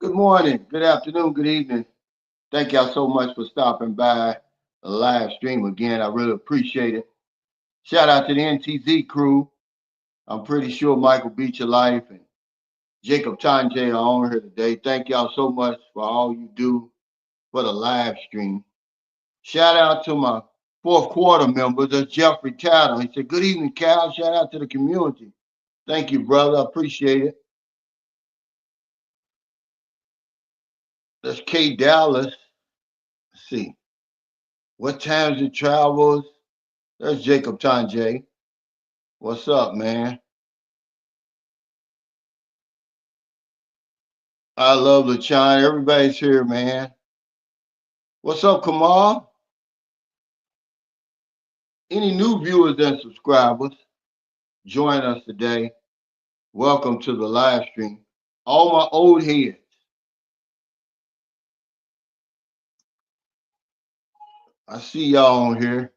Good morning, good afternoon, good evening. Thank y'all so much for stopping by the live stream again. I really appreciate it. Shout out to the NTZ crew. I'm pretty sure Michael Beat Your Life and Jacob Tanje are on here today. Thank y'all so much for all you do for the live stream. Shout out to my fourth quarter members. That's Jeffrey Tattle. He said, "Good evening, Cal. Shout out to the community." Thank you, brother. I appreciate it. That's Kay Dallas. Let's see. What times it travels? There's Jacob Tanje. What's up, man? I love LaChina. Everybody's here, man. What's up, Kamal? Any new viewers and subscribers, join us today. Welcome to the live stream. All my old heads, I see y'all on here.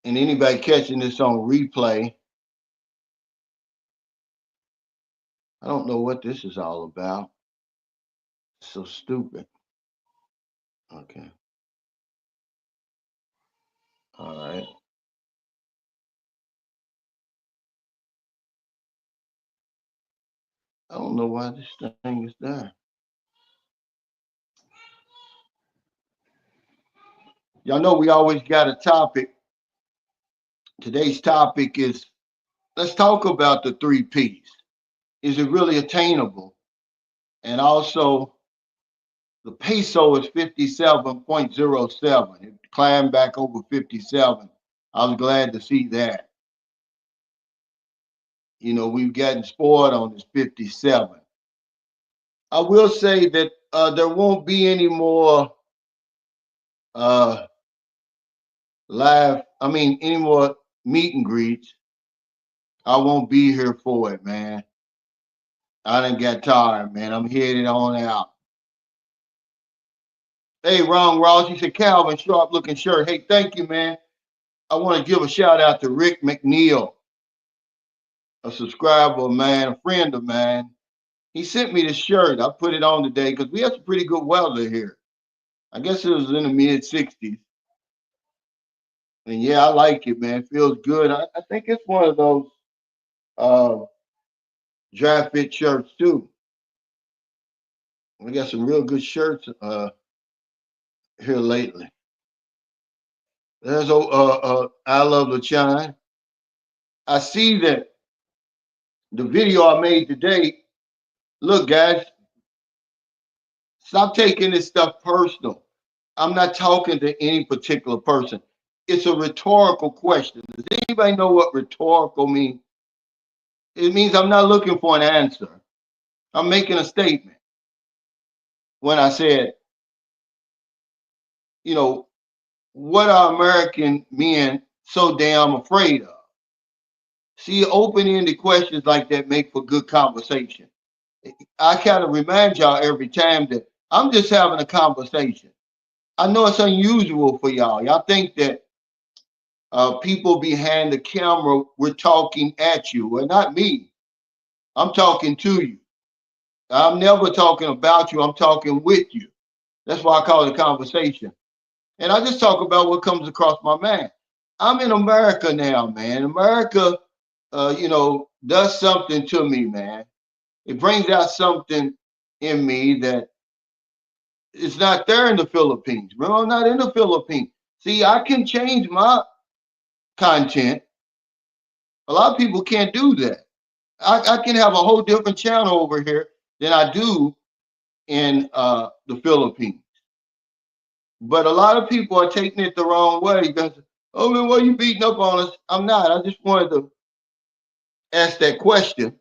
And anybody catching this on replay, I don't know what this is all about. So stupid. Okay. All right. I don't know why this thing is there. Y'all know we always got a topic. Today's topic is let's talk about the three P's. Is it really attainable? And also, the peso is 57.07. It climbed back over 57. I was glad to see that. We've gotten spoiled on this 57. I will say that there won't be any more uh, any more meet and greets. I won't be here for it, man. I done got tired, man. I'm headed on out. Hey, Ron Ross, he said, Calvin, sharp looking shirt. Hey, thank you, man. I want to give a shout out to Rick McNeil, a subscriber of mine, a friend of mine. He sent me this shirt. I put it on today because we have some pretty good weather here. I guess it was in the mid 60s. And yeah, I like it, man. It feels good. I think it's one of those uh, dry fit shirts, too. We got some real good shirts here lately. There's I Love the Chine. I see that the video I made today. Look, guys, stop taking this stuff personal. I'm not talking to any particular person. It's a rhetorical question. Does anybody know what rhetorical means? It means I'm not looking for an answer. I'm making a statement. When I said, you know, what are American men so damn afraid of? See, open-ended questions like that make for good conversation. I kind of remind y'all every time that I'm just having a conversation. I know it's unusual for y'all. Y'all think that people behind the camera were talking at you. Well, not me. I'm talking to you. I'm never talking about you. I'm talking with you. That's why I call it a conversation. And I just talk about what comes across my mind. I'm in America now, man. America, does something to me, man. It brings out something in me that is not there in the Philippines. Remember, I'm not in the Philippines. See, I can change my content. A lot of people can't do that. I can have a whole different channel over here than I do in the Philippines. But a lot of people are taking it the wrong way because, oh man, why are you beating up on us? I'm not. I just wanted to ask that question.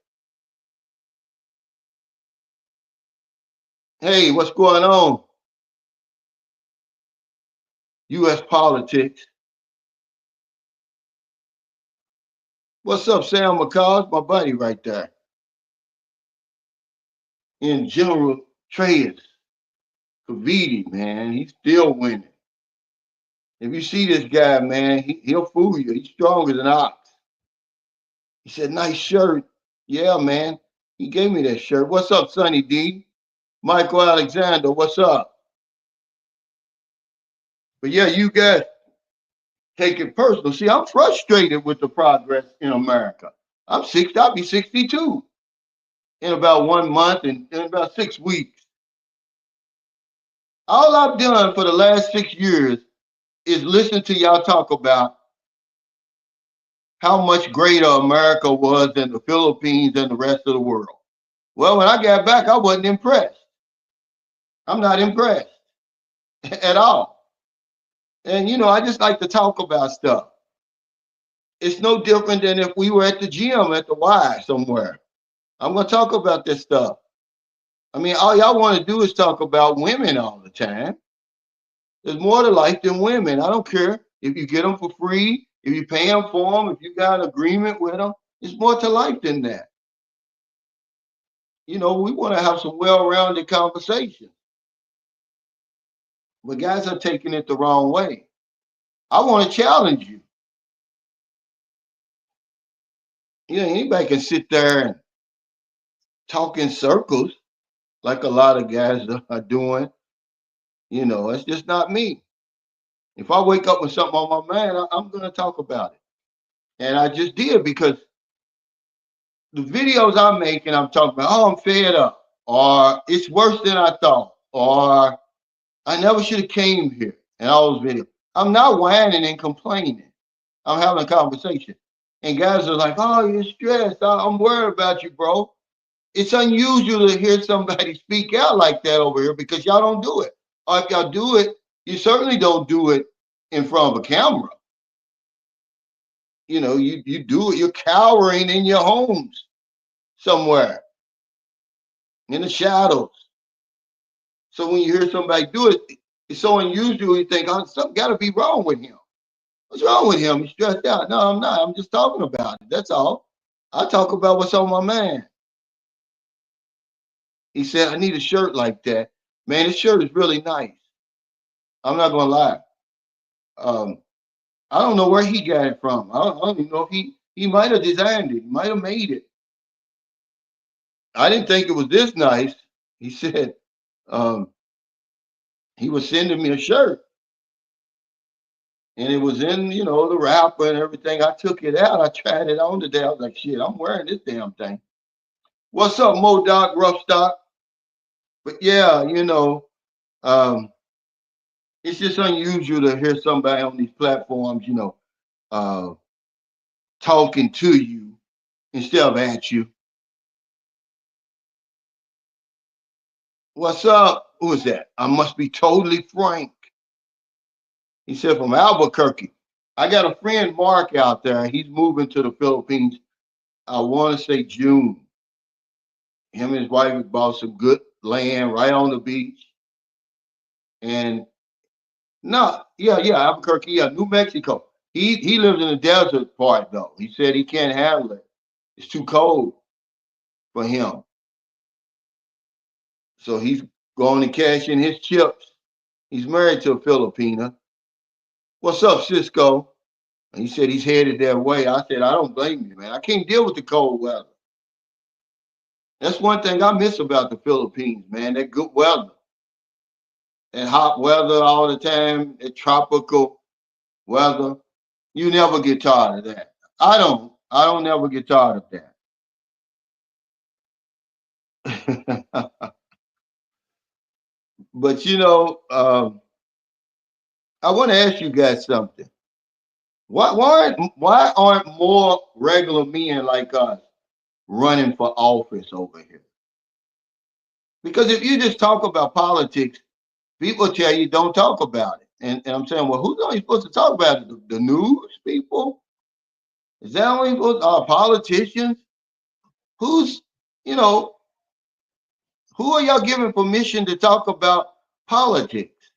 Hey, what's going on? U.S. politics. What's up, Sam McCall? My buddy right there. In general trades, Kaviti, man, he's still winning. If you see this guy, man, he'll fool you. He's stronger than ox. He said, nice shirt. Yeah, man. He gave me that shirt. What's up, Sonny D? Michael Alexander, what's up? But yeah, you guys take it personal. See, I'm frustrated with the progress in America. I'm 60, I'll be 62 in about 1 month and in about 6 weeks. All I've done for the last 6 years is listen to y'all talk about how much greater America was than the Philippines and the rest of the world. Well, when I got back, I wasn't impressed. I'm not impressed at all. And I just like to talk about stuff. It's no different than if we were at the gym at the Y somewhere. I'm gonna talk about this stuff. I mean, all y'all want to do is talk about women all the time. There's more to life than women. I don't care if you get them for free, if you pay them for them, if you got an agreement with them. There's more to life than that. We want to have some well-rounded conversation. But guys are taking it the wrong way. I want to challenge you. Anybody can sit there and talk in circles like a lot of guys are doing. It's just not me. If I wake up with something on my mind, I'm going to talk about it. And I just did because the videos I'm making, I'm talking about, oh, I'm fed up, or it's worse than I thought, or I never should have came here, and all those videos. I'm not whining and complaining. I'm having a conversation. And guys are like, oh, you're stressed. I'm worried about you, bro. It's unusual to hear somebody speak out like that over here because y'all don't do it. Or if y'all do it, you certainly don't do it in front of a camera. You do it, you're cowering in your homes somewhere in the shadows. So when you hear somebody do it, it's so unusual, you think, oh, something got to be wrong with him. What's wrong with him? He's stressed out. No, I'm not. I'm just talking about it. That's all. I talk about what's on my mind. He said, I need a shirt like that. Man, this shirt is really nice. I'm not going to lie. Um, I don't know where he got it from. I don't even know if he might have designed it. He might have made it. I didn't think it was this nice. He said um, he was sending me a shirt. And it was in, the wrapper and everything. I took it out. I tried it on today. I was like, shit, I'm wearing this damn thing. What's up, Mo Doc, Rough Stock? But yeah, um, it's just unusual to hear somebody on these platforms, uh, talking to you instead of at you. What's up? Who is that? I must be totally frank. He said from Albuquerque. I got a friend, Mark, out there. He's moving to the Philippines. I want to say June. Him and his wife bought some good land right on the beach. And no, yeah, Albuquerque, yeah, New Mexico. He lives in the desert part though. He said he can't handle it. It's too cold for him. So he's going to cash in his chips. He's married to a Filipina. What's up, Cisco? And he said he's headed that way. I said, I don't blame you, man. I can't deal with the cold weather. That's one thing I miss about the Philippines, man. That good weather. And hot weather all the time, that tropical weather. You never get tired of that. I don't. I don't never get tired of that. But I want to ask you guys something. Why aren't more regular men like us running for office over here? Because if you just talk about politics, people tell you don't talk about it. And I'm saying, well, who's only supposed to talk about it? The news people? Is that only supposed politicians? Who's, you know, who are y'all giving permission to talk about politics?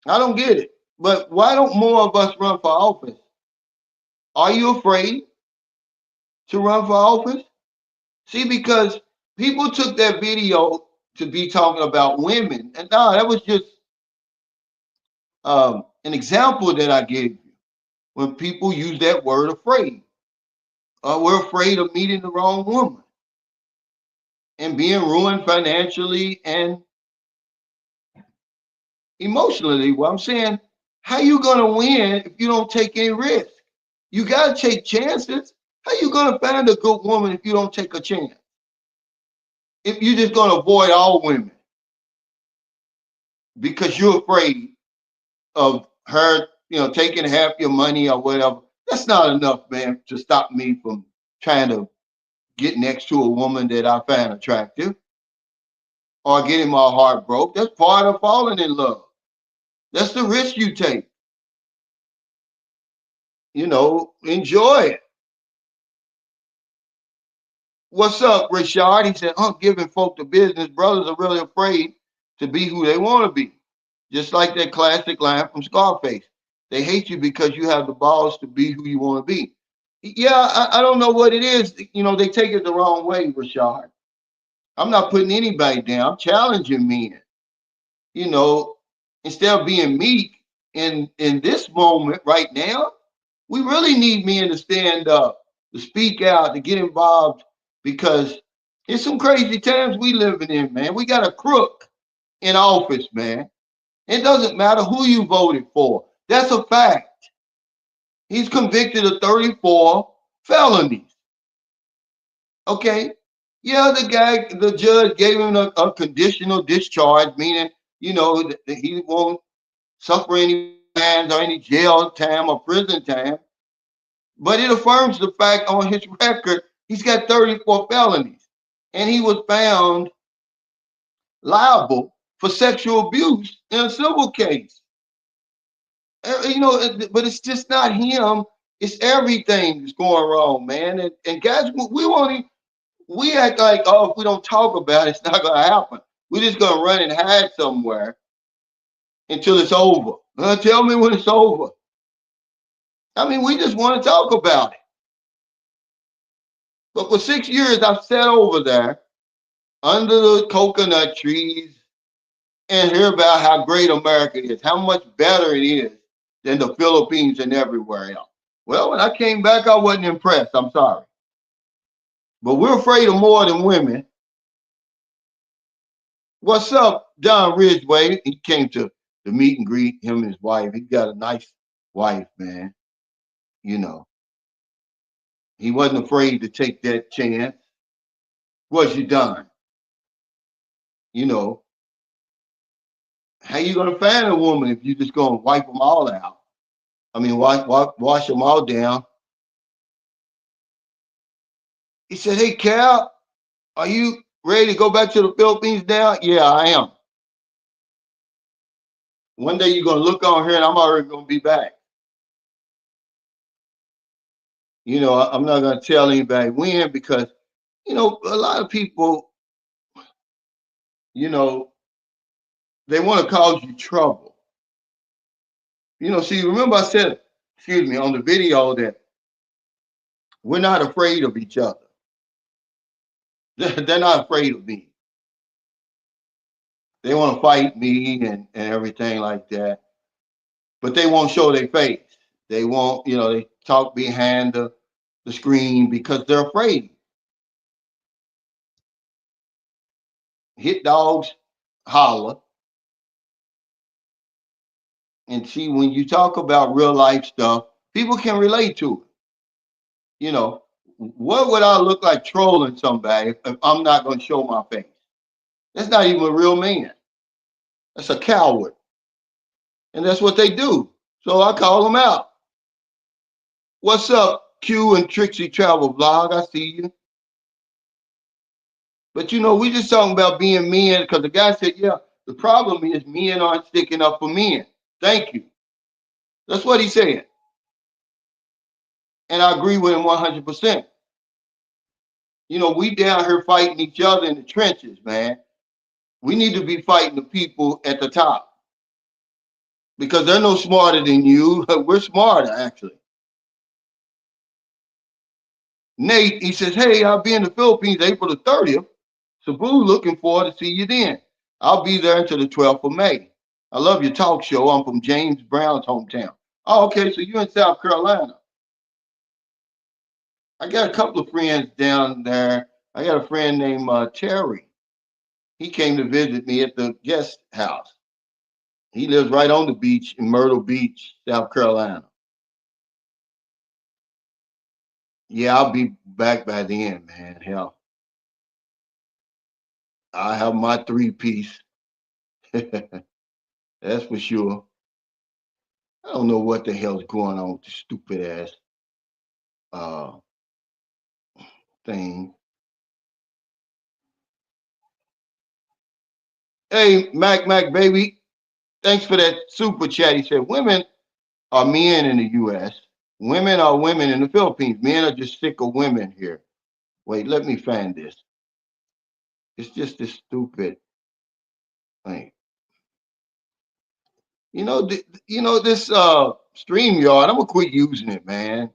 I don't get it. But why don't more of us run for office? Are you afraid to run for office? See, because people took that video to be talking about women. And no, that was just an example that I gave you when people use that word afraid. we're afraid of meeting the wrong woman and being ruined financially and emotionally. Well, I'm saying, how you gonna win if you don't take any risk? You gotta take chances. How you gonna find a good woman if you don't take a chance? If you're just gonna avoid all women because you're afraid of her, taking half your money or whatever, that's not enough, man, to stop me from trying to get next to a woman that I find attractive or getting my heart broke. That's part of falling in love. That's the risk you take. Enjoy it. What's up, Rashard? He said, giving folk the business. Brothers are really afraid to be who they want to be. Just like that classic line from Scarface. They hate you because you have the balls to be who you want to be. Yeah, I don't know what it is. They take it the wrong way, Rashard. I'm not putting anybody down. I'm challenging men. You know, Instead of being meek in this moment right now, we really need men to stand up, to speak out, to get involved, because it's some crazy times we living in, man. We got a crook in office, man. It doesn't matter who you voted for. That's a fact. He's convicted of 34 felonies. Okay. Yeah, the judge gave him a conditional discharge, meaning, that he won't suffer any fines or any jail time or prison time. But it affirms the fact on his record, he's got 34 felonies. And he was found liable for sexual abuse in a civil case. But it's just not him. It's everything that's going wrong, man. And guys, we act like, oh, if we don't talk about it, it's not gonna happen. We're just gonna run and hide somewhere until it's over. Tell me when it's over. I mean, we just want to talk about it. But for 6 years, I've sat over there under the coconut trees and hear about how great America is, how much better it is than the Philippines and everywhere else. Well, when I came back, I wasn't impressed. I'm sorry. But we're afraid of more than women. What's up, Don Ridgway? He came to the meet and greet, him and his wife. He got a nice wife, man. You know, he wasn't afraid to take that chance. Was you done? You know, how you gonna find a woman if you just gonna wipe them all out? I mean, wash them all down. He said, "Hey, Cal, are you ready to go back to the Philippines now?" Yeah, I am. One day you're gonna look on here, and I'm already gonna be back. I'm not gonna tell anybody when, because a lot of people, you know, they want to cause you trouble. See, remember I said, excuse me, on the video that we're not afraid of each other. They're not afraid of me. They want to fight me and everything like that, but they won't show their face. They won't, they talk behind the screen because they're afraid. Hit dogs holler. And see, when you talk about real life stuff, people can relate to it. What would I look like trolling somebody if I'm not going to show my face? That's not even a real man. That's a coward. And that's what they do. So I call them out. What's up, Q and Trixie Travel Vlog? I see you. But we just talking about being men, because the guy said, yeah, the problem is men aren't sticking up for men. Thank you. That's what he said. And I agree with him 100%. We down here fighting each other in the trenches, man. We need to be fighting the people at the top, because they're no smarter than you. We're smarter, actually. Nate, he says, hey, I'll be in the Philippines April the 30th. Sabu, looking forward to see you then. I'll be there until the 12th of May. I love your talk show. I'm from James Brown's hometown. Oh, okay, so you're in South Carolina. I got a couple of friends down there. I got a friend named Terry. He came to visit me at the guest house. He lives right on the beach in Myrtle Beach, South Carolina. Yeah, I'll be back by then, man. Hell, I have my three piece. That's for sure. I don't know what the hell's going on with the stupid ass uh thing. Hey, Mac baby, thanks for that super chat. He said women are men in the US. Women are women in the Philippines. Men are just sick of women here. Wait, let me find this. It's just this stupid thing. This StreamYard, I'm gonna quit using it, man.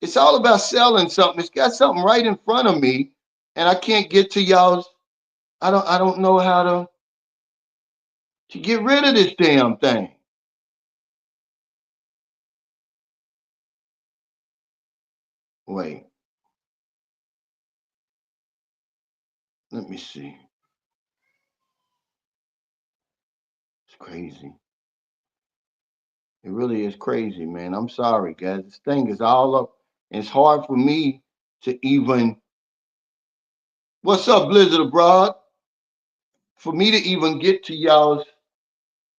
It's all about selling something. It's got something right in front of me, and I can't get to y'all's. I don't know how to get rid of this damn thing. Wait, let me see. It's crazy. It really is crazy, man. I'm sorry, guys. This thing is all up. It's hard for me to even. What's up, Blizzard Abroad? For me to even get to y'all's.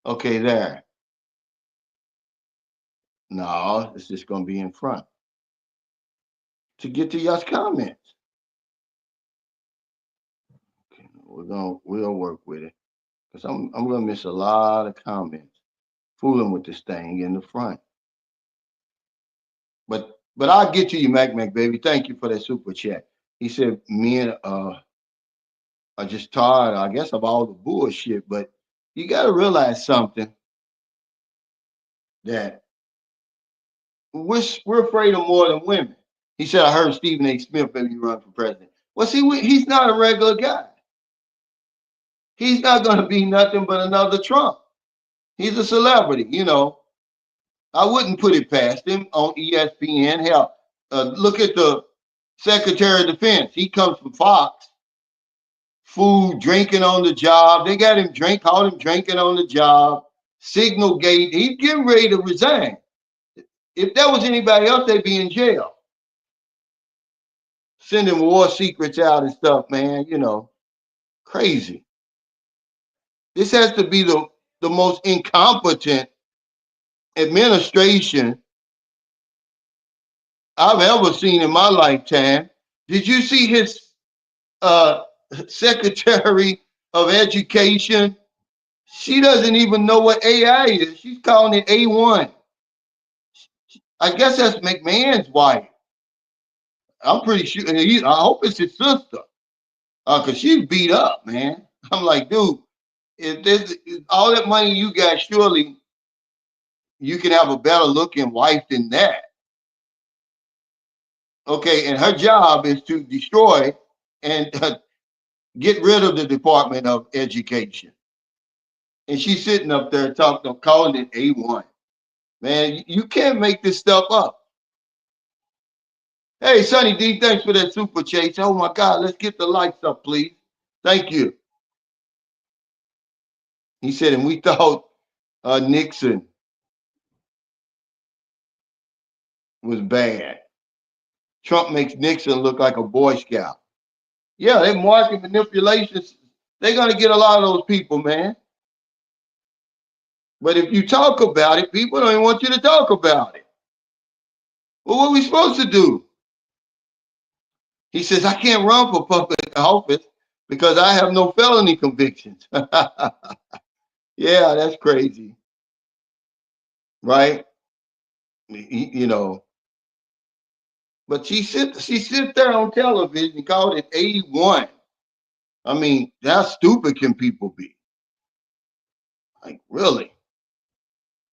Okay, there. No, it's just gonna be in front. To get to y'all's comments. Okay, we'll work with it. Because I'm gonna miss a lot of comments fooling with this thing in the front. But I'll get to you, Mac baby. Thank you for that super chat. He said men are just tired, I guess, of all the bullshit. But you gotta realize something that we're afraid of more than women. He said, I heard Stephen A. Smith maybe run for president. Well, see, he's not a regular guy. He's not gonna be nothing but another Trump. He's a celebrity. I wouldn't put it past him on ESPN. Hell, look at the Secretary of Defense. He comes from Fox. Food, drinking on the job. They got him caught him drinking on the job. Signal gate. He's getting ready to resign. If that was anybody else, they'd be in jail. Sending war secrets out and stuff, man. Crazy. This has to be the most incompetent administration I've ever seen in my lifetime. Did you see his uh, Secretary of Education? She doesn't even know what AI is. She's calling it A1. I guess that's McMahon's wife. I'm pretty sure. I hope it's his sister, cause she's beat up, man. I'm like, dude, if there's all that money you got, surely you can have a better looking wife than that. Okay, and her job is to destroy and get rid of the Department of Education. And she's sitting up there talking, calling it A1. Man, you can't make this stuff up. Hey, Sonny D, thanks for that super chase. Oh my God, let's get the lights up, please. Thank you. He said, and we thought Nixon was bad. Trump makes Nixon look like a Boy Scout. Yeah, they market manipulations. They're gonna get a lot of those people, man. But if you talk about it, people don't even want you to talk about it. Well, what are we supposed to do? He says, I can't run for public office because I have no felony convictions. Yeah, that's crazy, right? You know, but she sit there on television and called it A1. I mean, how stupid can people be? Like, really?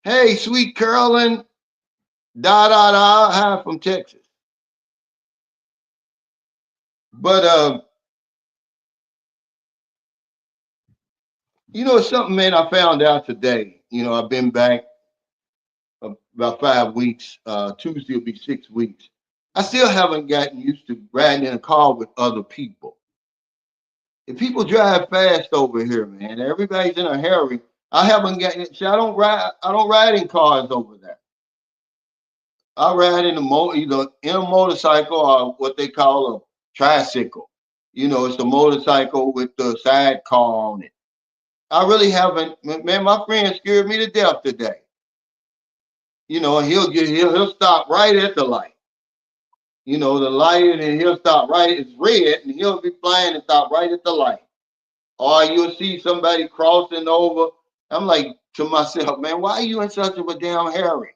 Hey, sweet Carolyn, hi from Texas. But it's something, man, I found out today. I've been back about 5 weeks. Tuesday will be 6 weeks. I still haven't gotten used to riding in a car with other people. If people drive fast over here, man, everybody's in a hurry. I haven't gotten. See, I don't ride. I don't ride in cars over there. I ride in either in a motorcycle or what they call a tricycle. It's a motorcycle with the sidecar on it. I really haven't. Man, my friend scared me to death today. And he'll stop right at the light. The light, and he'll stop right. It's red, and he'll be flying and stop right at the light. Or you'll see somebody crossing over. I'm like to myself, man, why are you in such of a damn hurry?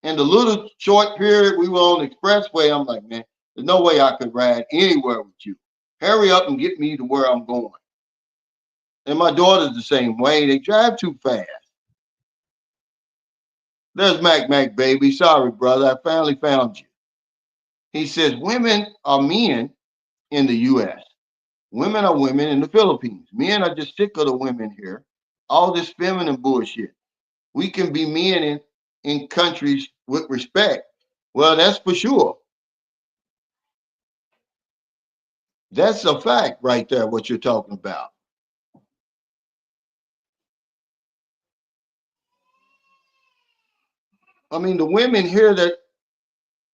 And the little short period we were on the expressway, I'm like, man, there's no way I could ride anywhere with you. Hurry up and get me to where I'm going. And my daughter's the same way. They drive too fast. There's Mac, baby. Sorry, brother. I finally found you. He says women are men in the U.S. Women are women in the Philippines. Men are just sick of the women here. All this feminine bullshit. We can be men in countries with respect. Well, that's for sure. That's a fact right there, what you're talking about. I mean, the women here that,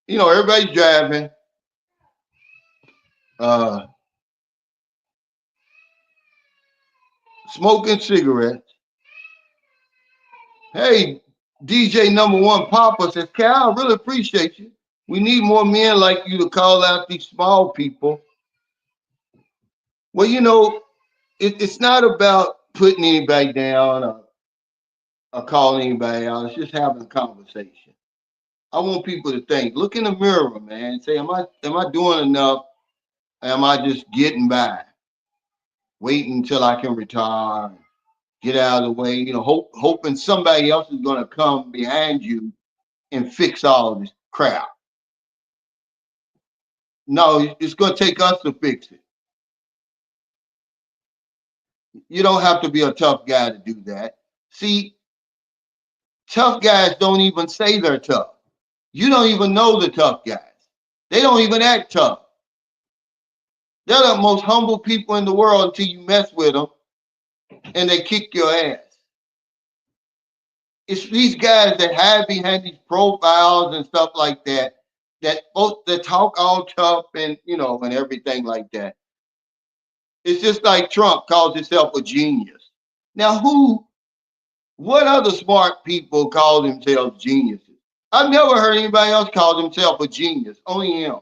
everybody's driving, uh, smoking cigarettes. Hey, DJ number one Papa says, Cal, I really appreciate you. We need more men like you to call out these small people. Well, it's not about putting anybody down or calling anybody out. It's just having a conversation. I want people to think, look in the mirror, man, and say, am I doing enough? Am I just getting by? Waiting until I can retire, get out of the way, hoping somebody else is going to come behind you and fix all of this crap. No, it's going to take us to fix it. You don't have to be a tough guy to do that. See, tough guys don't even say they're tough. You don't even know the tough guys. They don't even act tough. They're the most humble people in the world until you mess with them and they kick your ass. It's these guys that hide behind these profiles and stuff like that, that talk all tough and everything like that. It's just like Trump calls himself a genius. Now, what other smart people call themselves geniuses? I've never heard anybody else call themselves a genius, only him.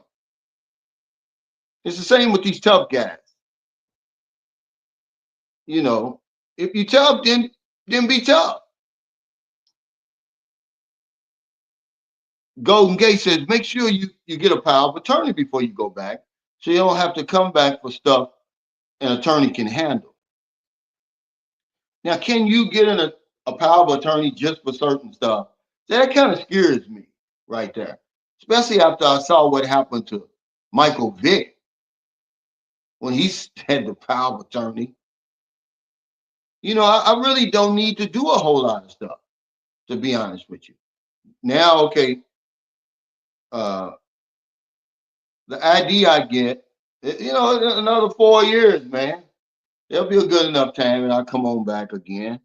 It's the same with these tough guys. If you tough, then be tough. Golden Gate says, make sure you get a power of attorney before you go back, so you don't have to come back for stuff an attorney can handle. Now, can you get a power of attorney just for certain stuff? That kind of scares me right there, especially after I saw what happened to Michael Vick when he had the power of attorney. I really don't need to do a whole lot of stuff, to be honest with you. Now, okay, uh, the ID I get, another 4 years, man. There'll be a good enough time and I'll come on back again.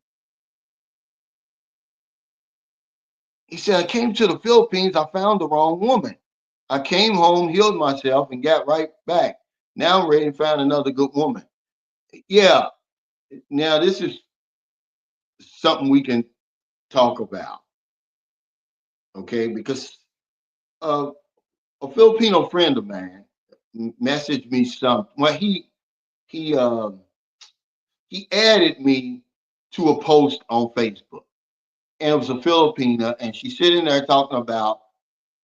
He said, I came to the Philippines, I found the wrong woman. I came home, healed myself, and got right back. Now I'm ready to find another good woman. Yeah. Now this is something we can talk about. Okay, because a Filipino friend of mine messaged me something. Well, he added me to a post on Facebook, and it was a Filipina, and she's sitting there talking about,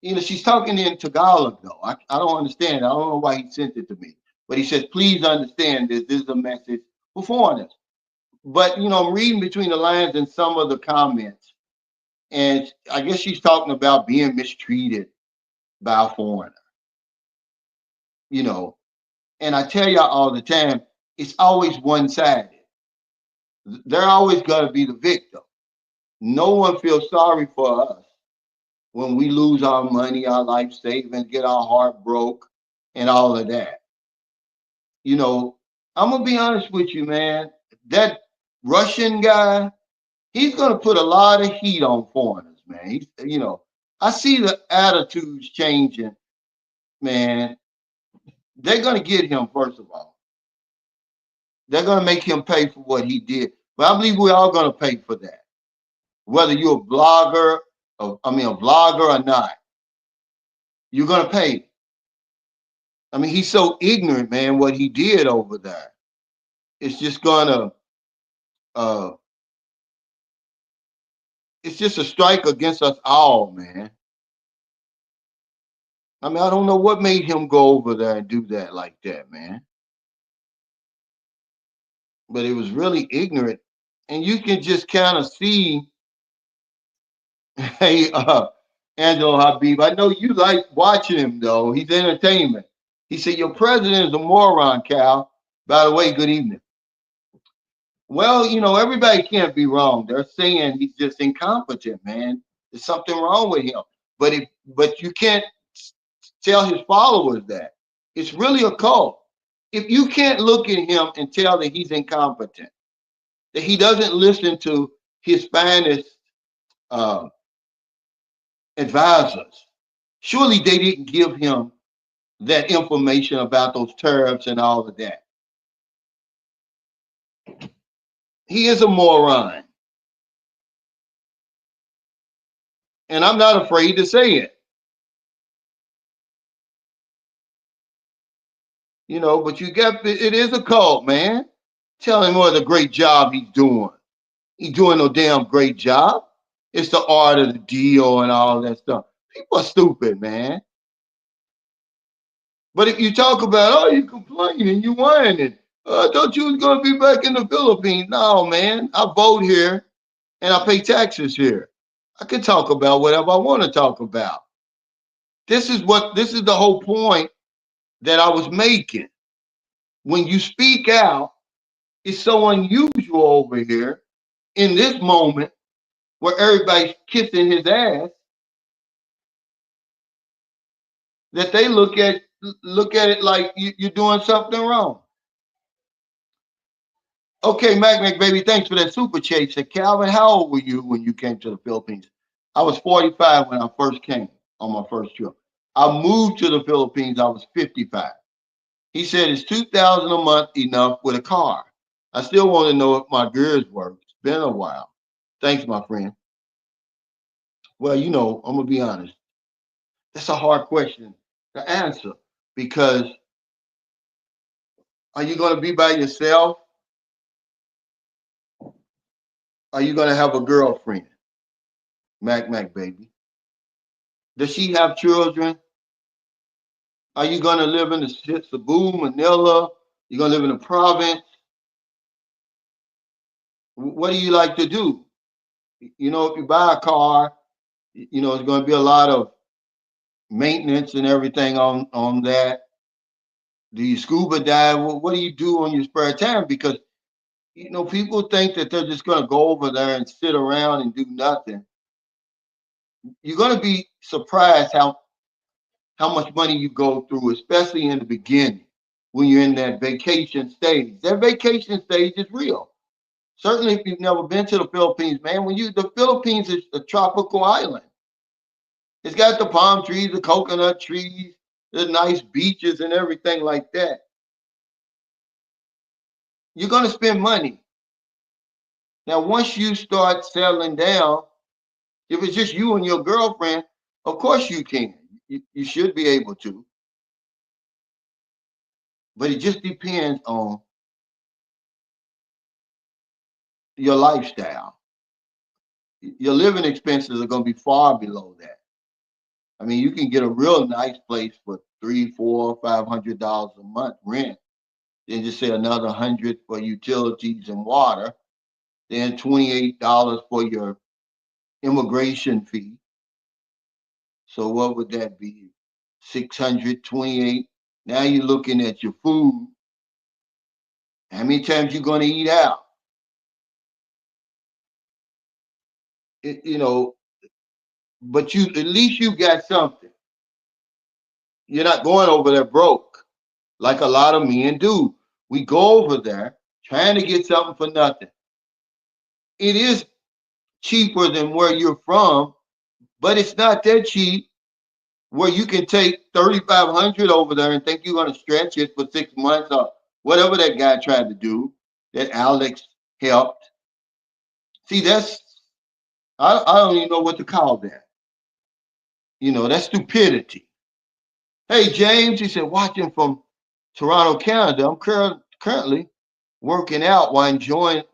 she's talking in Tagalog though. I don't understand. I don't know why he sent it to me, but he says, please understand this. This is a message for foreigners. But I'm reading between the lines in some of the comments, and I guess she's talking about being mistreated by a foreigner. You know, and I tell y'all all the time, it's always one-sided. They're always going to be the victim. No one feels sorry for us when we lose our money, our life savings, get our heart broke, and all of that. You know, I'm gonna be honest with you, man. That Russian guy, he's gonna put a lot of heat on foreigners, man. I see the attitudes changing, man. They're gonna get him first of all. They're gonna make him pay for what he did. But I believe we're all gonna pay for that, whether you're a blogger, a vlogger or not. You're gonna pay. I mean, he's so ignorant, man. What he did over there, it's just gonna, uh, it's just a strike against us all, man. I mean, I don't know what made him go over there and do that like that, man. But it was really ignorant, and you can just kind of see. Hey, Angelo Habib, I know you like watching him though. He's entertainment. He said your president is a moron, Cal. By the way, good evening. Well, everybody can't be wrong. They're saying he's just incompetent, man. There's something wrong with him. But you can't tell his followers that. It's really a cult. If you can't look at him and tell that he's incompetent, that he doesn't listen to his finest uh, advisors, surely they didn't give him that information about those tariffs and all of that. He is a moron, and I'm not afraid to say it. But it is a cult, man. Tell him what a great job he's doing. He's doing no damn great job. It's the art of the deal and all that stuff. People are stupid, man. But if you talk about, oh, you complaining, you whining, I thought you was gonna be back in the Philippines. No, man, I vote here and I pay taxes here. I can talk about whatever I want to talk about. This is the whole point that I was making. When you speak out, it's so unusual over here in this moment where everybody's kissing his ass that they look at it like you're doing something wrong. Okay, Mac baby, thanks for that super chat. Said Calvin, how old were you when you came to the Philippines? I was 45 when I first came on my first trip. I moved to the Philippines. I was 55. He said, "Is 2,000 a month enough with a car?" I still want to know if my gears work. It's been a while. Thanks, my friend. Well, I'm gonna be honest. That's a hard question to answer because are you gonna be by yourself? Are you gonna have a girlfriend? Mac baby. Does she have children? Are you gonna live in the Cebu, Manila? You gonna live in the province? What do you like to do? If you buy a car, it's going to be a lot of maintenance and everything on that. Do you scuba dive? What do you do on your spare time? Because people think that they're just going to go over there and sit around and do nothing. You're going to be surprised how much money you go through, especially in the beginning when you're in that vacation stage. That vacation stage is real. Certainly, if you've never been to the Philippines, man, the Philippines is a tropical island. It's got the palm trees, the coconut trees, the nice beaches and everything like that. You're going to spend money. Now, once you start settling down, if it's just you and your girlfriend, of course you can. You should be able to. But it just depends on your lifestyle. Your living expenses are going to be far below that. I mean, you can get a real nice place for $300, $400, $500 a month rent. Then just say another 100 for utilities and water. Then $28 for your immigration fee. So what would that be? 628. Now you're looking at your food. How many times you going to eat out? It, you know, but you at least you got something. You're not going over there broke like a lot of men do. We go over there trying to get something for nothing. It is cheaper than where you're from, but it's not that cheap where you can take 3,500 over there and think you're going to stretch it for 6 months or whatever that guy tried to do that Alex helped. See, I don't even know what to call that. That's stupidity. Hey, James, he said, watching from Toronto, Canada. I'm currently working out while enjoying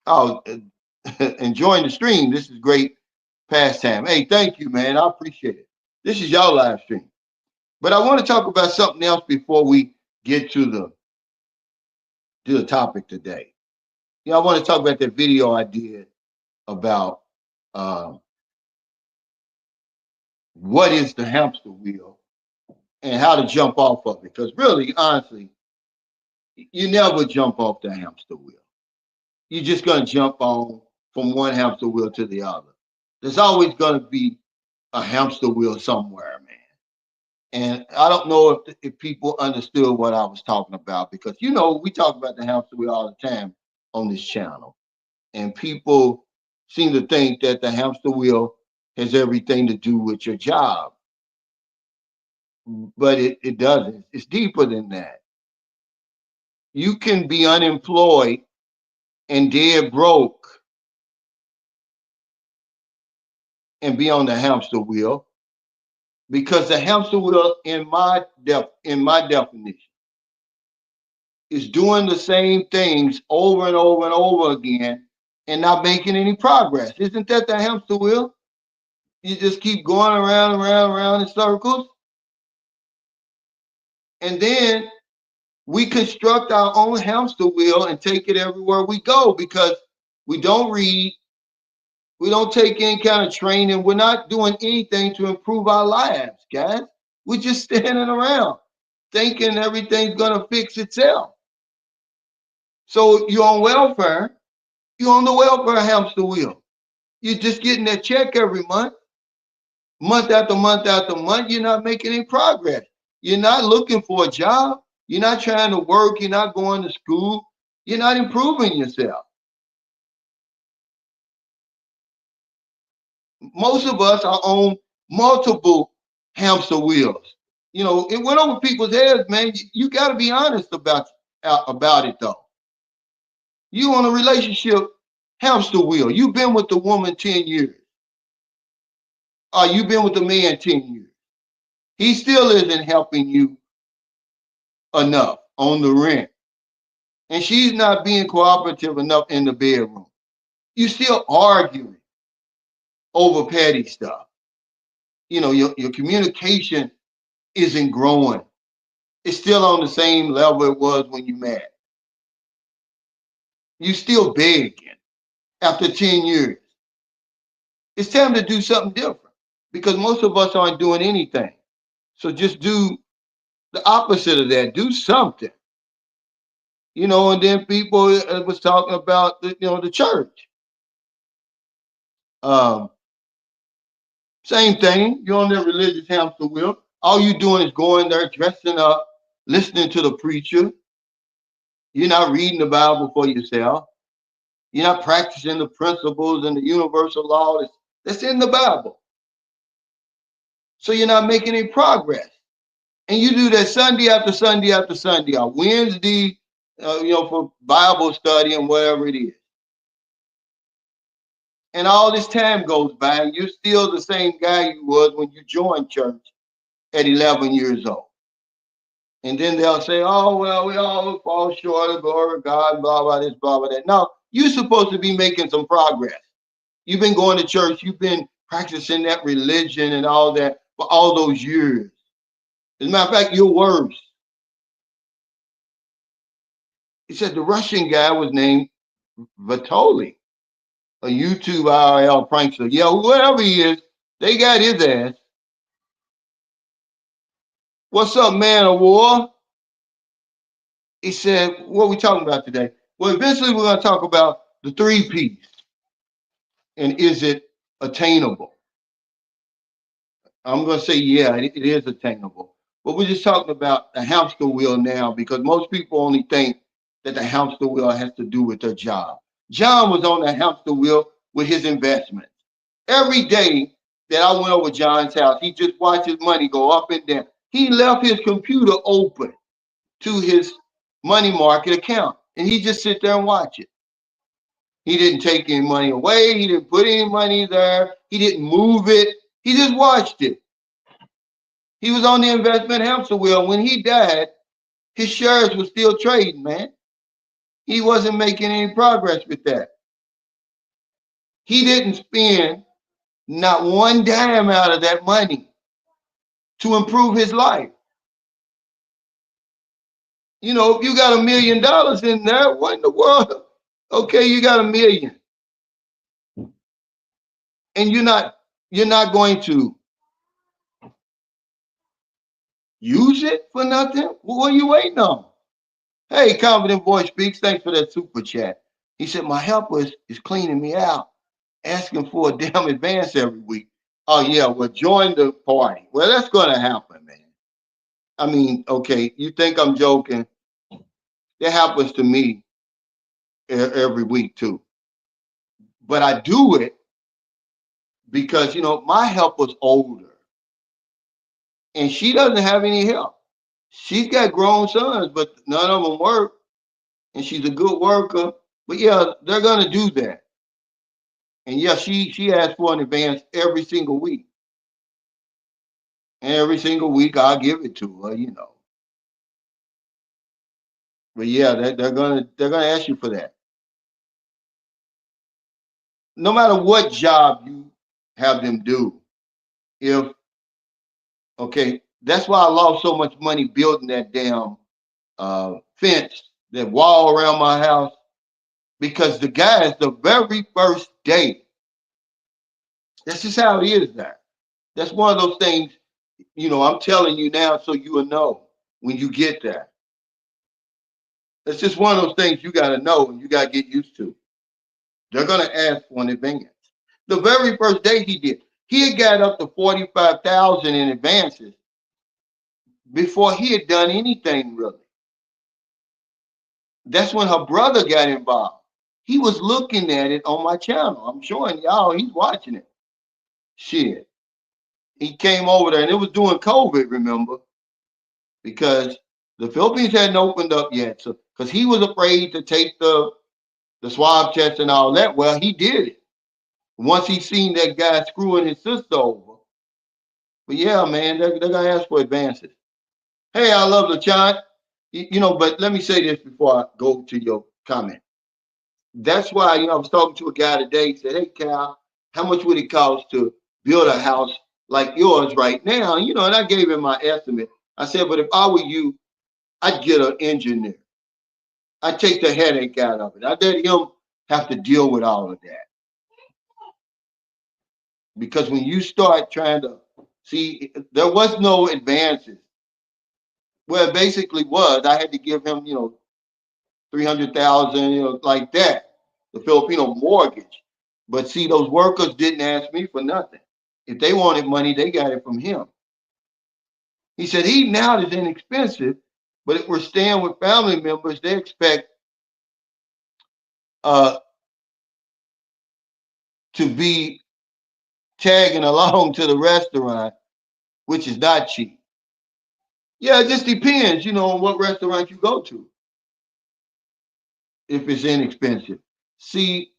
oh, enjoying the stream. This is great pastime. Hey, thank you, man. I appreciate it. This is y'all live stream. But I want to talk about something else before we get to the topic today. I want to talk about that video I did about uh, what is the hamster wheel and how to jump off of it. Because really, honestly, you never jump off the hamster wheel. You're just going to jump on from one hamster wheel to the other. There's always going to be a hamster wheel somewhere, man. And I don't know if people understood what I was talking about because, we talk about the hamster wheel all the time on this channel. And people seem to think that the hamster wheel has everything to do with your job. But it doesn't. It's deeper than that. You can be unemployed and dead broke and be on the hamster wheel because the hamster wheel in my definition is doing the same things over and over and over again and not making any progress. Isn't that the hamster wheel? You just keep going around and around and around in circles. And then we construct our own hamster wheel and take it everywhere we go because we don't read, we don't take any kind of training, we're not doing anything to improve our lives, guys. We're just standing around thinking everything's gonna fix itself. So you're on welfare, you're on the welfare hamster wheel. You're just getting that check every month after month after month, you're not making any progress. You're not looking for a job. You're not trying to work. You're not going to school. You're not improving yourself. Most of us are on multiple hamster wheels. It went over people's heads, man. You got to be honest about it, though. You on a relationship hamster wheel. You've been with the woman 10 years. Or you've been with the man 10 years. He still isn't helping you enough on the rent. And she's not being cooperative enough in the bedroom. You still arguing over petty stuff. Your communication isn't growing. It's still on the same level it was when you met. You still begging after 10 years. It's time to do something different because most of us aren't doing anything. So just do the opposite of that. Do something. And then people was talking about the church. Um, Same thing. You're on that religious hamster wheel. All you doing is going there, dressing up, listening to the preacher. You're not reading the Bible for yourself. You're not practicing the principles and the universal law that's in the Bible. So you're not making any progress. And you do that Sunday after Sunday after Sunday, or Wednesday, for Bible study and whatever it is. And all this time goes by, and you're still the same guy you was when you joined church at 11 years old. And then they'll say, oh, well, we all fall short of the glory of God, blah, blah, this, blah, blah, that. No, you're supposed to be making some progress. You've been going to church. You've been practicing that religion and all that for all those years. As a matter of fact, you're worse. He said the Russian guy was named Vitoli, a YouTube IRL prankster. Yeah, whoever he is, they got his ass. What's up, man of war? He said, what are we talking about today? Well, eventually we're going to talk about the three P's. And is it attainable? I'm going to say, yeah, it is attainable. But we're just talking about the hamster wheel now because most people only think that the hamster wheel has to do with their job. John was on the hamster wheel with his investments. Every day that I went over John's house, he just watched his money go up and down. He left his computer open to his money market account and he just sit there and watch it. He didn't take any money away. He didn't put any money there. He didn't move it. He just watched it. He was on the investment hamster wheel. When he died, his shares were still trading, man. He wasn't making any progress with that. He didn't spend not one dime out of that money to improve his life. You know, if you got $1 million in there, what in the world? Okay, you got $1 million, and you're not going to use it for nothing. What are you waiting on? Hey, Confident Voice Speaks. Thanks for that super chat. He said, my helper is cleaning me out, asking for a damn advance every week. Oh, yeah, well, join the party. Well, that's going to happen, man. I mean, okay, you think I'm joking? That happens to me every week, too. But I do it because, my helper's older and she doesn't have any help. She's got grown sons, but none of them work. And she's a good worker. But yeah, they're going to do that. And yeah, she asks for an advance every single week. And every single week I'll give it to her. But yeah, they're gonna ask you for that. No matter what job you have them do, if okay, that's why I lost so much money building that damn fence, that wall around my house, because the guys, the very first day, that's just how it is there. That's one of those things, I'm telling you now so you will know when you get there. It's just one of those things you got to know and you got to get used to. They're going to ask for an advance. The very first day he did, he had got up to 45,000 in advances before he had done anything really. That's when her brother got involved. He was looking at it on my channel. I'm showing y'all, he's watching it. Shit. He came over there and it was during COVID, remember? Because the Philippines hadn't opened up yet. So, because he was afraid to take the swab test and all that. Well, he did it once he seen that guy screwing his sister over. But yeah, man, they're gonna ask for advances. Hey, I love the chat. But let me say this before I go to your comment. That's why, I was talking to a guy today. He said, hey, Cal, how much would it cost to build a house like yours right now? And I gave him my estimate. I said, but if I were you, I'd get an engineer. I'd take the headache out of it. I'd let him have to deal with all of that. Because when you start trying to see, there was no advances. Well, it basically was. I had to give him, 300,000, like that, the Filipino mortgage. But see, those workers didn't ask me for nothing. If they wanted money, they got it from him. He said, eating out is inexpensive, but if we're staying with family members, they expect uh, to be tagging along to the restaurant, which is not cheap. Yeah, it just depends, on what restaurant you go to, if it's inexpensive. See,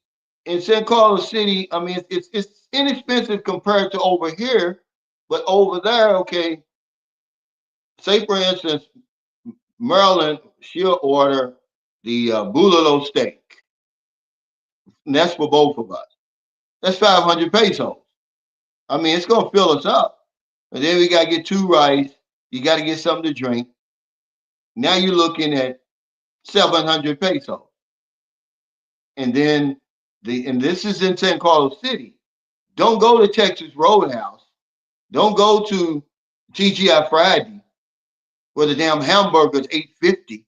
in San Carlos City, I mean, it's inexpensive compared to over here, but over there, okay, say for instance, Maryland, she'll order the bulalo steak. And that's for both of us. That's 500 pesos. I mean, it's going to fill us up. And then we got to get 2 rice. You got to get something to drink. Now you're looking at 700 pesos. And then and this is in San Carlos City. Don't go to Texas Roadhouse. Don't go to TGI Friday where the damn hamburger's $8.50.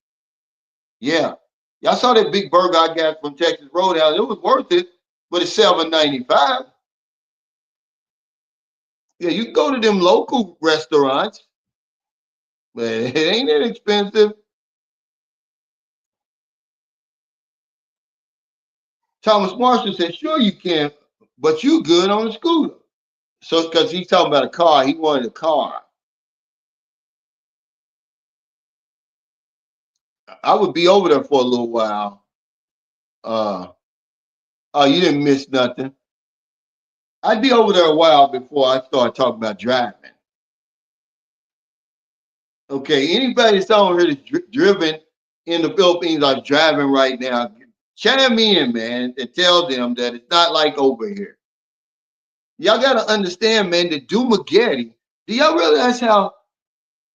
Yeah. Y'all saw that big burger I got from Texas Roadhouse. It was worth it, but it's $7.95. Yeah, you can go to them local restaurants, but it ain't that expensive. Thomas Marshall said, sure you can, but you good on a scooter. So, because he's talking about a car, he wanted a car. I would be over there for a little while. Uh, oh, you didn't miss nothing. I'd be over there a while before I start talking about driving. Okay, anybody that's on here that's driven in the Philippines, like driving right now, chime in, man, and tell them that it's not like over here. Y'all got to understand, man, that Dumaguete, do y'all realize how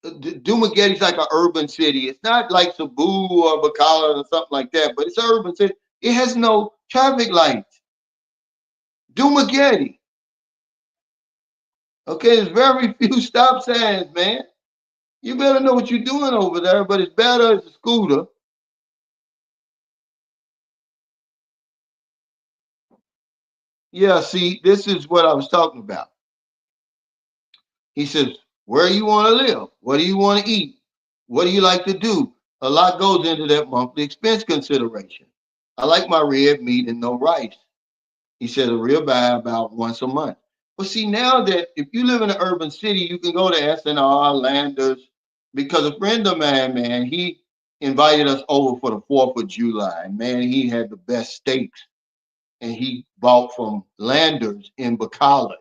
Dumaguete's like an urban city? It's not like Cebu or Bacala or something like that, but it's an urban city. It has no traffic lights. Dumaguete. Okay, there's very few stop signs, man. You better know what you're doing over there, but it's better as a scooter. Yeah, see, this is what I was talking about. He says, where you want to live? What do you want to eat? What do you like to do? A lot goes into that monthly expense consideration. I like my red meat and no rice. He said a ribeye about once a month. But see, now that if you live in an urban city, you can go to SNR, Landers, because a friend of mine, man, he invited us over for the 4th of July. Man, he had the best steaks and he bought from Landers in Bacala.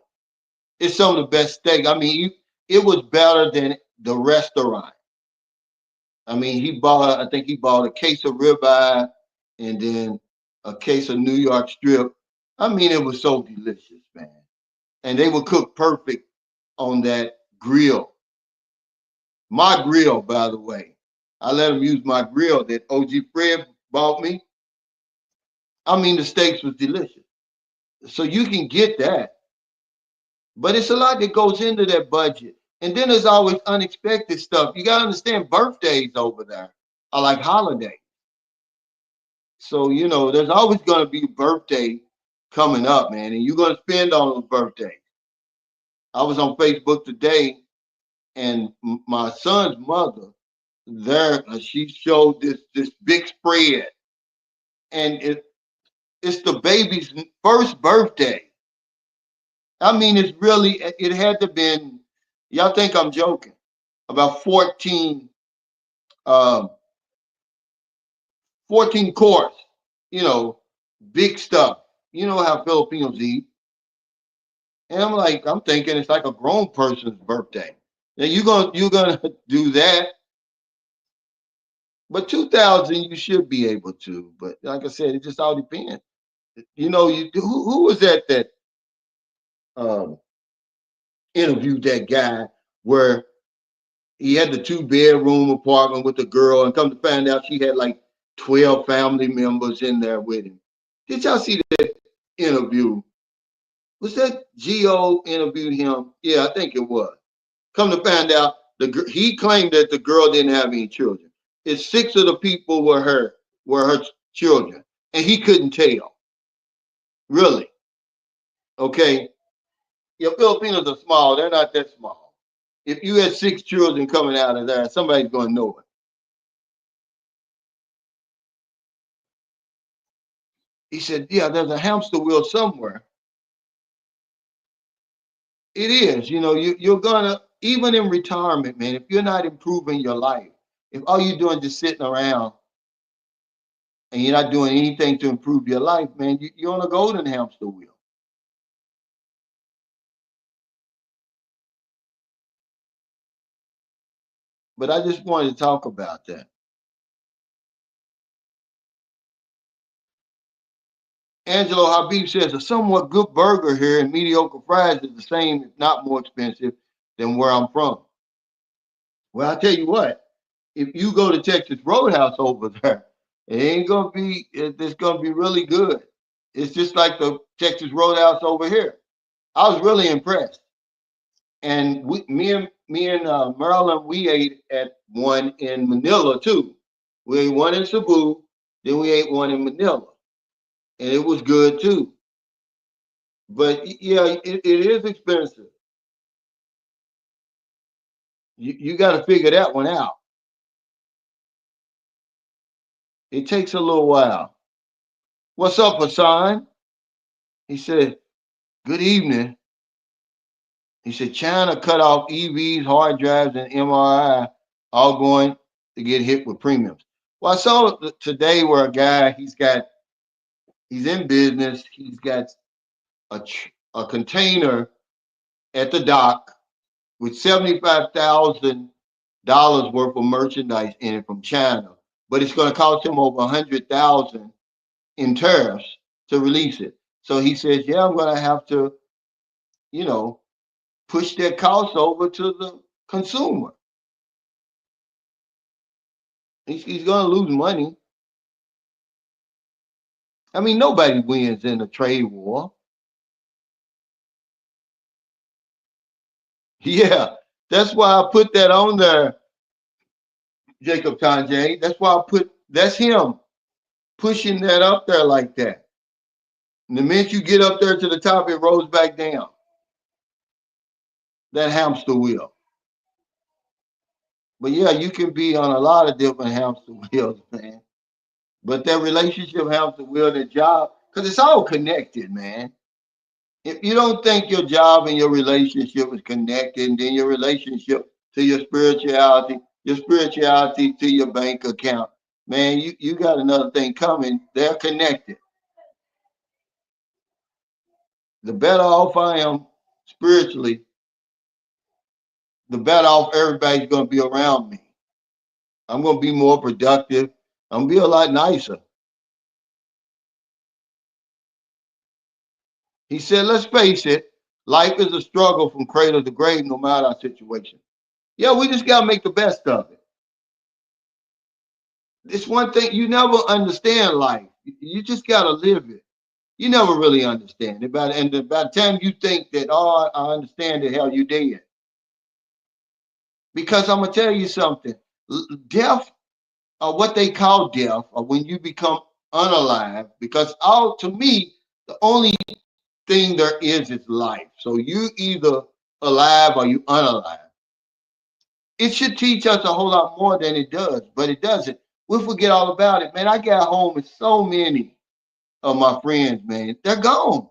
It's some of the best steak. I mean, it was better than the restaurant. I mean, I think he bought a case of ribeye and then a case of New York strip. I mean, it was so delicious, man. And they were cooked perfect on that grill. My grill, by the way. I let him use my grill that OG Fred bought me. I mean, the steaks was delicious. So you can get that. But it's a lot that goes into that budget. And then there's always unexpected stuff. You got to understand birthdays over there are like holidays. So, there's always going to be a birthday coming up, man, and you're going to spend on those birthdays. I was on Facebook today, and my son's mother, she showed this big spread, and it's the baby's first birthday. I mean, it had to been, y'all think I'm joking, about um, 14 course, you know, big stuff. You know how Filipinos eat. And I'm thinking it's like a grown person's birthday. Now you're gonna do that, but 2,000 you should be able to. But like I said, it just all depends. Who was that um, interviewed that guy where he had the 2-bedroom apartment with the girl, and come to find out she had like 12 family members in there with him. Did y'all see that interview? Was that Geo interviewed him? Yeah, I think it was. Come to find out, he claimed that the girl didn't have any children. It's 6 of the people were her children, and he couldn't tell. Really? Okay. Yeah, Filipinos are small. They're not that small. If you had 6 children coming out of there, somebody's going to know it. He said, "Yeah, there's a hamster wheel somewhere." It is. You're gonna, even in retirement, man. If you're not improving your life, if all you're doing is just sitting around and you're not doing anything to improve your life, man, you're on a golden hamster wheel. But I just wanted to talk about that. Angelo Habib says a somewhat good burger here and mediocre fries is the same, if not more expensive, than where I'm from. Well, I tell you what, if you go to Texas Roadhouse over there, it's gonna be really good. It's just like the Texas Roadhouse over here. I was really impressed. And me and Marilyn, we ate at one in Manila too. We ate one in Cebu, then we ate one in Manila, and it was good too. But yeah, it is expensive. You got to figure that one out. It takes a little while. What's up, Hassan? He said, good evening. He said, China cut off EVs, hard drives, and MRI, all going to get hit with premiums. Well, I saw today where a guy, he's in business. He's got a container at the dock with $75,000 worth of merchandise in it from China, but it's going to cost him over 100,000 in tariffs to release it. So he says, "Yeah, I'm going to have to, you know, push that cost over to the consumer. He's going to lose money. I mean, nobody wins in a trade war." Yeah, that's why I put that on there, Jacob Tanjay. That's why that's him pushing that up there like that. And the minute you get up there to the top, it rolls back down. That hamster wheel. But yeah, you can be on a lot of different hamster wheels, man. But that relationship hamster wheel, that job, because it's all connected, man. If you don't think your job and your relationship is connected, and then your relationship to your spirituality to your bank account, man, you got another thing coming. They're connected. The better off I am spiritually, the better off everybody's going to be around me. I'm going to be more productive. I'm going to be a lot nicer. He said, let's face it, life is a struggle from cradle to grave, no matter our situation. Yeah, we just got to make the best of it. It's one thing, you never understand life. You just got to live it. You never really understand it. And by the time you think that, oh, I understand it, hell, you did. Because I'm going to tell you something. Death, or what they call death, or when you become unalive, because all to me, the only thing there is life. So you either alive or you unalive. It should teach us a whole lot more than it does, but it doesn't. We forget all about it, man. I got home with so many of my friends, man. They're gone.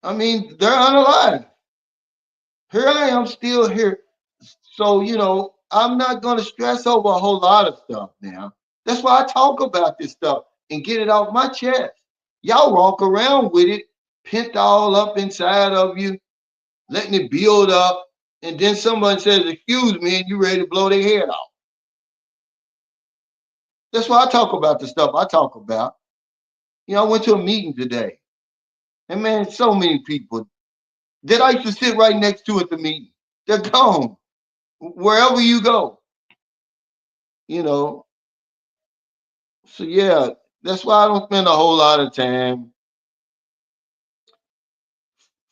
I mean, they're unalive. Here I am still here. So, I'm not going to stress over a whole lot of stuff now. That's why I talk about this stuff and get it off my chest. Y'all walk around with it, pent all up inside of you, letting it build up. And then someone says, excuse me, and you ready to blow their head off. That's why I talk about the stuff I talk about. I went to a meeting today. And man, so many people that I used to sit right next to at the meeting, they're gone. Wherever you go, you know. So yeah, that's why I don't spend a whole lot of time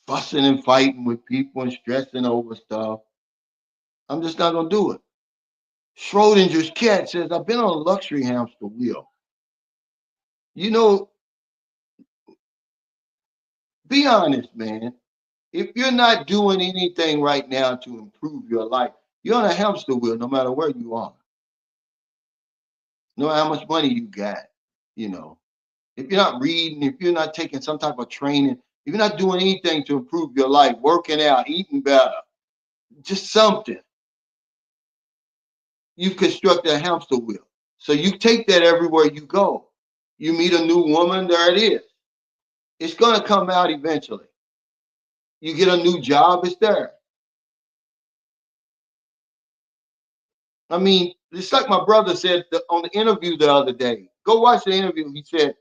fussing and fighting with people and stressing over stuff. I'm just not gonna do it. Schrodinger's cat says, I've been on a luxury hamster wheel. You know, be honest, man. If you're not doing anything right now to improve your life, you're on a hamster wheel no matter where you are, no matter how much money you got, you know. If you're not reading, if you're not taking some type of training, if you're not doing anything to improve your life, working out, eating better, just something, you've constructed a hamster wheel. So you take that everywhere you go. You meet a new woman, there it is. It's going to come out eventually. You get a new job, it's there. I mean, it's like my brother said on the interview the other day. Go watch the interview. He said,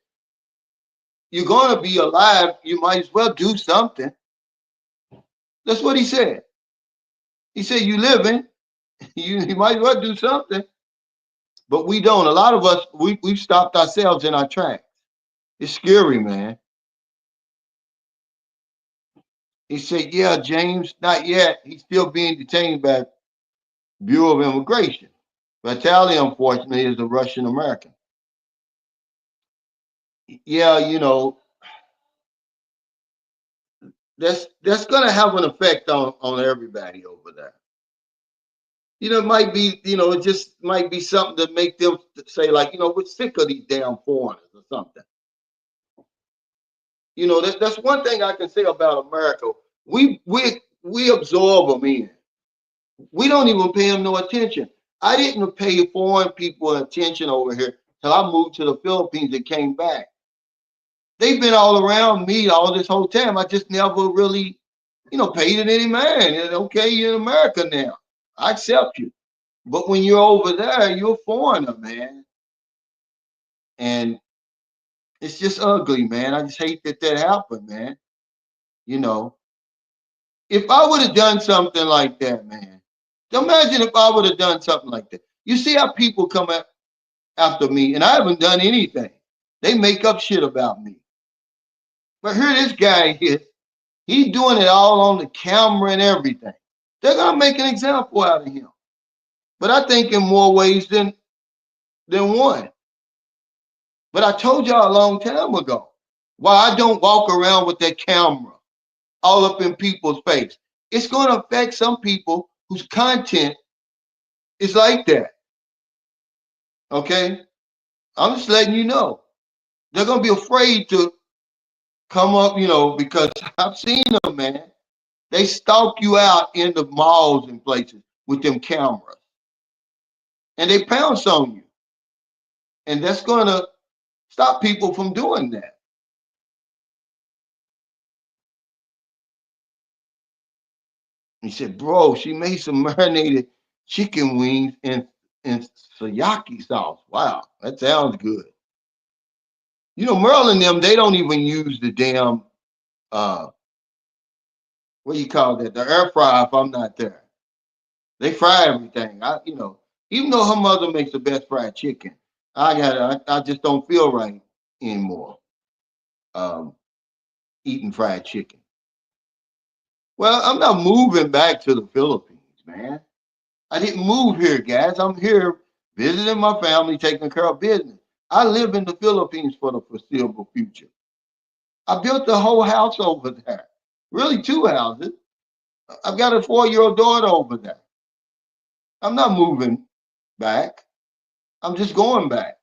you're going to be alive. You might as well do something. That's what he said. He said, you living, you might as well do something. But we don't. A lot of us, we've stopped ourselves in our tracks. It's scary, man. He said, yeah, James, not yet. He's still being detained by Bureau of Immigration. Vitaly, unfortunately, is a Russian American. Yeah, that's gonna have an effect on everybody over there. It might be, it just might be something to make them say, like, we're sick of these damn foreigners or something. That's one thing I can say about America. We absorb them in. We don't even pay them no attention. I didn't pay foreign people attention over here till I moved to the Philippines and came back. They've been all around me all this whole time. I just never really, paid it any mind. Okay, you're in America now. I accept you. But when you're over there, you're a foreigner, man. And it's just ugly, man. I just hate that happened, man. You know, if I would have done something like that, man, imagine if I would have done something like that. You see how people come after me, and I haven't done anything. They make up shit about me. But here this guy is, he's doing it all on the camera and everything. They're gonna make an example out of him. But I think in more ways than one. But I told y'all a long time ago why I don't walk around with that camera all up in people's face. It's going to affect some people whose content is like that. Okay? I'm just letting you know. They're going to be afraid to come up, because I've seen them, man. They stalk you out in the malls and places with them cameras. And they pounce on you. And that's going to stop people from doing that. He said, bro, she made some marinated chicken wings and sriracha sauce. Wow, that sounds good. Merlin them, they don't even use the damn what do you call that? The air fryer if I'm not there. They fry everything. Even though her mother makes the best fried chicken, I just don't feel right anymore. Um, Eating fried chicken. Well, I'm not moving back to the Philippines, man. I didn't move here, guys. I'm here visiting my family, taking care of business. I live in the Philippines for the foreseeable future. I built the whole house over there. Really, two houses. I've got a 4-year-old daughter over there. I'm not moving back. I'm just going back.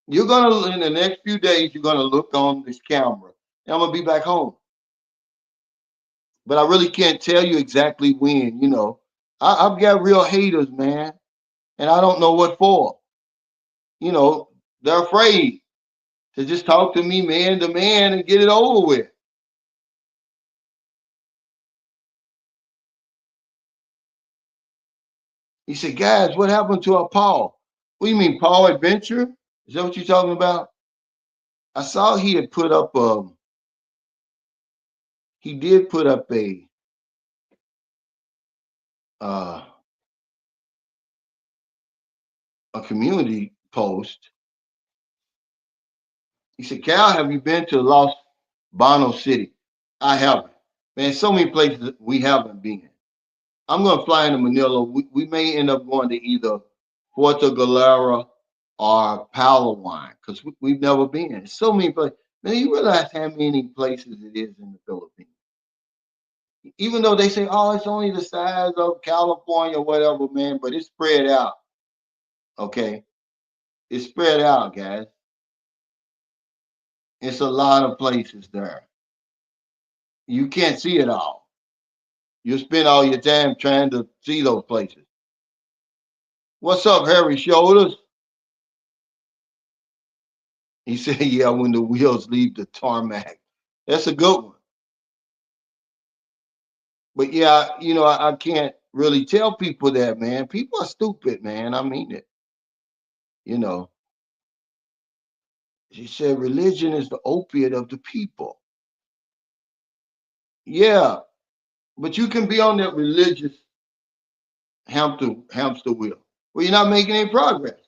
You're gonna in the next few days, you're gonna look on this camera. And I'm gonna be back home. But I really can't tell you exactly when, I've got real haters, man. And I don't know what for. They're afraid to just talk to me man to man and get it over with. He said, guys, what happened to our Paul? What do you mean, Paul Adventure? Is that what you're talking about? I saw he had put up he did put up uh, a community post. He said, Cal, have you been to Los Banos City? I haven't. Man, so many places we haven't been. I'm going to fly into Manila. We may end up going to either Puerto Galera or Palawan because we've never been. So many places. Man, you realize how many places it is in the Philippines. Even though they say, oh, it's only the size of California or whatever, man, but it's spread out. Okay? It's spread out, guys. It's a lot of places there. You can't see it all. You spend all your time trying to see those places. What's up, Harry Shoulders? He said, yeah, when the wheels leave the tarmac. That's a good one. But yeah, I can't really tell people that, man. People are stupid, man. I mean it. You know, she said religion is the opiate of the people. Yeah, but you can be on that religious hamster wheel where you're not making any progress.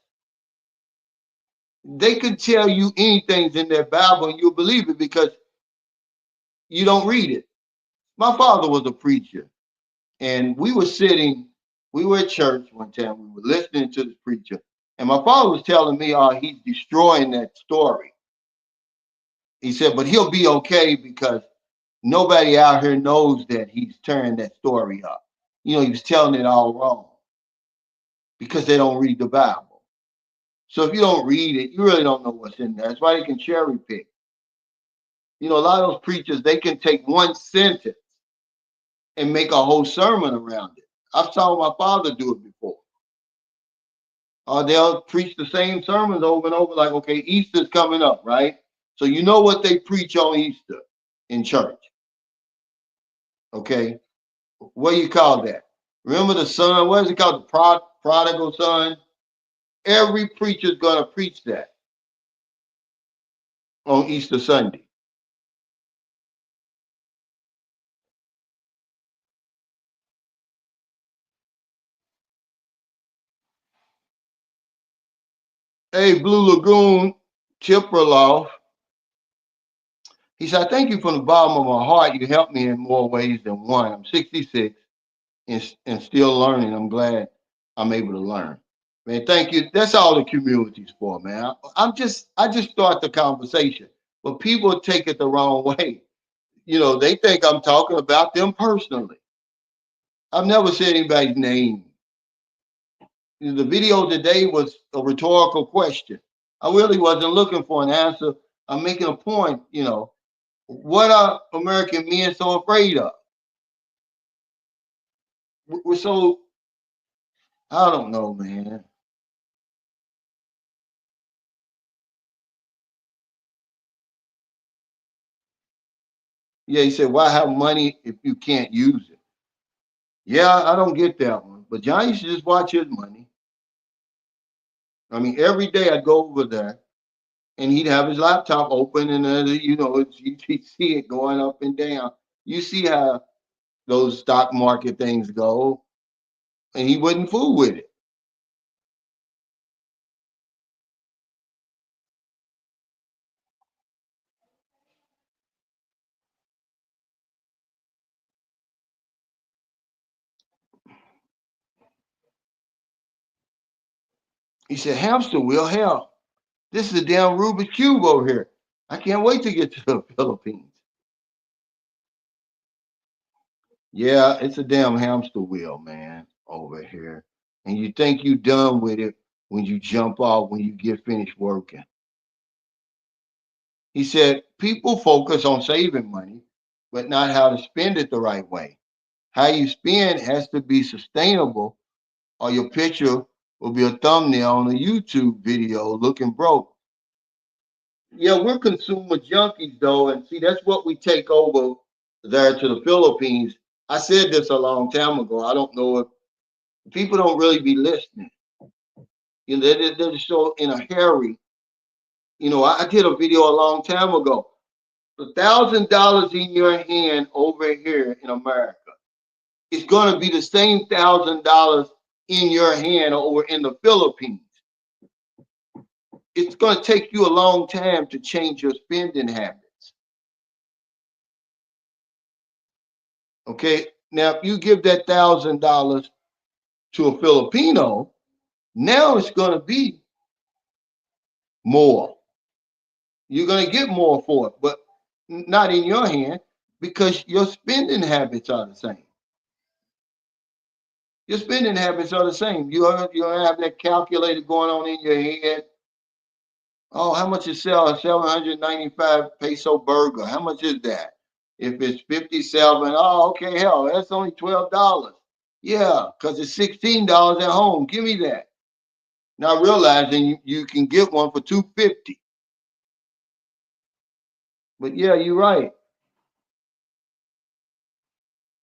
They could tell you anything's in their Bible and you'll believe it because you don't read it. My father was a preacher, and we were at church one time, we were listening to the preacher, and my father was telling me, he's destroying that story. He said, but he'll be okay because nobody out here knows that he's turned that story up. He was telling it all wrong because they don't read the Bible. So if you don't read it, you really don't know what's in there. That's why they can cherry pick. A lot of those preachers, they can take one sentence and make a whole sermon around it. I've saw my father do it before. They'll preach the same sermons over and over, like, okay, Easter's coming up, right? So you know what they preach on Easter in church, okay? What do you call that? Remember the son, what is it called? The prodigal son? Every preacher's going to preach that on Easter Sunday. Hey, Blue Lagoon, Chipperloff. He said, I thank you from the bottom of my heart. You helped me in more ways than one. I'm 66 and still learning. I'm glad I'm able to learn. Man, thank you. That's all the community's for, man. I just start the conversation, but people take it the wrong way. They think I'm talking about them personally. I've never said anybody's name. The video today was a rhetorical question. I really wasn't looking for an answer. I'm making a point. What are American men so afraid of? We're so, I don't know, man. Yeah, he said, why have money if you can't use it? Yeah, I don't get that one. But John used to just watch his money. I mean, every day I'd go over there and he'd have his laptop open and, you see it going up and down. You see how those stock market things go, and he wouldn't fool with it. He said, hamster wheel, hell, this is a damn Rubik's Cube over here. I can't wait to get to the Philippines. Yeah, it's a damn hamster wheel, man, over here. And you think you done with it when you jump off, when you get finished working. He said, people focus on saving money, but not how to spend it the right way. How you spend has to be sustainable, or your picture will be a thumbnail on a YouTube video looking broke. Yeah, we're consumer junkies, though. And see, that's what we take over there to the Philippines. I said this a long time ago. I don't know if people don't really be listening. They're just so in a hurry. I did a video a long time ago. $1,000 in your hand over here in America, it's going to be the same $1,000 in your hand over in the Philippines. It's going to take you a long time to change your spending habits. Okay, now if you give that $1,000 to a Filipino, now it's going to be more. You're going to get more for it, but not in your hand because your spending habits are the same. Your spending habits are the same. You have that calculator going on in your head. Oh, how much is sell a 795 peso burger? How much is that? If it's 57, oh, okay, hell, that's only $12. Yeah, because it's $16 at home. Give me that. Not realizing you can get one for 250. But yeah, you're right.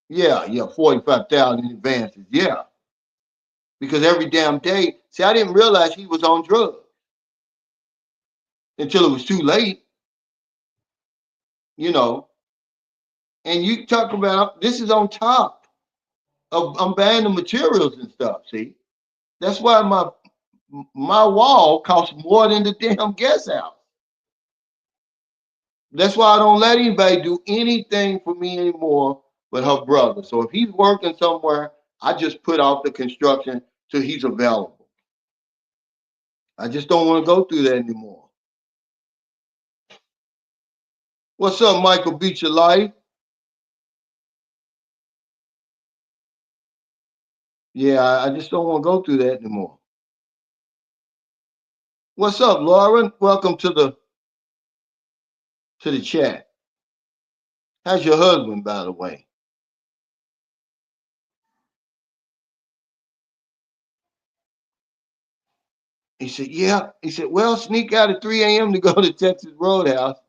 Yeah, 45,000 advances. Yeah. Because every damn day, see, I didn't realize he was on drugs until it was too late, you know. And you talk about this is on top of I'm buying the materials and stuff. See, that's why my wall costs more than the damn guest house. That's why I don't let anybody do anything for me anymore but her brother. So if he's working somewhere, I just put off the construction till he's available. I just don't want to go through that anymore. What's up, Michael Beach of Life? Yeah, I just don't want to go through that anymore. What's up, Lauren? Welcome to the chat. How's your husband, by the way? He said, yeah. He said, well, sneak out at 3 a.m. to go to Texas Roadhouse.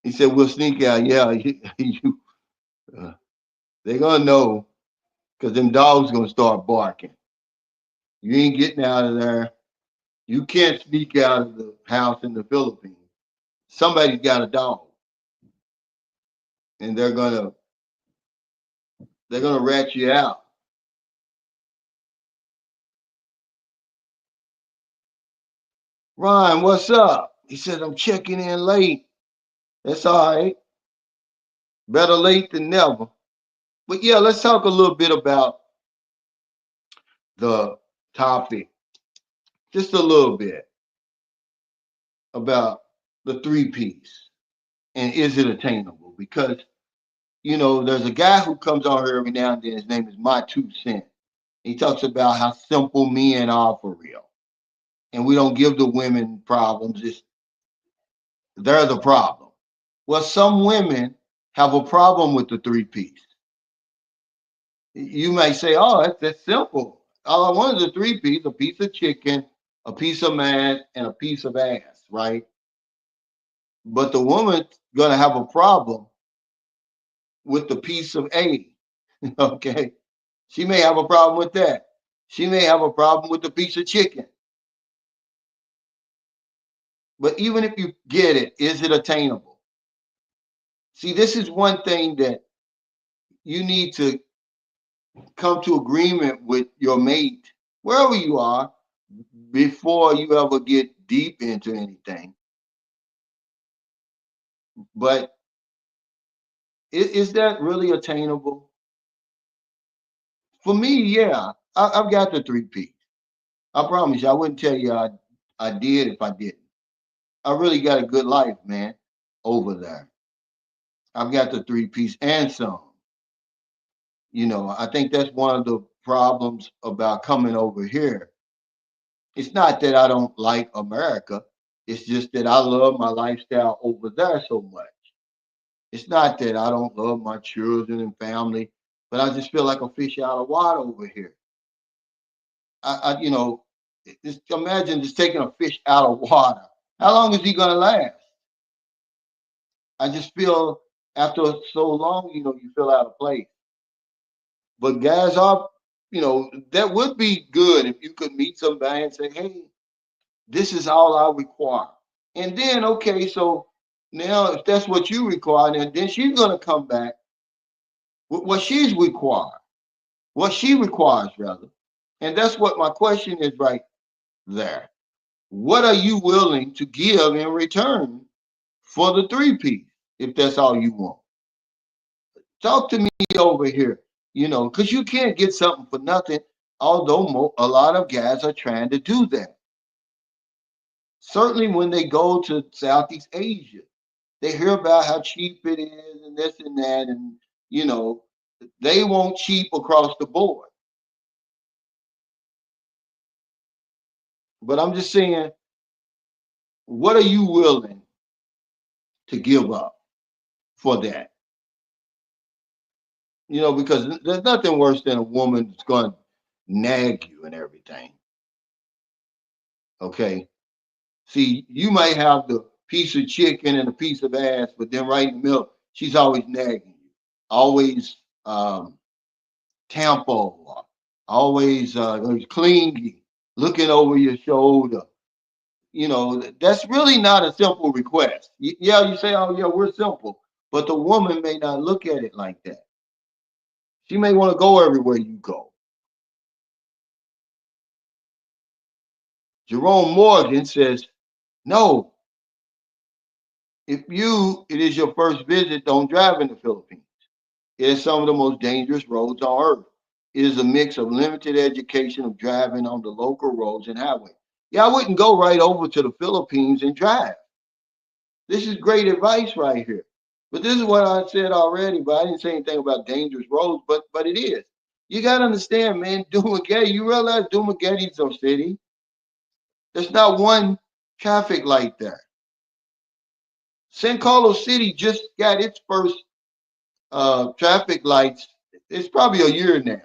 He said, we'll sneak out. Yeah, uh, they're gonna know because them dogs gonna start barking. You ain't getting out of there. You can't sneak out of the house in the Philippines. Somebody's got a dog, and they're gonna rat you out. Ryan, what's up? He said, I'm checking in late. That's all right. Better late than never. But yeah, let's talk a little bit about the topic, just a little bit about the three piece and is it attainable? Because there's a guy who comes on here every now and then. His name is My Two Cent. He talks about how simple men are for real, and we don't give the women problems. They're the problem. Well, some women have a problem with the three piece. You may say, "Oh, that's simple. All I want is a three piece: a piece of chicken, a piece of man, and a piece of ass." Right? But the woman's gonna have a problem with the piece of A. Okay, she may have a problem with that. She may have a problem with the piece of chicken. But even if you get it, is it attainable? See, this is one thing that you need to come to agreement with your mate, wherever you are, before you ever get deep into anything. But is that really attainable? For me, yeah. I've got the three P. I promise you, I wouldn't tell you I did if I didn't. I really got a good life, man, over there. I've got the three piece and some. I think that's one of the problems about coming over here. It's not that I don't like America. It's just that I love my lifestyle over there so much. It's not that I don't love my children and family, but I just feel like a fish out of water over here. Just imagine just taking a fish out of water. How long is he gonna last? I just feel after so long, you feel out of place. But guys are, that would be good if you could meet somebody and say, hey, this is all I require. And then, okay, so now if that's what you require, then she's going to come back with what she's required, what she requires, rather. And that's what my question is right there. What are you willing to give in return for the three piece, if that's all you want? Talk to me over here, because you can't get something for nothing, although a lot of guys are trying to do that. Certainly when they go to Southeast Asia, they hear about how cheap it is and this and that, and you know, they want cheap across the board. But I'm just saying, what are you willing to give up for that? Because there's nothing worse than a woman that's going to nag you and everything. Okay. See, you might have the piece of chicken and a piece of ass, but then right in the middle, she's always nagging you, always tempo, always clingy, looking over your shoulder. That's really not a simple request. Yeah, you say, oh, yeah, we're simple, but the woman may not look at it like that. She may want to go everywhere you go. Jerome Morgan says, no, if it is your first visit, don't drive in the Philippines. It is some of the most dangerous roads on earth. It is a mix of limited education of driving on the local roads and highways. Yeah, I wouldn't go right over to the Philippines and drive. This is great advice right here. But this is what I said already, but I didn't say anything about dangerous roads, but it is. You gotta understand, man. Dumaguete, you realize Dumaguete's a city. There's not one traffic light there. San Carlos City just got its first traffic lights. It's probably a year now.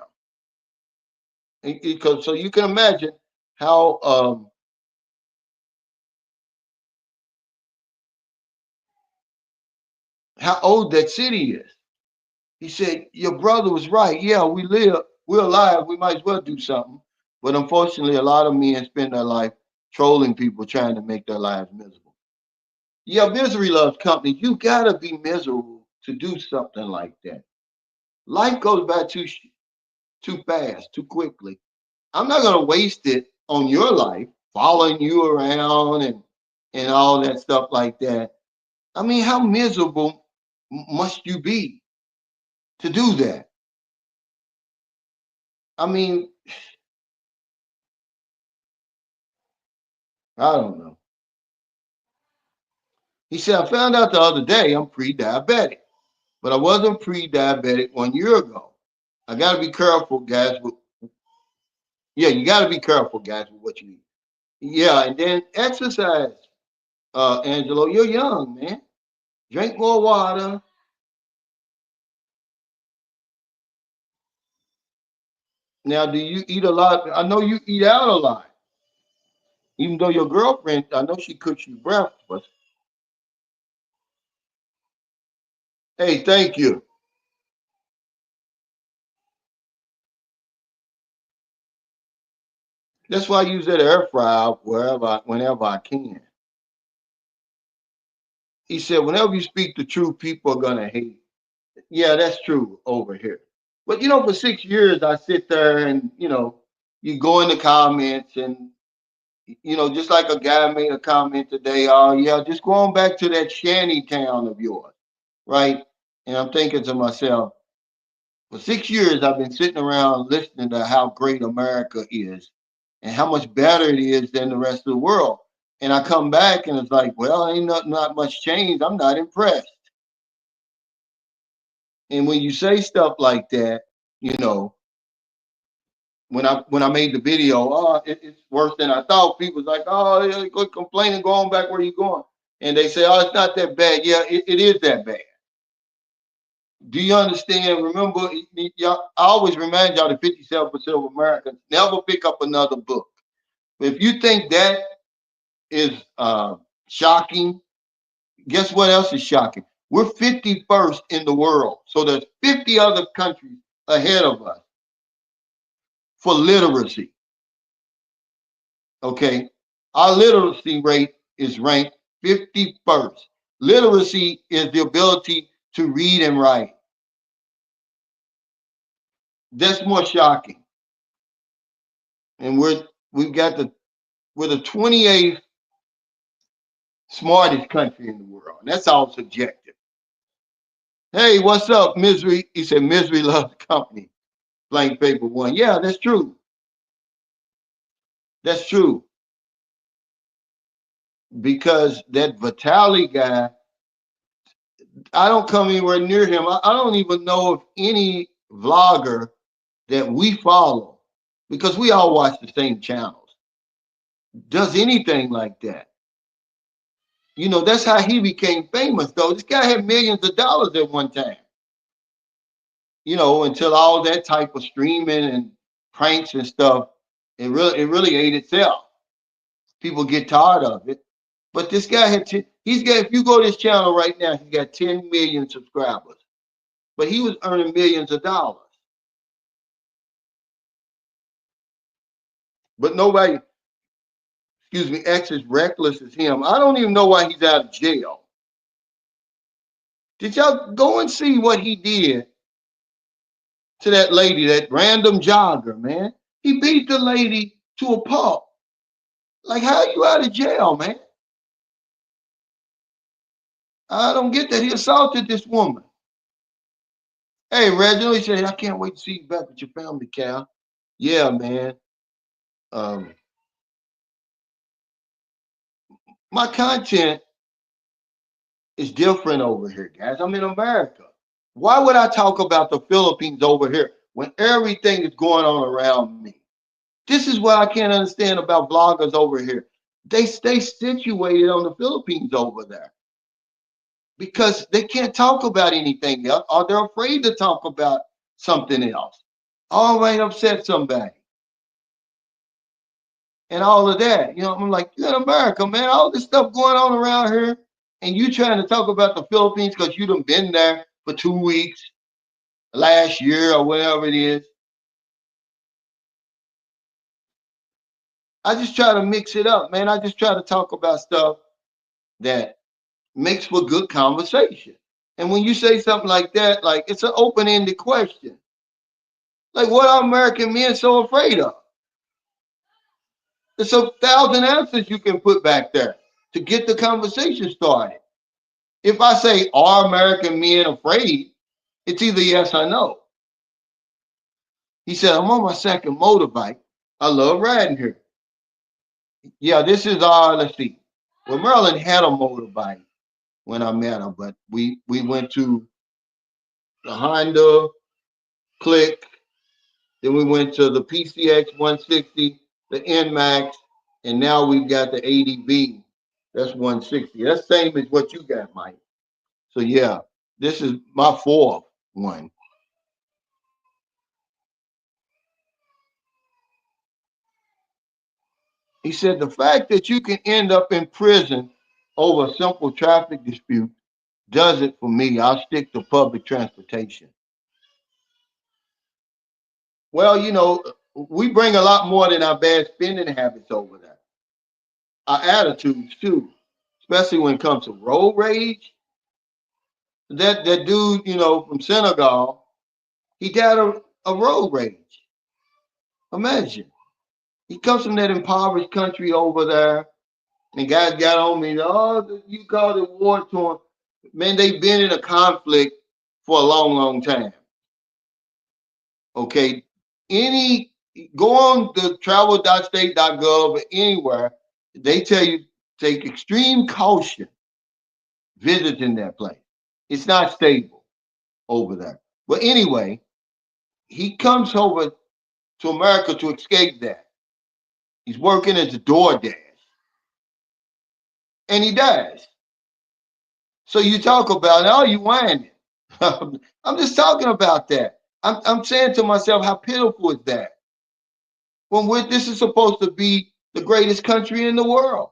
Because so you can imagine how old that city is. He said, "Your brother was right. Yeah, we're alive. We might as well do something." But unfortunately, a lot of men spend their life trolling people, trying to make their lives miserable. Yeah, misery loves company. You gotta be miserable to do something like that. Life goes by too fast, too quickly. I'm not gonna waste it on your life, following you around and all that stuff like that. I mean, how miserable must you be to do that? I mean, I don't know. He said, I found out the other day I'm pre-diabetic, but I wasn't pre-diabetic 1 year ago. I got to be careful, guys. Yeah, you got to be careful, guys, with what you eat. Yeah, and then exercise, Angelo. You're young, man. Drink more water. Now, do you eat a lot? I know you eat out a lot. Even though your girlfriend, I know she cooks you breakfast. Hey, thank you. That's why I use that air fryer whenever I can. He said, whenever you speak the truth, people are gonna hate. Yeah, that's true over here. But for 6 years, I sit there and you go in the comments and just like a guy made a comment today. Oh yeah, just going back to that shanty town of yours, right? And I'm thinking to myself, for 6 years, I've been sitting around listening to how great America is and how much better it is than the rest of the world. And I come back and it's like, well, ain't not much change. I'm not impressed. And when you say stuff like that, you know, when I made the video, oh, it's worse than I thought. People's like, oh, yeah, good complaining, going back where you going, and they say, oh, it's not that bad. Yeah, it is that bad. Do you understand? Remember, y'all, I always remind y'all that 57% of Americans never pick up another book. If you think that is shocking, guess what else is shocking? We're 51st in the world, so there's 50 other countries ahead of us for literacy. Okay, our literacy rate is ranked 51st. Literacy is the ability to read and write. That's more shocking. And we're the 28th smartest country in the world. That's all subjective. Hey, what's up, misery? He said misery loves company. Blank paper one. Yeah, that's true. That's true. Because that Vitali guy, I don't come anywhere near him. I don't even know if any vlogger that we follow, because we all watch the same channels, does anything like that. That's how he became famous, though. This guy had millions of dollars at one time, until all that type of streaming and pranks and stuff, it really ate itself. People get tired of it. But this guy he's got, if you go to his channel right now, he's got 10 million subscribers. But he was earning millions of dollars. But nobody, excuse me, acts as reckless as him. I don't even know why he's out of jail. Did y'all go and see what he did to that lady, that random jogger, man? He beat the lady to a pulp. Like, how are you out of jail, man? I don't get that. He assaulted this woman. Hey, Reginald, he said, I can't wait to see you back with your family, Cal. Yeah, man. Um, my content is different over here, guys. I'm in America. Why would I talk about the Philippines over here? when everything is going on around me. This is what I can't understand about bloggers over here. They stay situated on the Philippines over there because they can't talk about anything else, or they're afraid to talk about something else. Oh, I might upset somebody and all of that. I'm like, you're in America, man. All this stuff going on around here, and you trying to talk about the Philippines because you done been there for 2 weeks last year or whatever it is. I just try to mix it up, man. I just try to talk about stuff that makes for good conversation. And when you say something like that, like it's an open-ended question. Like, what are American men so afraid of? There's 1,000 answers you can put back there to get the conversation started. If I say, are American men afraid? It's either yes or no. He said, I'm on my second motorbike. I love riding here. Yeah, this is let's see. Well, Marilyn had a motorbike when I met her, but we went to the Honda Click, then we went to the PCX 160, the NMAX, and now we've got the ADB. That's 160. That's same as what you got, Mike. So yeah, this is my fourth one. He said the fact that you can end up in prison over a simple traffic dispute does it for me. I'll stick to public transportation. Well, we bring a lot more than our bad spending habits over there. Our attitudes too, especially when it comes to road rage. That dude, from Senegal, he got a road rage. Imagine. He comes from that impoverished country over there, and guys got on me, oh, you call it war torn. Man, they've been in a conflict for a long, long time. Okay. Any Go on the travel.state.gov or anywhere, they tell you take extreme caution visiting that place. It's not stable over there. But anyway, he comes over to America to escape that. He's working as a DoorDash, and he dies. So you talk about, oh, you whining. I'm just talking about that. I'm saying to myself, how pitiful is that? When this is supposed to be the greatest country in the world.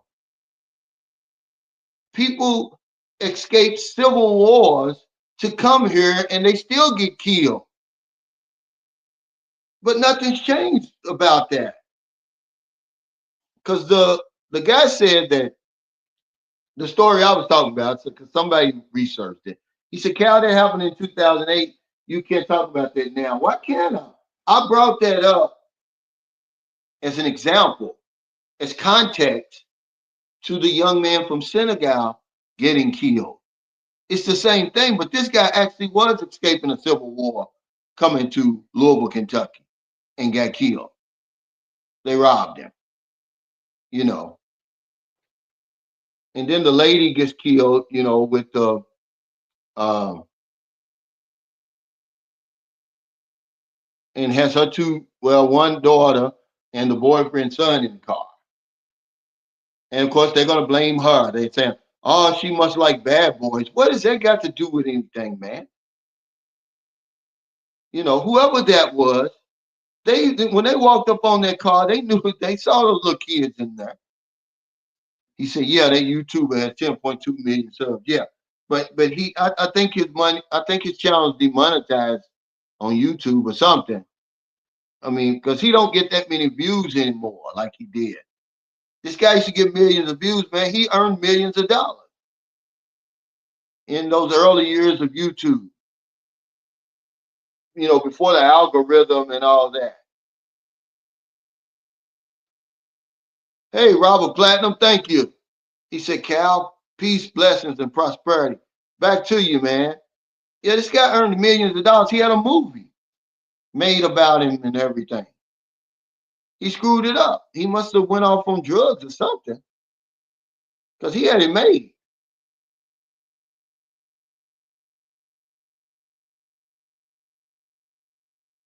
People escape civil wars to come here and they still get killed. But nothing's changed about that. Because the guy said that the story I was talking about, because somebody researched it. He said, Cal, that happened in 2008. You can't talk about that now. Why can't I? I brought that up as an example, as context to the young man from Senegal getting killed. It's the same thing, but this guy actually was escaping a civil war coming to Louisville, Kentucky, and got killed. They robbed him, you know. And then the lady gets killed, with the um, and has her one daughter and the boyfriend's son in the car. And of course, they're going to blame her. They're saying, oh, she must like bad boys. What does that got to do with anything, man? Whoever that was, when they walked up on that car, they knew they saw those little kids in there. He said, yeah, that YouTuber has 10.2 million subs. Yeah. But I think his channel is demonetized on YouTube or something. I mean, because he don't get that many views anymore like he did. This guy used to get millions of views, man. He earned millions of dollars in those early years of YouTube, before the algorithm and all that. Hey, Robert Platinum, thank you. He said, Cal, peace, blessings, and prosperity. Back to you, man. Yeah, this guy earned millions of dollars. He had a movie made about him and everything. He screwed it up. He must have went off on drugs or something because he had it made.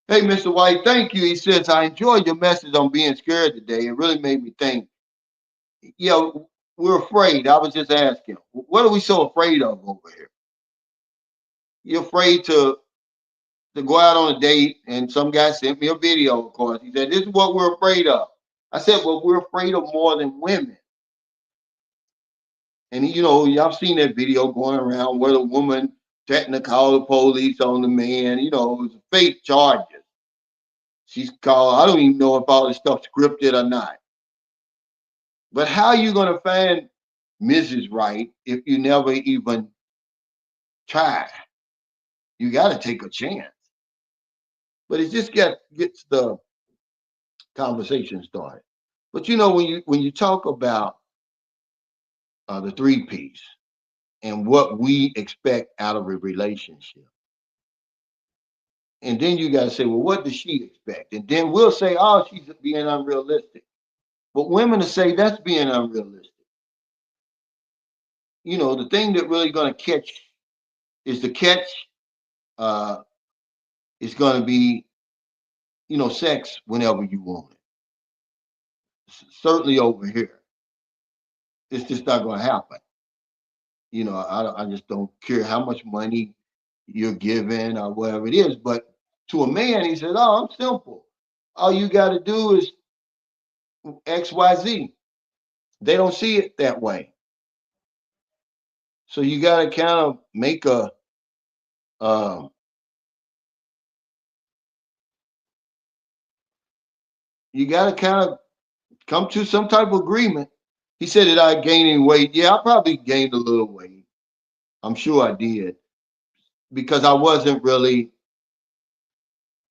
Hey, Mr. White, thank you. He says, I enjoyed your message on being scared today. It really made me think. You know, we're afraid. I was just asking, what are we so afraid of over here? You're afraid to go out on a date, and some guy sent me a video, of course. He said, this is what we're afraid of. I said, well, we're afraid of more than women. And, you know, y'all seen that video going around where the woman threatened to call the police on the man. You know, it was fake charges. She's called, I don't even know if all this stuff scripted or not. But how are you going to find Mrs. Right if you never even try? You got to take a chance. But it just gets the conversation started. But you know, when you talk about the three P's and what we expect out of a relationship, and then you got to say, well, what does she expect? And then we'll say, oh, she's being unrealistic. But women will say that's being unrealistic. You know, the thing that really going to catch is the catch uh, is going to be, you know, sex whenever you want it. Certainly over here, it's just not going to happen. You know, I just don't care how much money you're giving or whatever it is. But to a man, he says, oh, I'm simple. All you got to do is X, Y, Z. They don't see it that way. So you got to kind of make um, you got to kind of come to some type of agreement. He said that I gaining weight. Yeah, I probably gained a little weight. I'm sure I did because I wasn't really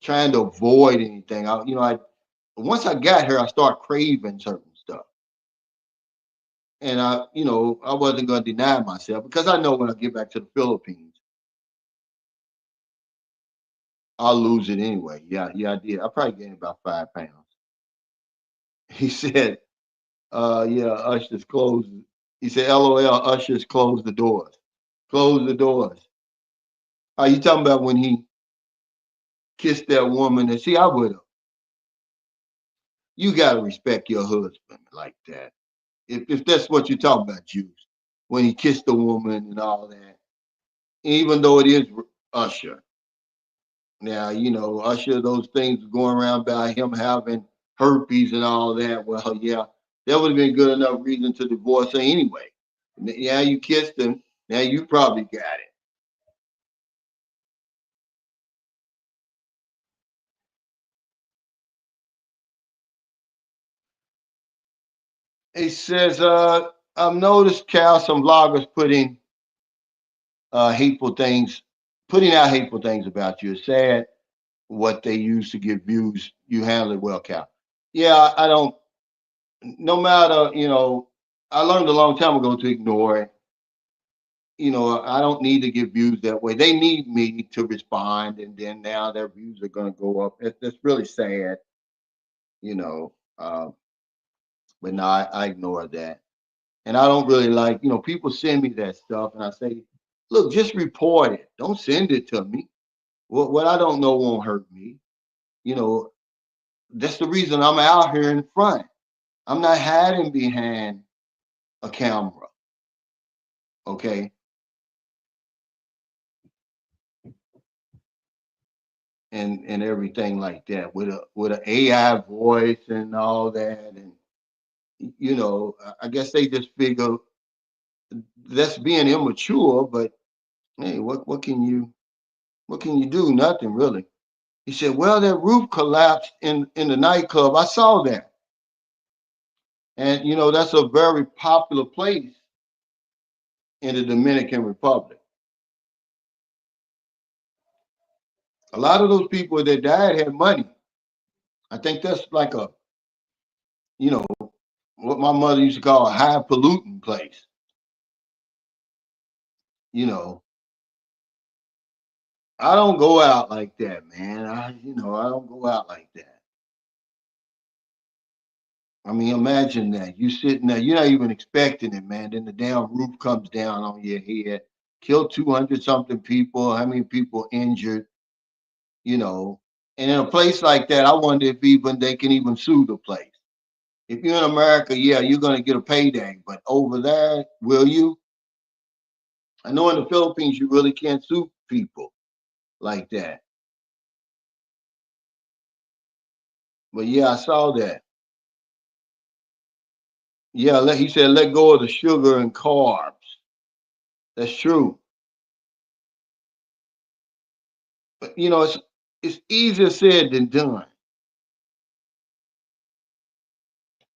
trying to avoid anything. I once I got here, I started craving certain stuff, and I wasn't going to deny myself because I know when I get back to the Philippines, I'll lose it anyway. Yeah, yeah, I did. I probably gained about 5 pounds. He said, yeah, ushers closed. He said, LOL, ushers closed the doors. Close the doors. Are you talking about when he kissed that woman? And see, I would have. You got to respect your husband like that. If that's what you're talking about, Juice, when he kissed the woman and all that, even though it is Usher. Now, Usher, those things going around about him having herpes and all that. Well, yeah, that would have been good enough reason to divorce her anyway. Yeah, you kissed him. Now you probably got it. It says, I've noticed, Cal, some vloggers hateful things, putting out hateful things about you. It's sad what they use to get views. You handle it well, Cal. Yeah, I don't, no matter, I learned a long time ago to ignore it. I don't need to get views that way. They need me to respond, and then now their views are going to go up. That's really sad, you know. But no, I ignore that. And I don't really like, people send me that stuff, and I say, look, just report it. Don't send it to me. What I don't know won't hurt me. You know, that's the reason I'm out here in front. I'm not hiding behind a camera, okay? And everything like that with a AI voice and all that. And I guess they just figure that's being immature, but hey, what can you do? Nothing really. He said, well, that roof collapsed in the nightclub. I saw that. And that's a very popular place in the Dominican Republic. A lot of those people that died had money. I think that's like you know, what my mother used to call a high polluting place. You know, I don't go out like that, man. I don't go out like that. I mean, imagine that you sitting there, you're not even expecting it, man. Then the damn roof comes down on your head, kill 200 something people. How many people injured? You know, And in a place like that, I wonder if even they can even sue the place. If you're in America, yeah, you're gonna get a payday, but over there, will you? I know in the Philippines you really can't sue people like that. But yeah, I saw that. Yeah, he said let go of the sugar and carbs. That's true. But it's easier said than done.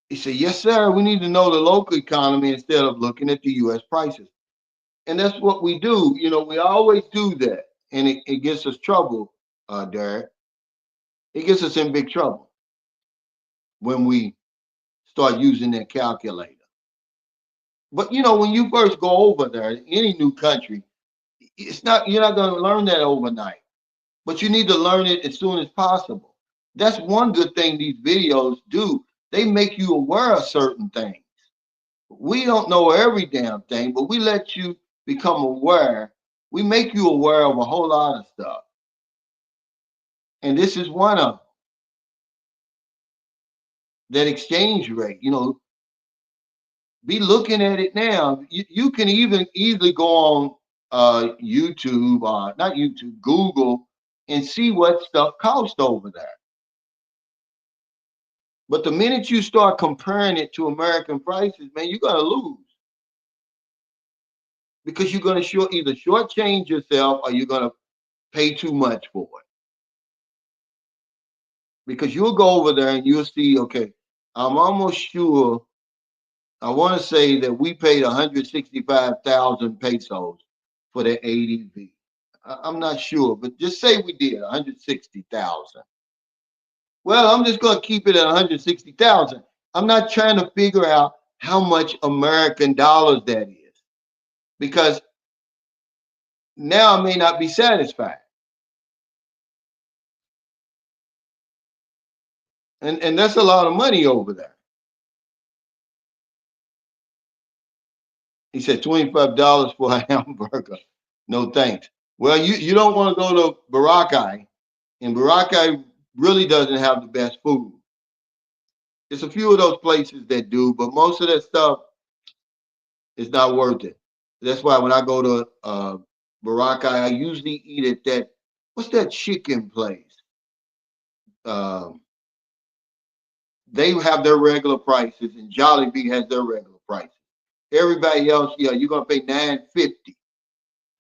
He said, yes, sir, we need to know the local economy instead of looking at the US prices. And that's what we do. We always do that. And it gets us trouble, Derek. It gets us in big trouble when we start using that calculator. But when you first go over there, any new country, you're not going to learn that overnight. But you need to learn it as soon as possible. That's one good thing these videos do. They make you aware of certain things. We don't know every damn thing, but we let you become aware. We make you aware of a whole lot of stuff. And this is one of them. That exchange rate. Be looking at it now. You can even easily go on YouTube, not YouTube, Google, and see what stuff costs over there. But the minute you start comparing it to American prices, man, you're gonna lose because you're gonna either shortchange yourself or you're gonna pay too much for it. Because you'll go over there and you'll see, okay, I'm almost sure. I want to say that we paid 165,000 pesos for the ADV. I'm not sure, but just say we did 160,000. Well, I'm just going to keep it at 160,000. I'm not trying to figure out how much American dollars that is because now I may not be satisfied. And that's a lot of money over there. He said $25 for a hamburger. No thanks. Well, you don't want to go to Boracay, and Boracay really doesn't have the best food. There's a few of those places that do, but most of that stuff is not worth it. That's why when I go to Boracay, I usually eat at what's that chicken place? Um, they have their regular prices, and Jollibee has their regular prices. Everybody else, yeah, you're gonna pay $9.50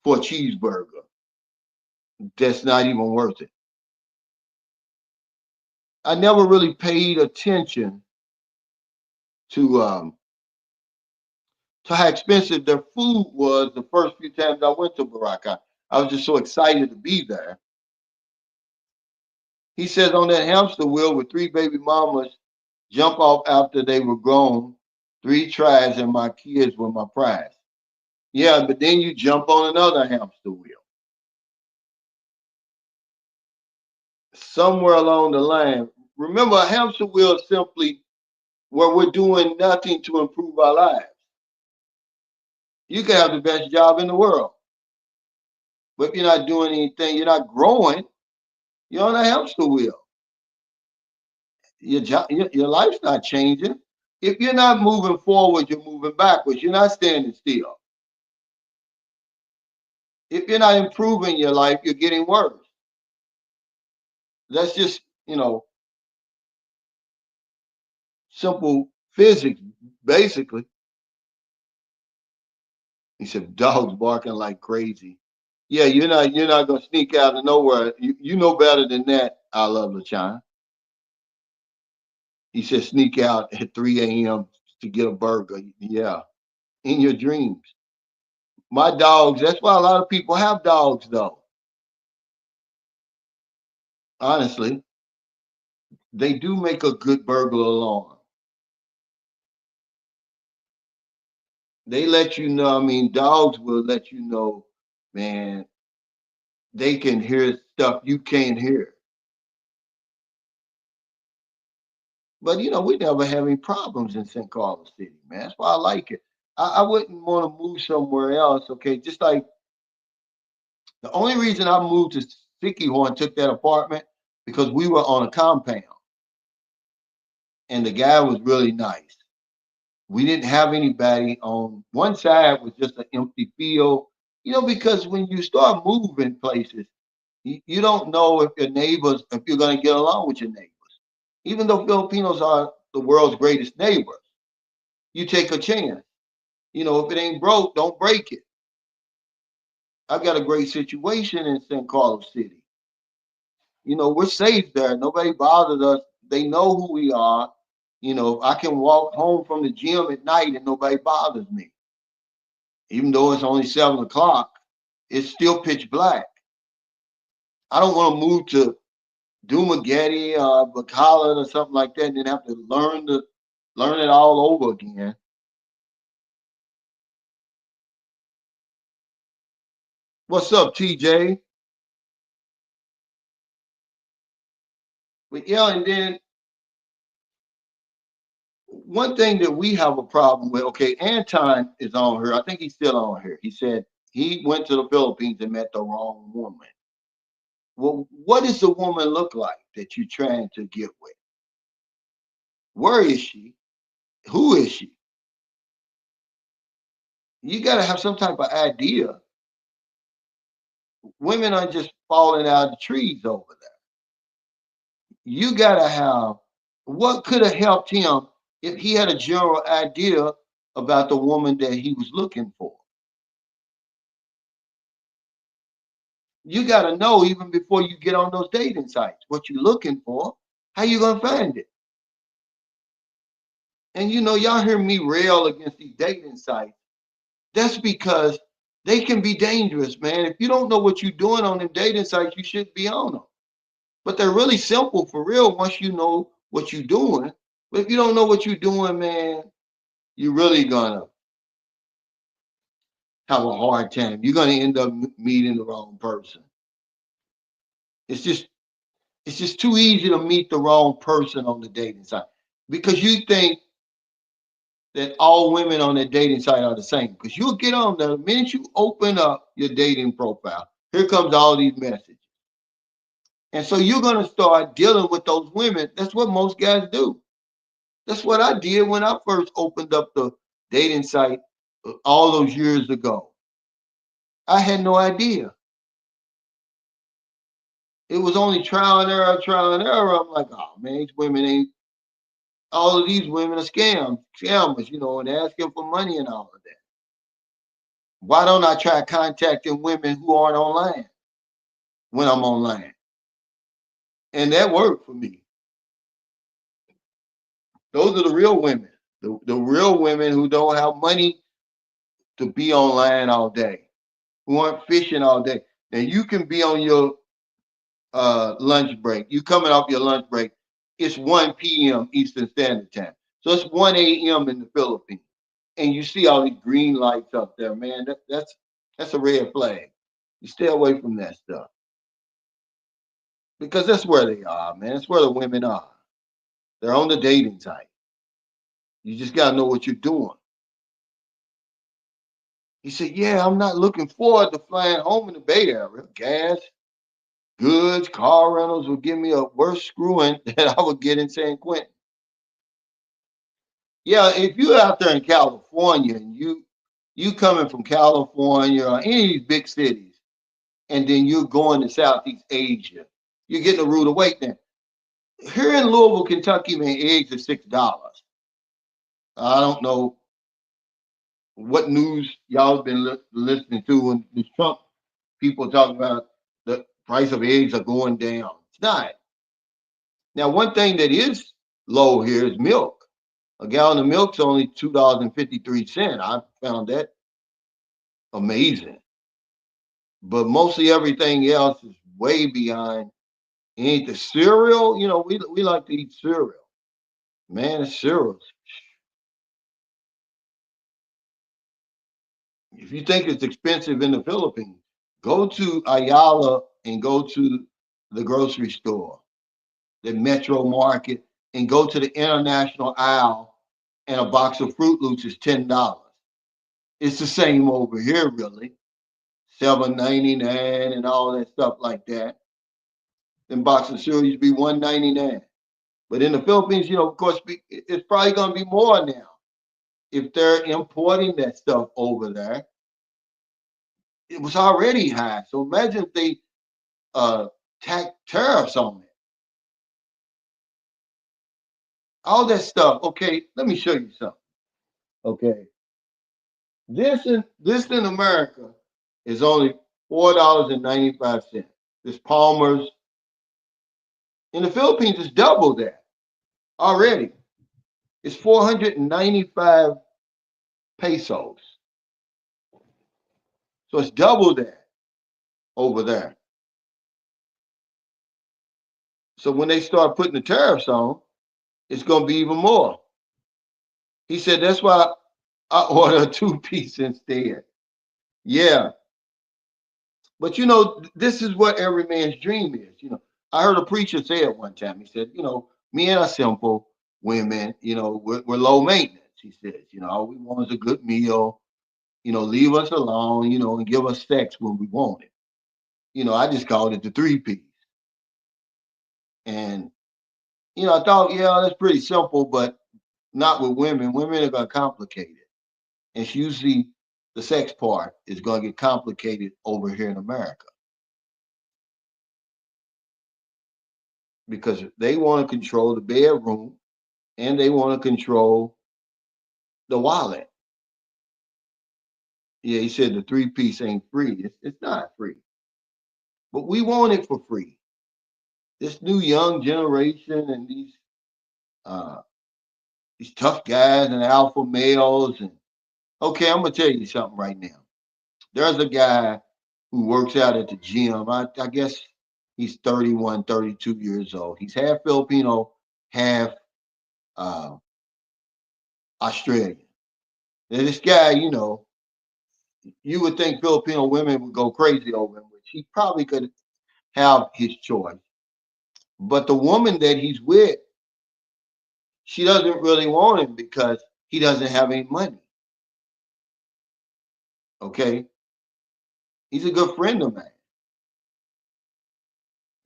for a cheeseburger. That's not even worth it. I never really paid attention to how expensive their food was the first few times I went to Boracay. I was just so excited to be there. He says on that hamster wheel with three baby mamas jump off after they were grown, three tries, and my kids were my prize. Yeah, but then you jump on another hamster wheel. Somewhere along the line, remember a hamster wheel is simply where we're doing nothing to improve our lives. You can have the best job in the world, but if you're not doing anything, you're not growing, you're on a hamster wheel. Your job, your life's not changing. If you're not moving forward, you're moving backwards. You're not standing still. If you're not improving your life, you're getting worse. That's just, simple physics, basically. He said, dogs barking like crazy. Yeah, you're not gonna sneak out of nowhere. You know better than that, I love LaChina. He said sneak out at 3 a.m. to get a burger. Yeah, in your dreams. My dogs, that's why a lot of people have dogs though. Honestly, they do make a good burglar alarm. They let you know, I mean, dogs will let you know, man, they can hear stuff you can't hear. But we never have any problems in St. Carlos City, man. That's why I like it. I wouldn't want to move somewhere else. Okay, just like the only reason I moved to Siquijor and took that apartment because we were on a compound and the guy was really nice. We didn't have anybody on one side, was just an empty field, because when you start moving places, you don't know if your neighbors, if you're going to get along with your neighbors. Even though Filipinos are the world's greatest neighbors, you take a chance. If it ain't broke, don't break it. I've got a great situation in San Carlos City. We're safe there. Nobody bothers us. They know who we are. I can walk home from the gym at night and nobody bothers me. Even though it's only 7 o'clock, it's still pitch black. I don't want to move to Dumagetti or Bacala or something like that and then have to learn it all over again. What's up, TJ? But yeah, and then one thing that we have a problem with, okay, Anton is on here. I think he's still on here. He said he went to the Philippines and met the wrong woman. Well, what does the woman look like that you're trying to get with? Where is she? Who is she? You got to have some type of idea. Women are just falling out of the trees over there. You got to have what could have helped him if he had a general idea about the woman that he was looking for. You got to know even before you get on those dating sites what you're looking for, how you going to find it. And y'all hear me rail against these dating sites. That's because they can be dangerous, man. If you don't know what you're doing on them dating sites, you shouldn't be on them. But they're really simple for real once you know what you're doing. But if you don't know what you're doing, man, you're really gonna have a hard time. You're gonna end up meeting the wrong person. It's just it's just too easy to meet the wrong person on the dating site because you think that all women on that dating site are the same. Because you'll get on there the minute you open up your dating profile. Here comes all these messages. And so you're going to start dealing with those women. That's what most guys do. That's what I did when I first opened up the dating site all those years ago. I had no idea. It was only trial and error, trial and error. I'm like, oh man, these women ain't. All of these women are scammers, and asking for money and all of that. Why don't I try contacting women who aren't online when I'm online? And that worked for me. Those are the real women, the real women who don't have money to be online all day, who aren't fishing all day. Now you can be on your lunch break. You coming off your lunch break. It's 1 p.m. Eastern Standard Time. So it's 1 a.m. in the Philippines. And you see all these green lights up there, man. That's a red flag. You stay away from that stuff. Because that's where they are, man. That's where the women are. They're on the dating site. You just gotta know what you're doing. He said, yeah, I'm not looking forward to flying home in the Bay Area. Gas, goods, car rentals will give me a worse screwing than I would get in San Quentin. Yeah, if you're out there in California and you coming from California or any of these big cities, and then you're going to Southeast Asia, you're getting a rude awakening. Here in Louisville, Kentucky, man, eggs are $6. I don't know what news y'all been listening to when the Trump people talking about the price of eggs are going down. It's not. Now, one thing that is low here is milk. A gallon of milk's only $2.53. I found that amazing. But mostly everything else is way behind. Ain't the cereal? We like to eat cereal. Man, it's cereal. If you think it's expensive in the Philippines, go to Ayala and go to the grocery store, the Metro Market, and go to the international aisle, and a box of Fruit Loops is $10. It's the same over here, really. $7.99 and all that stuff like that. And box of cereal used to be 1.99. But in the Philippines, of course, it's probably going to be more now. If they're importing that stuff over there, it was already high. So imagine if they tack tariffs on it. All that stuff. Okay, let me show you something. Okay, this in America is only $4.95. This Palmer's in the Philippines is double that already. It's 495 pesos. So it's double that over there. So when they start putting the tariffs on, it's going to be even more. He said that's why I order a two-piece instead. Yeah, but this is what every man's dream is. I heard a preacher say it one time. He said, men are simple, women, we're low maintenance. He says, all we want is a good meal, leave us alone, and give us sex when we want it. I just called it the three P's. And, I thought, yeah, that's pretty simple, but not with women. Women are going to complicate it. And it's usually the sex part is going to get complicated over here in America because they want to control the bedroom and they want to control the wallet. Yeah, he said the three piece ain't free. It's not free, but we want it for free. This new young generation and uh, these tough guys and alpha males. And okay, I'm gonna tell you something right now. There's a guy who works out at the gym. I guess he's 31, 32 years old. He's half Filipino, half uh, Australian. And this guy, you would think Filipino women would go crazy over him, which he probably could have his choice. But the woman that he's with, she doesn't really want him because he doesn't have any money. Okay. He's a good friend of mine.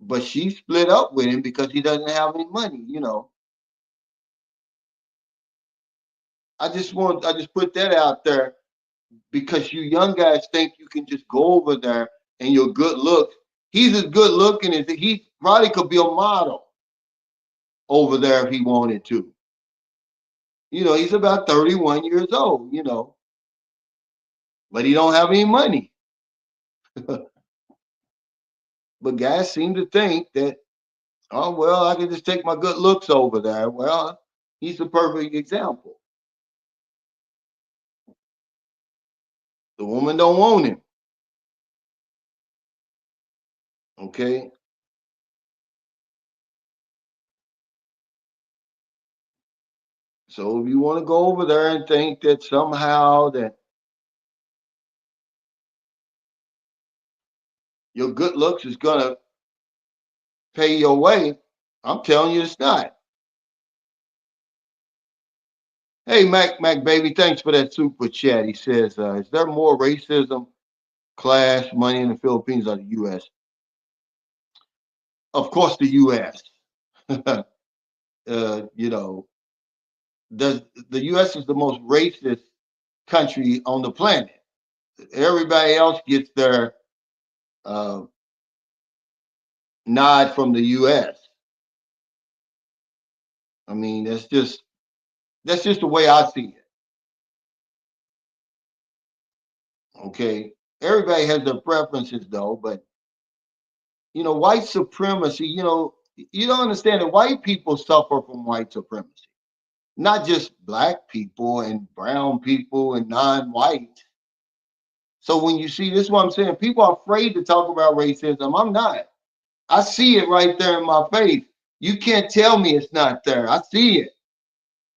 But she split up with him because he doesn't have any money. I just put that out there because you young guys think you can just go over there and your good looks. He's as good looking as he probably could be a model over there if he wanted to. He's about 31 years old, but he don't have any money. But guys seem to think that, oh well, I can just take my good looks over there. Well, he's a perfect example. The woman don't want him. Okay. So if you want to go over there and think that somehow that your good looks is gonna pay your way, I'm telling you it's not. Hey Mac baby, thanks for that super chat. He says, is there more racism, class, money in the Philippines or the US? Of course the US. You know, the US is the most racist country on the planet. Everybody else gets their uh, nod from the US. I mean, that's just the way I see it. Okay. Everybody has their preferences though, but white supremacy, you don't understand that white people suffer from white supremacy, not just black people and brown people and non-white. So when you see this, is what I'm saying, people are afraid to talk about racism. I'm not. I see it right there in my face. You can't tell me it's not there. I see it.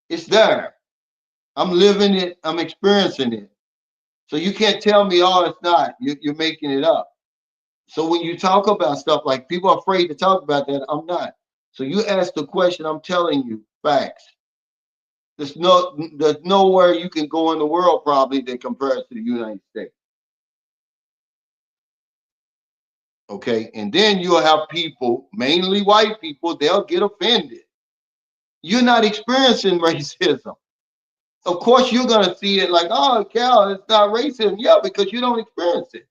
It's there. I'm living it. I'm experiencing it. So you can't tell me, oh, it's not. You're making it up. So when you talk about stuff like people are afraid to talk about that, I'm not. So you ask the question, I'm telling you facts. There's nowhere you can go in the world probably that compares to the United States. Okay. And then you'll have people, mainly white people, they'll get offended. You're not experiencing racism. Of course, you're going to see it like, oh, Cal, it's not racism. Yeah, because you don't experience it.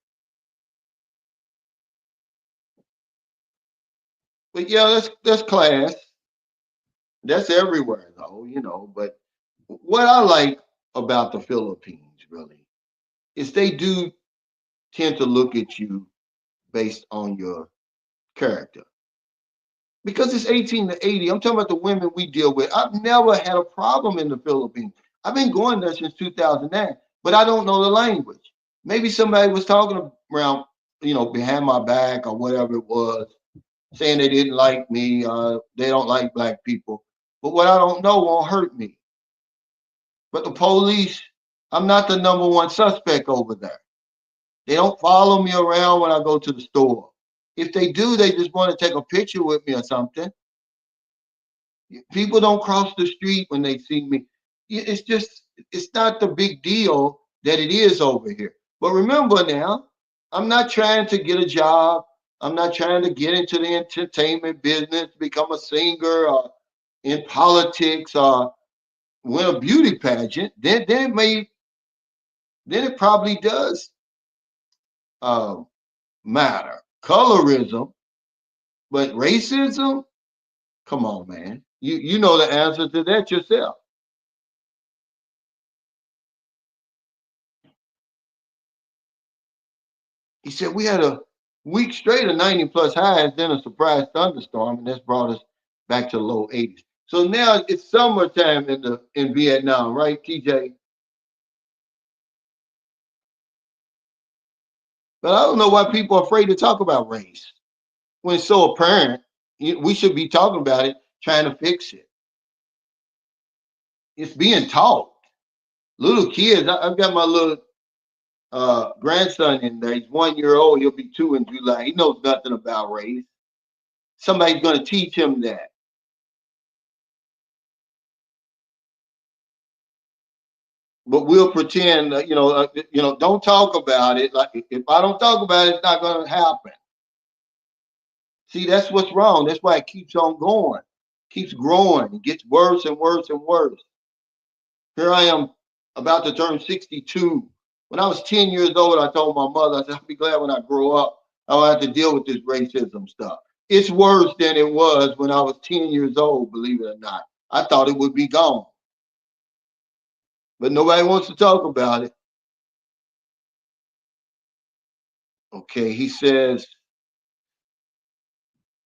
But yeah, that's class. That's everywhere, though, you know. But what I like about the Philippines, really, is they do tend to look at you based on your character. Because it's 18 to 80. I'm talking about the women we deal with. I've never had a problem in the Philippines. I've been going there since 2009, but I don't know the language. Maybe somebody was talking around, behind my back or whatever it was, saying they didn't like me, they don't like black people. But what I don't know won't hurt me. But the police, I'm not the number one suspect over there. They don't follow me around when I go to the store. If they do, they just want to take a picture with me or something. People don't cross the street when they see me. It's just, it's not the big deal that it is over here. But remember now, I'm not trying to get a job. I'm not trying to get into the entertainment business, become a singer or in politics or win a beauty pageant. Then it probably does uh, matter. Colorism, but racism, come on, man. You know the answer to that yourself. He said we had a week straight of 90 plus highs, then a surprise thunderstorm, and that's brought us back to the low 80s. So now it's summertime in Vietnam, right, TJ? But I don't know why people are afraid to talk about race when it's so apparent. We should be talking about it, trying to fix it. It's being taught. Little kids, I've got my little grandson in there. He's 1 year old. He'll be 2 in July. He knows nothing about race. Somebody's going to teach him that. But we'll pretend, don't talk about it. Like if I don't talk about it, it's not going to happen. See, that's what's wrong. That's why it keeps on going, keeps growing. It gets worse and worse and worse. Here I am about to turn 62. When I was 10 years old, I told my mother, I said, I'll be glad when I grow up, I don't have to deal with this racism stuff. It's worse than it was when I was 10 years old, believe it or not. I thought it would be gone. But nobody wants to talk about it. Okay, he says,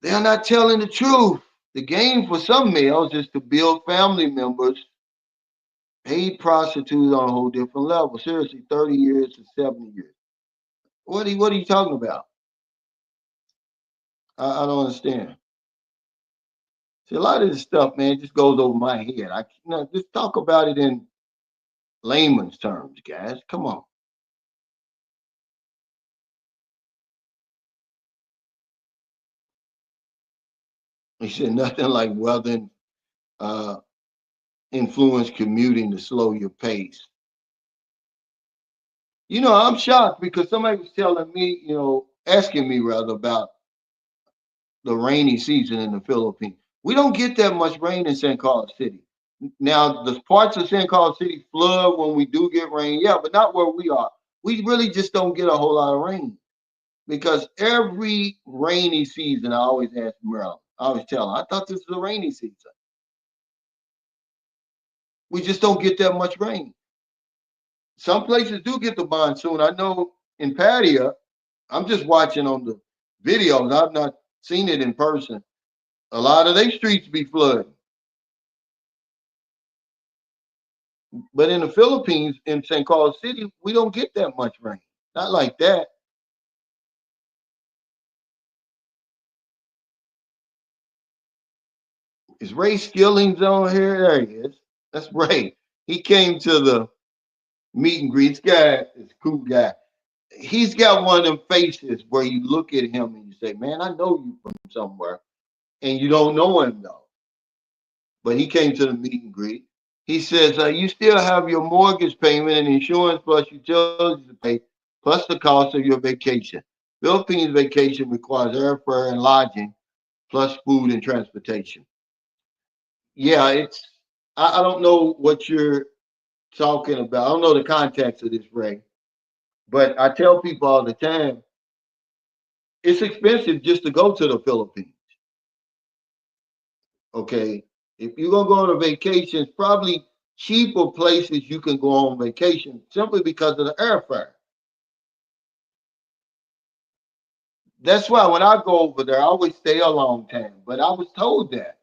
they are not telling the truth. The game for some males is to build family members, paid prostitutes on a whole different level. Seriously, 30 years to 70 years. What are you talking about? I don't understand. See, a lot of this stuff, man, just goes over my head. Just talk about it in layman's terms, guys. Come on. He said nothing like weather uh, influence commuting to slow your pace. I'm shocked because somebody was telling me, asking me rather about the rainy season in the Philippines. We don't get that much rain in San Carlos City. Now, the parts of San Carlos City flood when we do get rain, yeah, but not where we are. We really just don't get a whole lot of rain because every rainy season, I always ask Maryland, I always tell her, I thought this was a rainy season. We just don't get that much rain. Some places do get the monsoon. I know in Patia, I'm just watching on the videos. I've not seen it in person. A lot of their streets be flooding. But in the Philippines, in St. Carlos City, we don't get that much rain. Not like that. Is Ray Skillings on here? There he is. That's Ray. He came to the meet and greet. This guy is a cool guy. He's got one of them faces where you look at him and you say, man, I know you from somewhere. And you don't know him though. But he came to the meet and greet. He says, you still have your mortgage payment and insurance plus utilities to pay, plus the cost of your vacation. Philippines vacation requires airfare and lodging, plus food and transportation. Yeah, I don't know what you're talking about. I don't know the context of this, Ray. But I tell people all the time, it's expensive just to go to the Philippines. Okay. If you're gonna go on a vacation, it's probably cheaper places you can go on vacation simply because of the airfare. That's why when I go over there, I always stay a long time. But I was told that.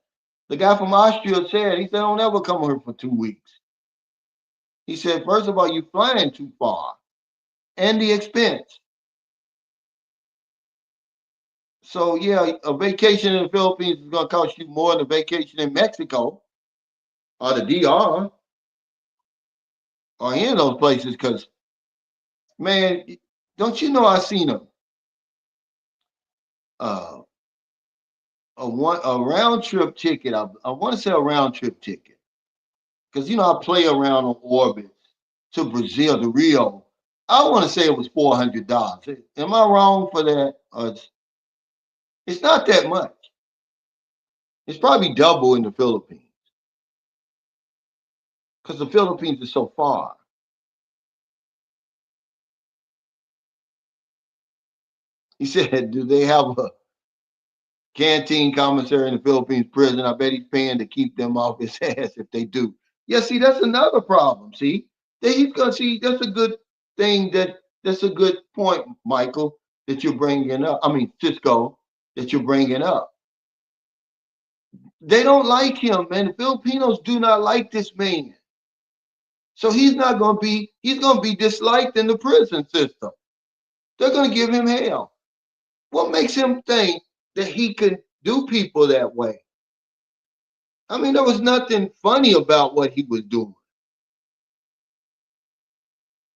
The guy from Austria said, he said, don't ever come here for 2 weeks. He said, first of all, you're flying too far and the expense. So yeah, a vacation in the Philippines is gonna cost you more than a vacation in Mexico or the DR or any of those places. Because man, don't you know I seen uh, a round trip ticket. I want to say a round trip ticket because I play around on orbits to Brazil, to Rio. I want to say it was $400. Am I wrong for that? It's not that much. It's probably double in the Philippines because the Philippines is so far. He said, "Do they have a canteen commissary in the Philippines prison? I bet he's paying to keep them off his ass if they do." Yeah, see, that's another problem. See, that he's gonna see. That's a good thing. That's a good point, Michael, that you're bringing up. I mean, Cisco, that you're bringing up. They don't like him, man. The Filipinos do not like this man. So he's not gonna be. He's gonna be disliked in the prison system. They're gonna give him hell. What makes him think that he could do people that way? I mean, there was nothing funny about what he was doing.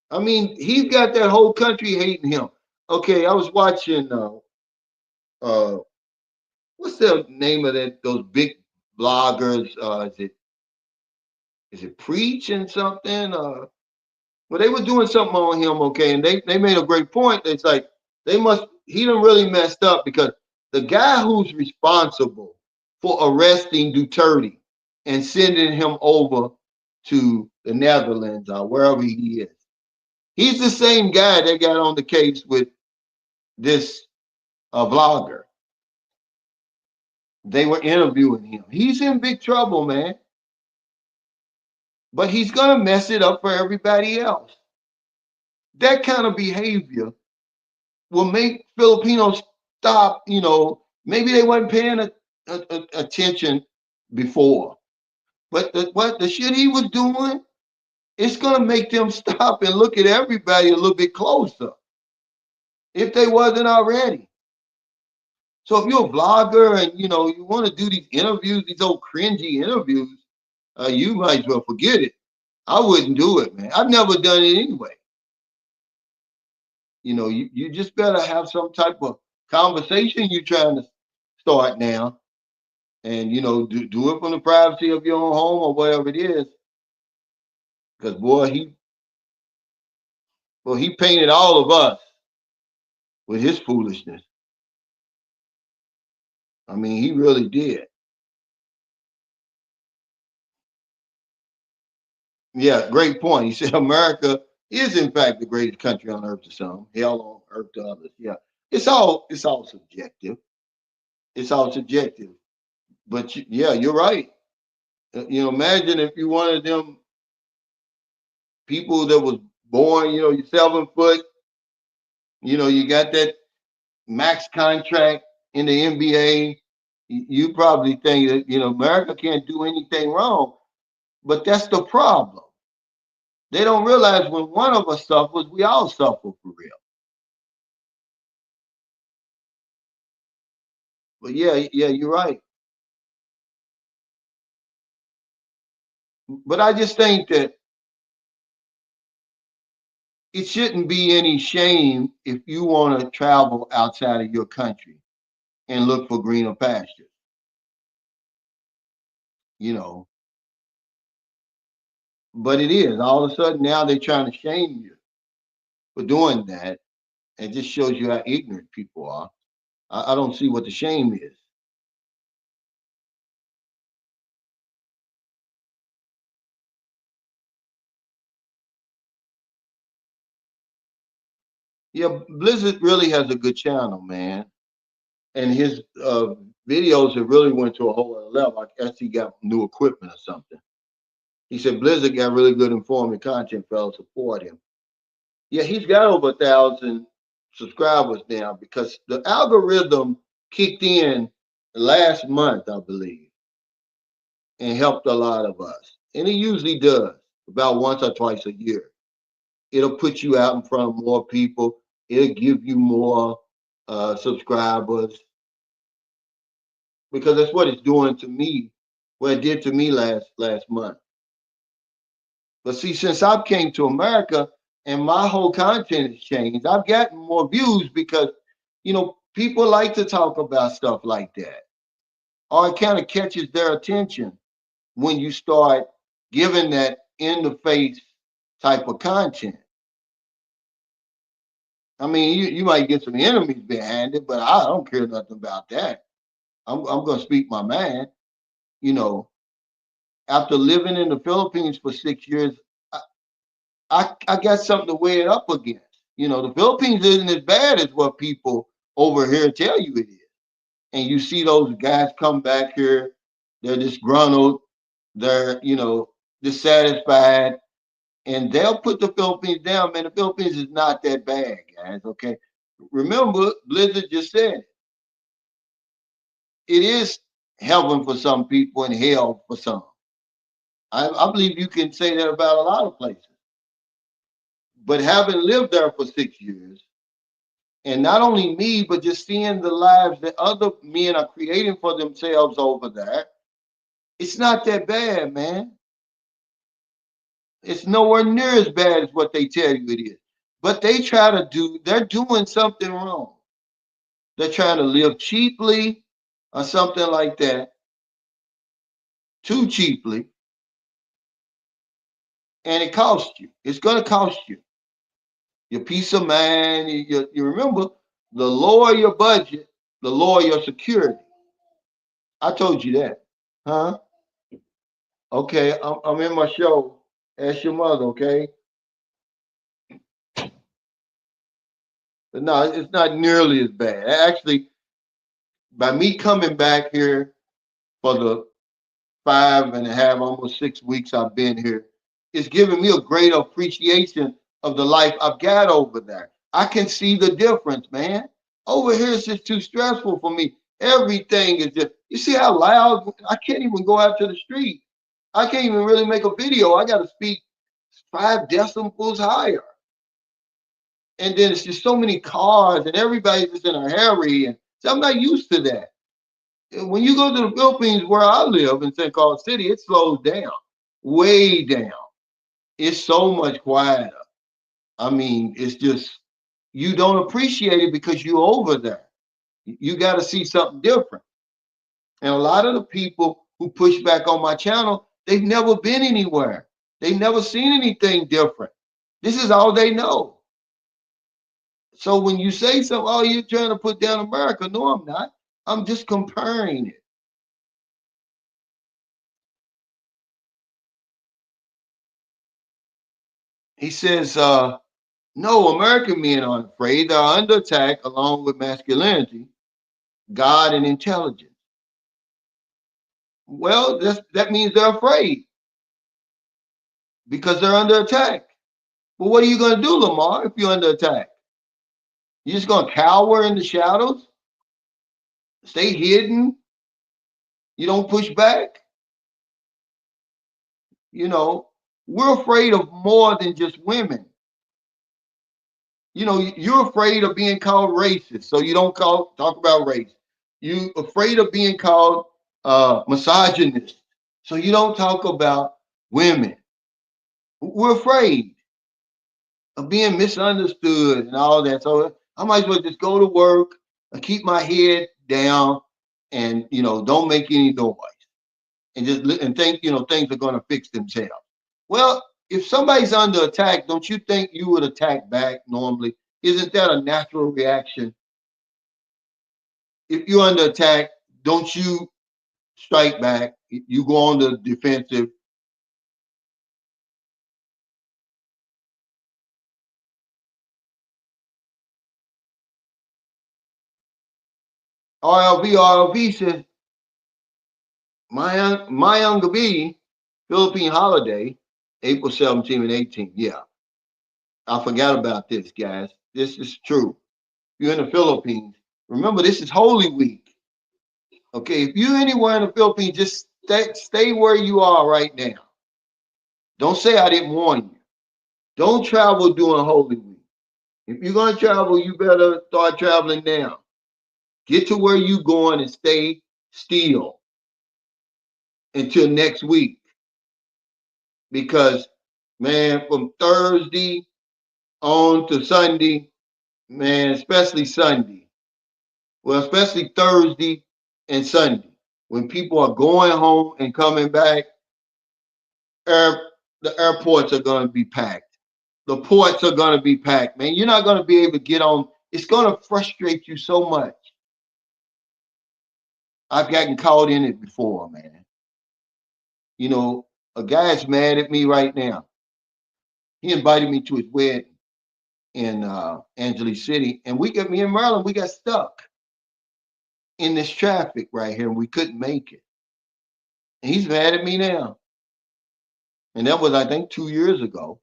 I mean, he's got that whole country hating him. Okay, I was watching. Uh, what's the name of that? Those big bloggers. Is it preach and something? Well, they were doing something on him. Okay, and they made a great point. It's like he done really messed up because the guy who's responsible for arresting Duterte and sending him over to the Netherlands or wherever he is. He's the same guy that got on the case with this vlogger. They were interviewing him. He's in big trouble, man. But he's gonna mess it up for everybody else. That kind of behavior will make Filipinos stop. Maybe they weren't paying attention before, but the shit he was doing, it's gonna make them stop and look at everybody a little bit closer if they wasn't already. So if you're a vlogger and you want to do these interviews, these old cringy interviews, you might as well forget it. I wouldn't do it, man. I've never done it anyway. You just better have some type of conversation you're trying to start now, and do it from the privacy of your own home or whatever it is. Because boy, he painted all of us with his foolishness. I mean, he really did. Yeah, great point. He said America is in fact the greatest country on earth to some, hell on earth to others. Yeah, it's all subjective. It's all subjective. But yeah, you're right. Imagine if you one of them people that was born, you're 7 foot, you got that max contract in the NBA. You probably think that America can't do anything wrong, but that's the problem. They don't realize when one of us suffers, we all suffer for real. But yeah, yeah, you're right. But I just think that it shouldn't be any shame if you want to travel outside of your country and look for greener pastures. You know, but it is all of a sudden now they're trying to shame you for doing that. It just shows you how ignorant people are. I don't see what the shame is. Yeah, Blizzard really has a good channel, man, and his videos have really went to a whole other level. I guess he got new equipment or something. He said Blizzard got really good informing content. Fellas, support him. Yeah, he's got over 1,000 subscribers now because the algorithm kicked in last month, I believe, and helped a lot of us. And it usually does about once or twice a year. It'll put you out in front of more people. It'll give you more subscribers because that's what it's doing to me. What it did to me last month. But see, since I came to America and my whole content has changed, I've gotten more views because people like to talk about stuff like that, or it kind of catches their attention when you start giving that in the face type of content. I mean, you might get some enemies behind it, but I don't care nothing about that. I'm going to speak my mind. You know, after living in the Philippines for 6 years, I got something to weigh it up against. The Philippines isn't as bad as what people over here tell you it is. And you see those guys come back here, they're disgruntled, they're, dissatisfied, and they'll put the Philippines down. Man, the Philippines is not that bad, guys. Okay. Remember, Blizzard just said it is heaven for some people and hell for some. I believe you can say that about a lot of places. But having lived there for 6 years, and not only me, but just seeing the lives that other men are creating for themselves over there, it's not that bad, man. It's nowhere near as bad as what they tell you it is. But they're doing something wrong. They're trying to live cheaply or something like that, too cheaply, and it costs you. It's going to cost you your peace of mind. You remember, the lower your budget, the lower your security. I told you that, huh? Okay, I'm in my show. Ask your mother, okay? But no, it's not nearly as bad. Actually, by me coming back here for the 5.5, almost 6 weeks I've been here, it's given me a great appreciation of the life I've got over there. I can see the difference, man. Over here, it's just too stressful for me. Everything is just, you see how loud, I can't even go out to the street. I can't even really make a video. I got to speak 5 decibels higher. And then it's just so many cars and everybody's just in a hurry. And so I'm not used to that. When you go to the Philippines where I live in St. Carl City, it slows down, way down. It's so much quieter. I mean, it's just, you don't appreciate it because you're over there. You got to see something different. And a lot of the people who push back on my channel, they've never been anywhere. They've never seen anything different. This is all they know. So when you say something, oh, you're trying to put down America. No, I'm not. I'm just comparing it. He says, no, American men aren't afraid. They're under attack along with masculinity, God, and intelligence. Well, that means they're afraid because they're under attack. But what are you going to do, Lamar, if you're under attack? You're just going to cower in the shadows, stay hidden, you don't push back? We're afraid of more than just women. You're afraid of being called racist, so you don't talk about race. You afraid of being called misogynist, so you don't talk about women. We're afraid of being misunderstood and all that. So I might as well just go to work and keep my head down and don't make any noise and just and think things are going to fix themselves. Well, if somebody's under attack, don't you think you would attack back normally? Isn't that a natural reaction? If you're under attack, don't you strike back? You go on the defensive. RLV says, my younger B, Philippine holiday, April 17 and 18. Yeah, I forgot about this, guys. This is true. If you're in the Philippines, remember this is Holy Week. Okay, if you're anywhere in the Philippines, just stay where you are right now. Don't say I didn't warn you. Don't travel during Holy Week. If you're gonna travel, you better start traveling now. Get to where you going and stay still until next week. Because man, from Thursday on to Sunday, man, especially Sunday. Well, especially Thursday and Sunday, when people are going home and coming back, air, the airports are going to be packed. The ports are going to be packed, man. You're not going to be able to get on. It's going to frustrate you so much. I've gotten caught in it before, man. You know, a guy's mad at me right now. He invited me to his wedding in Angeles City, and me in Maryland, we got stuck in this traffic right here, and we couldn't make it. And he's mad at me now. And that was, I think, 2 years ago,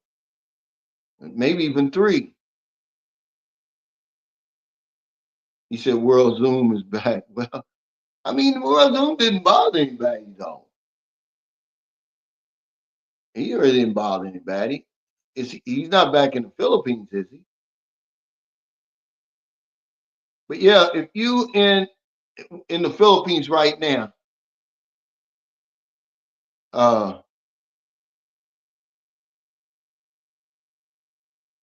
maybe even three. He said, World Zoom is back. Well, I mean, World Zoom didn't bother anybody, though. He really didn't bother anybody. He's not back in the Philippines, is he? But yeah, if you in the Philippines right now, uh,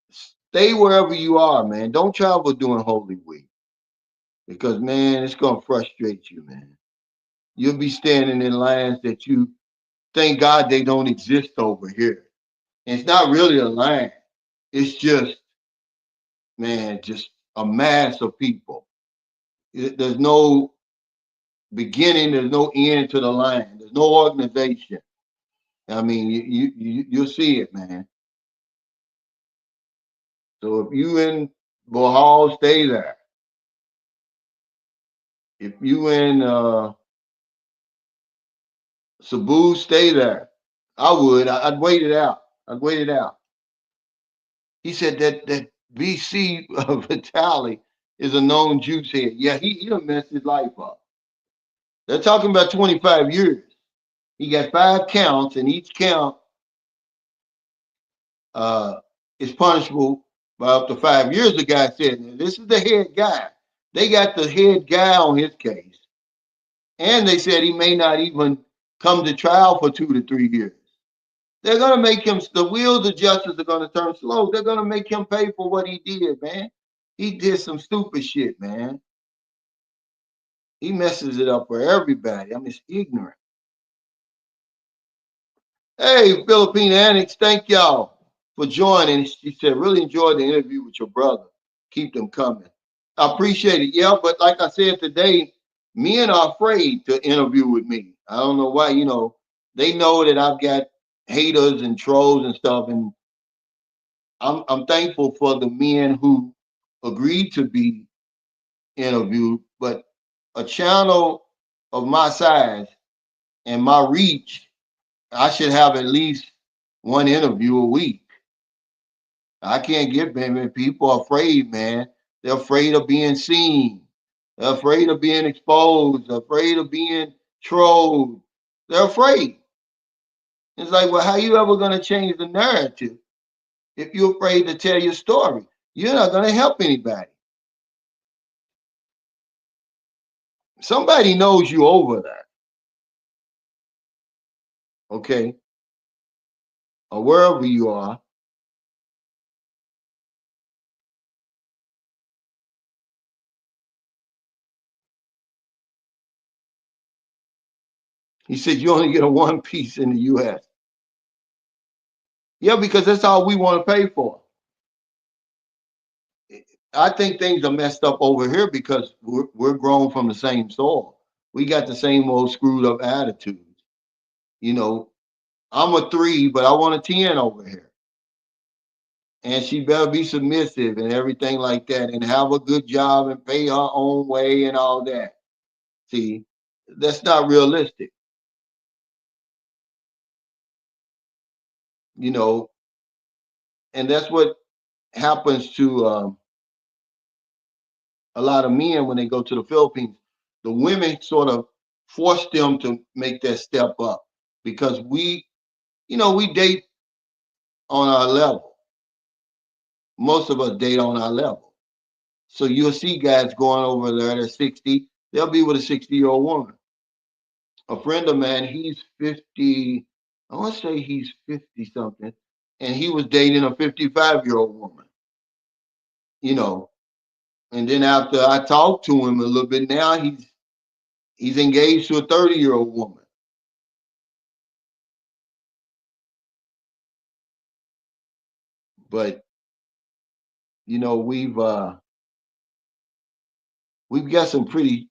stay wherever you are, man. Don't travel during Holy Week because, man, it's gonna frustrate you, man. You'll be standing in lines that you thank God they don't exist over here. And it's not really a line. It's just, man, just a mass of people. There's no beginning, there's no end to the line. There's no organization. I mean, you'll see it, man. So if you in Bohol, stay there. If you in Cebu, stay there. I would. I'd wait it out. I'd wait it out. He said that BC Vitali is a known juice head. Yeah, he done messed his life up. They're talking about 25 years. He got 5 counts, and each count uh, is punishable by up to 5 years. The guy said, now, this is the head guy. They got the head guy on his case. And they said he may not even come to trial for 2 to 3 years. They're going to make him, the wheels of justice are going to turn slow. They're going to make him pay for what he did, man. He did some stupid shit, man. He messes it up for everybody. I mean, it's ignorant. Hey, Philippine Annex, thank y'all for joining. She said, really enjoyed the interview with your brother. Keep them coming. I appreciate it. Yeah, but like I said today, men are afraid to interview with me. I don't know why. They know that I've got haters and trolls and stuff, and I'm thankful for the men who agreed to be interviewed. But a channel of my size and my reach, I should have at least one interview a week. I can't get many people are afraid, man. They're afraid of being seen. They're afraid of being exposed. They're afraid of being trolled. They're afraid. It's like, well, how you ever gonna change the narrative if you're afraid to tell your story? You're not gonna help anybody. Somebody knows you over there, okay, or wherever you are. He said you only get a one piece in the U.S. Yeah, because that's all we want to pay for. I think things are messed up over here because we're grown from the same soil. We got the same old screwed up attitudes. You know, I'm a 3, but I want a 10 over here. And she better be submissive and everything like that and have a good job and pay her own way and all that. See, that's not realistic. You know, and that's what happens to a lot of men when they go to the Philippines. The women sort of force them to make that step up because we date on our level. Most of us date on our level. So you'll see guys going over there at 60, they'll be with a 60-year-old woman. A friend of mine, he's 50, I want to say he's 50 something, and he was dating a 55-year-old woman, you know. And then after I talked to him a little bit, now he's engaged to a 30-year-old woman. But we've got some pretty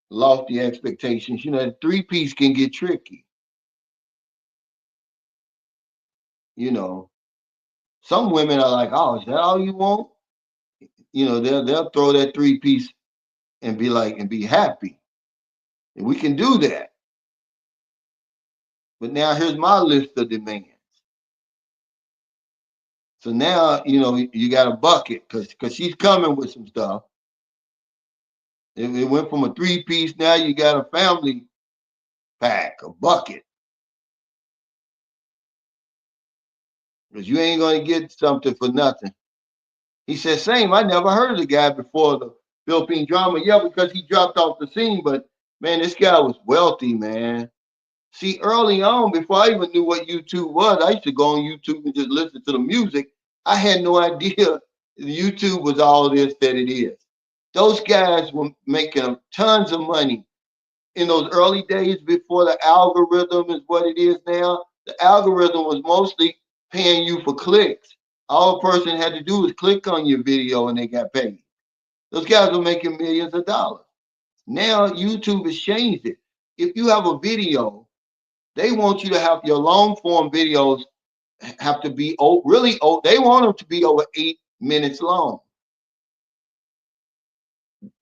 lofty expectations. The three-piece can get tricky. You know, some women are like, "Oh, is that all you want?" They'll throw that three-piece and be like and be happy. And we can do that. But now here's my list of demands. So now you got a bucket because she's coming with some stuff. It went from a three-piece. Now you got a family pack, a bucket, because you ain't gonna get something for nothing. He said, "Same. I never heard of the guy before the Philippine drama. Yeah, because he dropped off the scene. But man, this guy was wealthy, man. See, early on, before I even knew what YouTube was, I used to go on YouTube and just listen to the music. I had no idea YouTube was all this that it is. Those guys were making tons of money in those early days before the algorithm is what it is now. The algorithm was mostly paying you for clicks. All a person had to do was click on your video and they got paid. Those guys were making millions of dollars. Now YouTube has changed it. If you have a video, they want you to have your long form videos have to be really old. They want them to be over 8 minutes long.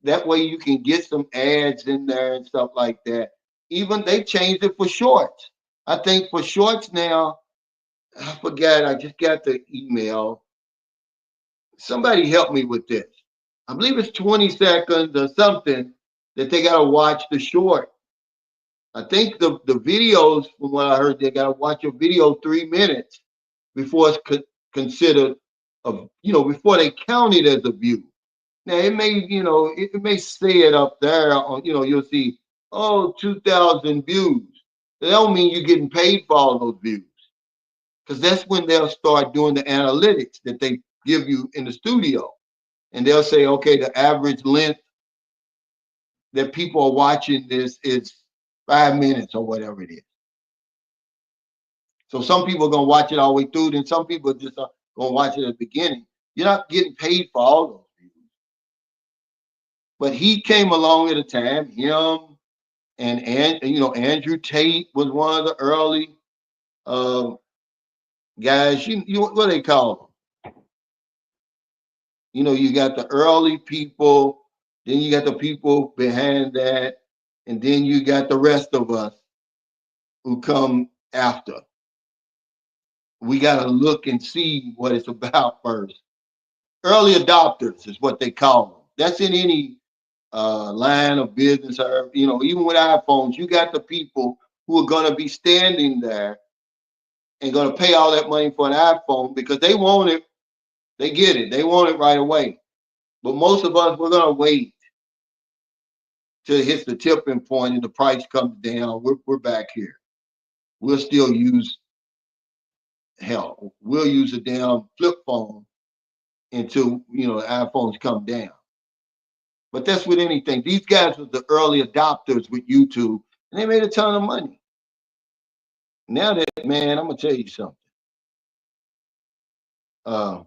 That way you can get some ads in there and stuff like that. Even they changed it for shorts. I think for shorts now, I forget, I just got the email. Somebody help me with this. I believe it's 20 seconds or something that they got to watch the short. I think the videos, from what I heard, they got to watch a video 3 minutes before it's considered before they count it as a view. Now it may, it may say it up there on, you'll see, oh, 2,000 views. That don't mean you're getting paid for all those views. Because that's when they'll start doing the analytics that they give you in the studio. And they'll say, okay, the average length that people are watching this is 5 minutes or whatever it is. So some people are gonna watch it all the way through, then some people just are gonna watch it at the beginning. You're not getting paid for all those views. But he came along at a time, him and Andrew Tate was one of the early uh, guys. What do they call them? You got the early people, then you got the people behind that, and then you got the rest of us who come after. We got to look and see what it's about first. Early adopters is what they call them. That's in any line of business, or even with iPhones, you got the people who are going to be standing there and going to pay all that money for an iPhone because they want it. They get it. They want it right away. But most of us, we're going to wait till it hits the tipping point and the price comes down. We're back here. We'll still use hell. We'll use a damn flip phone until iPhones come down. But that's with anything. These guys were the early adopters with YouTube, and they made a ton of money. Now that, man, I'm gonna tell you something. Uh,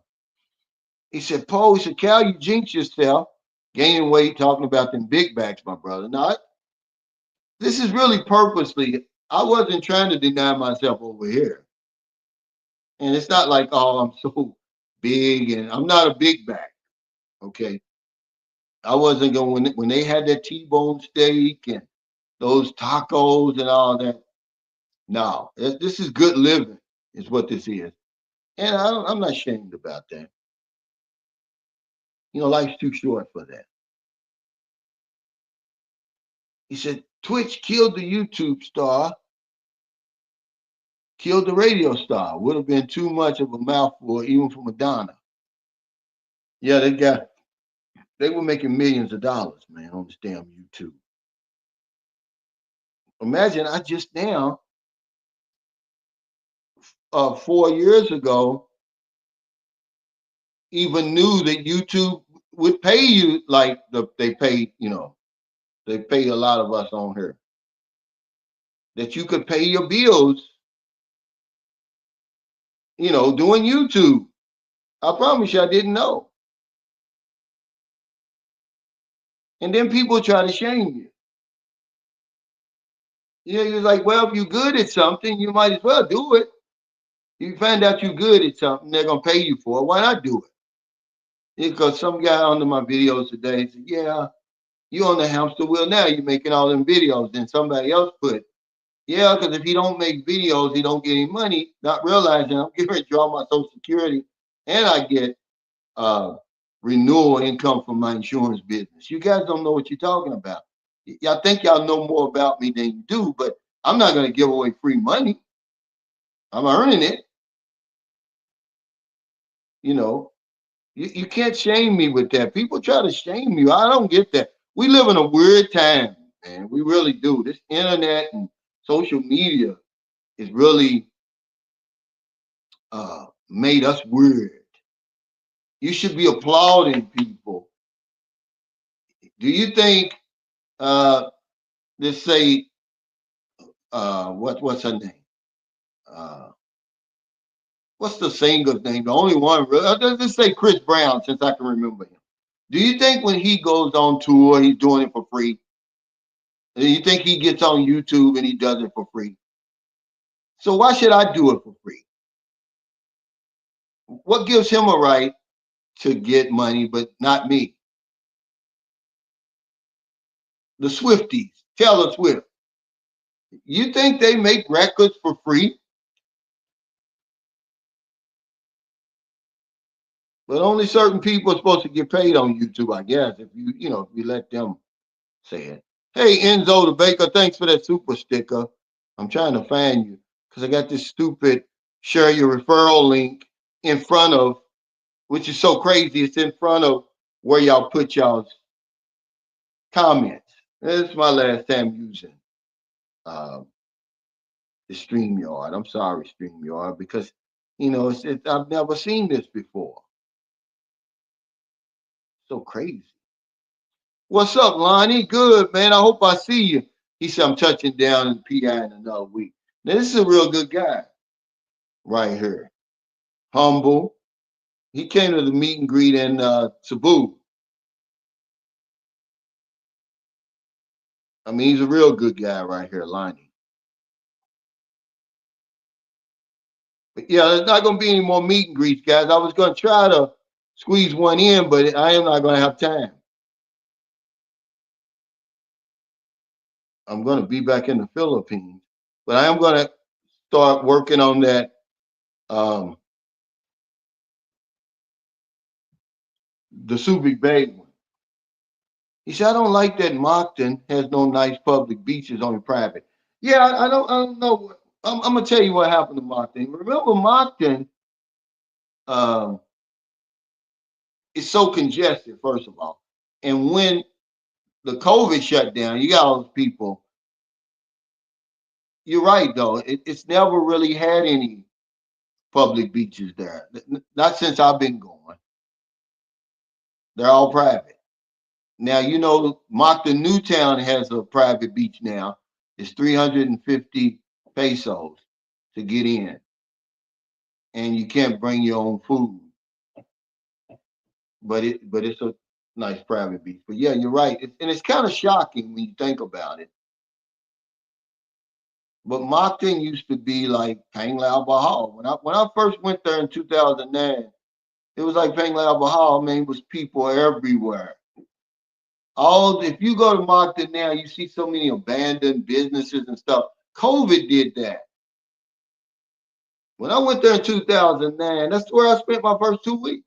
He said, Paul, he said, Cal, you jinx yourself, gaining weight, talking about them big backs, my brother. Now, this is really purposely. I wasn't trying to deny myself over here. And it's not like, oh, I'm so big and I'm not a big back. Okay. I wasn't going when they had that T-bone steak and those tacos and all that. No, this is good living, is what this is. And I'm not ashamed about that. You know, life's too short for that. He said, Twitch killed the YouTube star, killed the radio star. Would have been too much of a mouthful, even for Madonna. Yeah, they were making millions of dollars, man, on this damn YouTube. Imagine I just now, 4 years ago, even knew that YouTube would pay you like they pay, they pay a lot of us on here. That you could pay your bills, doing YouTube. I promise you, I didn't know. And then people try to shame you. You're like, well, if you're good at something, you might as well do it. You find out you're good at something, they're gonna pay you for it. Why not do it? Because some guy under my videos today said, yeah, you on the hamster wheel now, you're making all them videos. Then somebody else put, yeah, because if he don't make videos, he don't get any money, not realizing I'm getting ready to draw my Social Security and I get uh, renewal income from my insurance business. You guys don't know what you're talking about. Y'all think y'all know more about me than you do, but I'm not going to give away free money. I'm earning it. You know, you can't shame me with that. People try to shame you. I don't get that. We live in a weird time, man. We really do. This internet and social media is really made us weird. You should be applauding people. Do you think, let's say, what's her name? Uh, what's the singer's name? The only one, let's say Chris Brown, since I can remember him. Do you think when he goes on tour, he's doing it for free? Do you think he gets on YouTube and he does it for free? So why should I do it for free? What gives him a right to get money, but not me? The Swifties, Taylor Swift. You think they make records for free? But only certain people are supposed to get paid on YouTube, I guess, if you let them say it. Hey, Enzo the Baker, thanks for that super sticker. I'm trying to find you because I got this stupid share your referral link in front of, which is so crazy. It's in front of where y'all put y'all's comments. This is my last time using uh, the StreamYard. I'm sorry, StreamYard, because I've never seen this before. So crazy. What's up, Lonnie? Good, man. I hope I see you. He said, I'm touching down in PI in another week. Now, this is a real good guy right here. Humble. He came to the meet and greet in Cebu. I mean, he's a real good guy right here, Lonnie. But yeah, there's not going to be any more meet and greets, guys. I was going to try to squeeze one in, but I am not going to have time. I'm going to be back in the Philippines, but I am going to start working on that um, the Subic Bay one. He said, I don't like that Moncton has no nice public beaches, only private. Yeah, I don't know. I'm gonna tell you what happened to Moncton. Remember, Moncton um, is so congested, first of all. And when the COVID shut down, you got all those people. You're right, though. It's never really had any public beaches there. Not since I've been going. They're all private. Now, Moncton Newtown has a private beach now. It's 350 pesos to get in, and you can't bring your own food. but it's a nice private beach. But yeah, you're right. And it's kind of shocking when you think about it. But Moncton used to be like Pang Lao Bahal. When I first went there in 2009, it was like Pang Lao Bahal. Man, it was people everywhere. All if you go to Moncton now, you see so many abandoned businesses and stuff. COVID did that. When I went there in 2009, that's where I spent my first 2 weeks.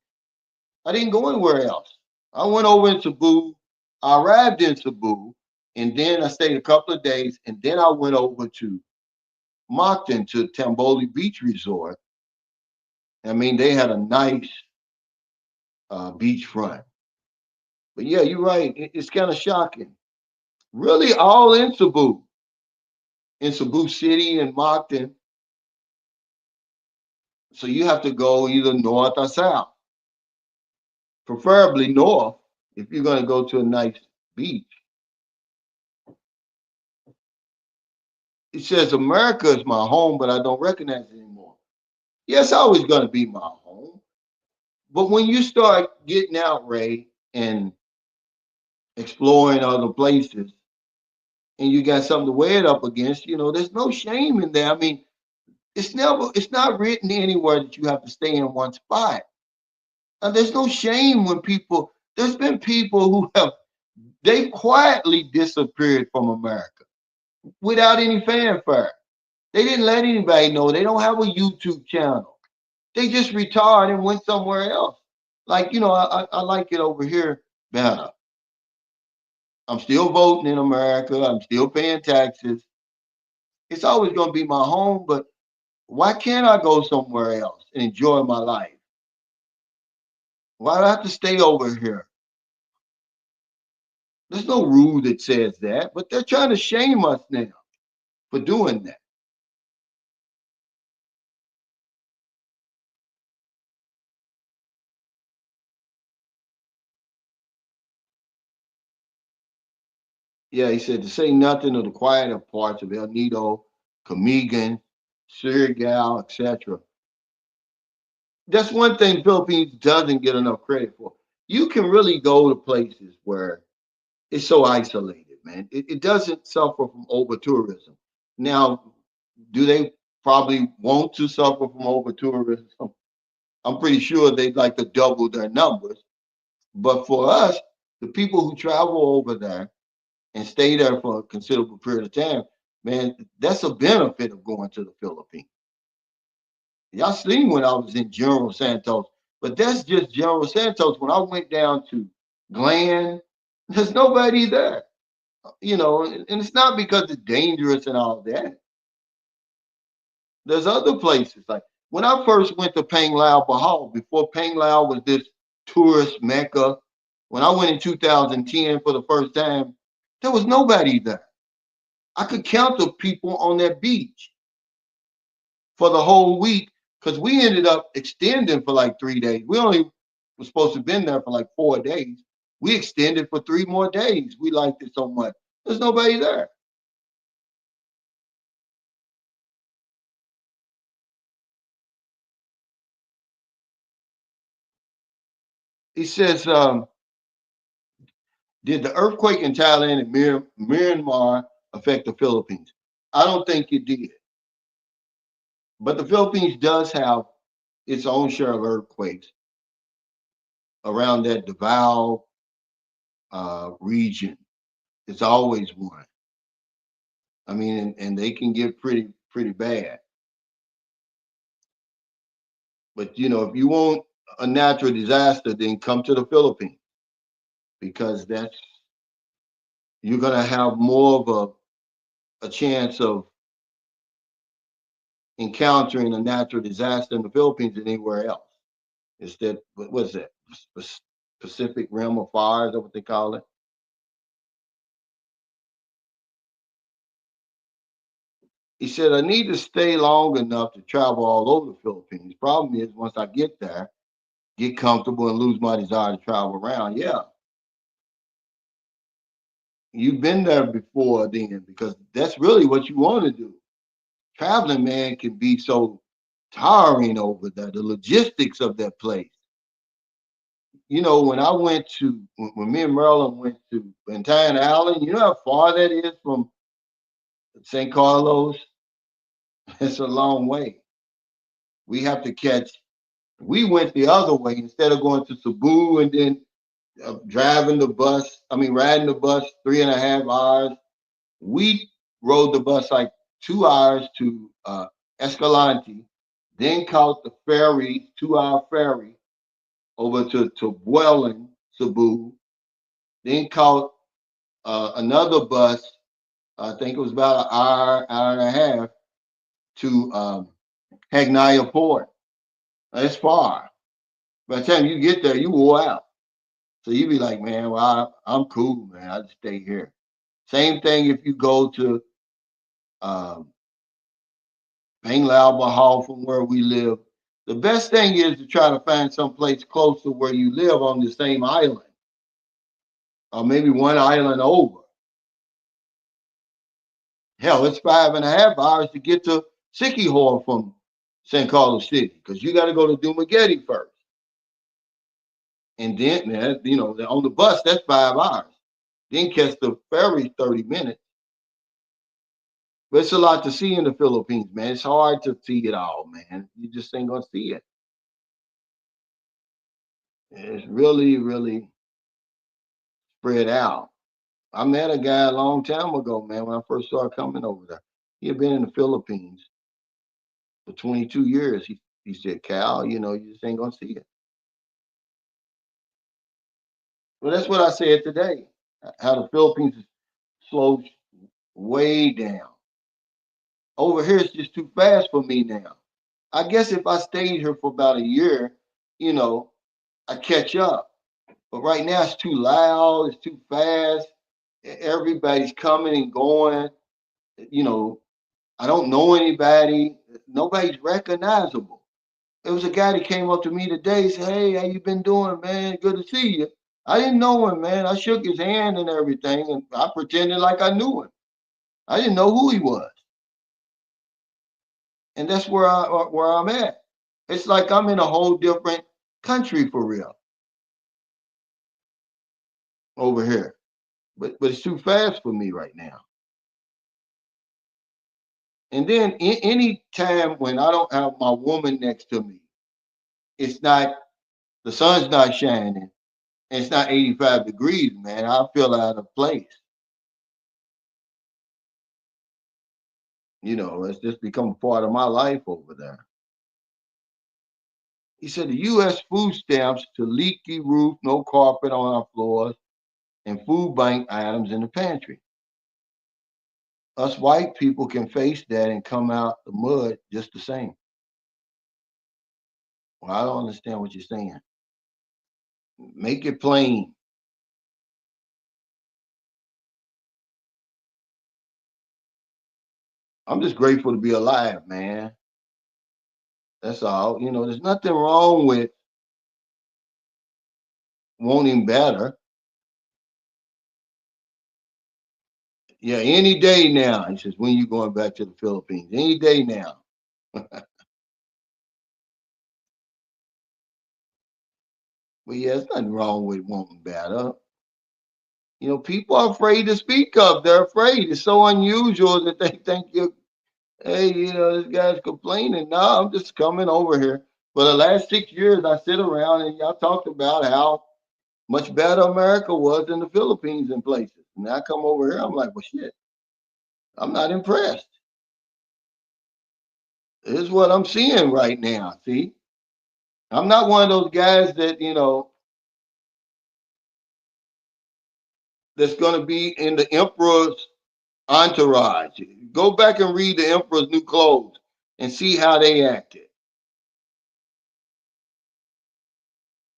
I didn't go anywhere else. I went over in Cebu. I arrived in Cebu, and then I stayed a couple of days, and then I went over to Moncton to Tamboli Beach Resort. I mean, they had a nice beachfront. But yeah, you're right. It's kind of shocking. Really, all in Cebu City and Moncton. So you have to go either north or south, preferably north if you're going to go to a nice beach. It says America is my home, but I don't recognize it anymore. Yeah, it's always going to be my home. But when you start getting out, Ray, and exploring other places, and you got something to weigh it up against, there's no shame in there. I mean, it's not written anywhere that you have to stay in one spot. And there's no shame when there's been people who they've quietly disappeared from America without any fanfare. They didn't let anybody know. They don't have a YouTube channel. They just retired and went somewhere else. Like, I like it over here better. I'm still voting in America. I'm still paying taxes. It's always going to be my home, but why can't I go somewhere else and enjoy my life? Why do I have to stay over here? There's no rule that says that, but they're trying to shame us now for doing that. Yeah, he said to say nothing of the quieter parts of El Nido, Camigan, Surigao, etc. That's one thing Philippines doesn't get enough credit for. You can really go to places where it's so isolated, man. It doesn't suffer from over tourism. Now, do they probably want to suffer from over tourism? I'm pretty sure they'd like to double their numbers. But for us, the people who travel over there and stay there for a considerable period of time, man, that's a benefit of going to the Philippines. Y'all seen when I was in General Santos, but that's just General Santos. When I went down to Glen, there's nobody there, and it's not because it's dangerous and all that. There's other places like when I first went to Pang Lao Bahal, before Pang Lao was this tourist mecca. When I went in 2010 for the first time, there was nobody there. I could count the people on that beach for the whole week because we ended up extending for like 3 days. We only were supposed to have been there for like 4 days. We extended for 3 more days. We liked it so much. There's nobody there. He says, did the earthquake in Thailand and Myanmar affect the Philippines? I don't think it did. But the Philippines does have its own share of earthquakes around that Davao region. It's always one. I mean, and they can get pretty bad. But if you want a natural disaster, then come to the Philippines because that's you're gonna have more of a chance of encountering a natural disaster in the Philippines than anywhere else. It's that what is that Pacific Rim of Fire? Is that what they call it? He said, I need to stay long enough to travel all over the Philippines. Problem is, once I get there, get comfortable and lose my desire to travel around. Yeah, you've been there before then because that's really what you want to do. Traveling, man, can be so tiring over there. The logistics of that place. when I went to when me and Marilyn went to Bentine Island, you know how far that is from St. Carlos? It's a long way. We have to catch. We went the other way instead of going to Cebu and then driving the bus. I mean, riding the bus 3.5 hours. We rode the bus like 2 hours to Escalante, then caught the ferry, 2 hour ferry over to Buelling, Cebu, then caught another bus. I think it was about an hour, hour and a half to Hagnaya Port. That's far. By the time you get there, you wore out. So you be like, man, well, I'm cool, man. I just stay here. Same thing if you go to um, Panglau Hall from where we live. The best thing is to try to find some place close to where you live on the same island, or maybe one island over. Hell, it's 5.5 hours to get to Siquijor from San Carlos City because you got to go to Dumaguete first. And then, on the bus, that's 5 hours. Then catch the ferry 30 minutes. But it's a lot to see in the Philippines, man. It's hard to see it all, man. You just ain't going to see it. It's really, really spread out. I met a guy a long time ago, man, when I first started coming over there. He had been in the Philippines for 22 years. He said, Cal, you just ain't going to see it. Well, that's what I said today, how the Philippines is slowed way down. Over here, it's just too fast for me now. I guess if I stayed here for about a year, you know, I catch up. But right now, it's too loud, it's too fast. Everybody's coming and going. You know, I don't know anybody. Nobody's recognizable. There was a guy that came up to me today. Said, "Hey, how you been doing, man? Good to see you." I didn't know him, man. I shook his hand and everything, and I pretended like I knew him. I didn't know who he was, and that's where I'm at. It's like I'm in a whole different country for real over here, but it's too fast for me right now. And then any time when I don't have my woman next to me, it's not the sun's not shining, and it's not 85 degrees, man. I feel out of place. It's just become part of my life over there. He said the U.S. food stamps to leaky roof, no carpet on our floors, and food bank items in the pantry. Us white people can face that and come out the mud just the same. Well, I don't understand what you're saying. Make it plain. I'm just grateful to be alive, man. That's all. There's nothing wrong with wanting better. Yeah, any day now. He says, when you going back to the Philippines? Any day now. But yeah, there's nothing wrong with wanting better. People are afraid to speak up. They're afraid. It's so unusual that they think hey, this guy's complaining. No, I'm just coming over here. For the last 6 years, I sit around and y'all talked about how much better America was than the Philippines in places. And I come over here, I'm like, well, shit, I'm not impressed. This is what I'm seeing right now. See, I'm not one of those guys that's going to be in the emperor's entourage. Go back and read the Emperor's New Clothes and see how they acted.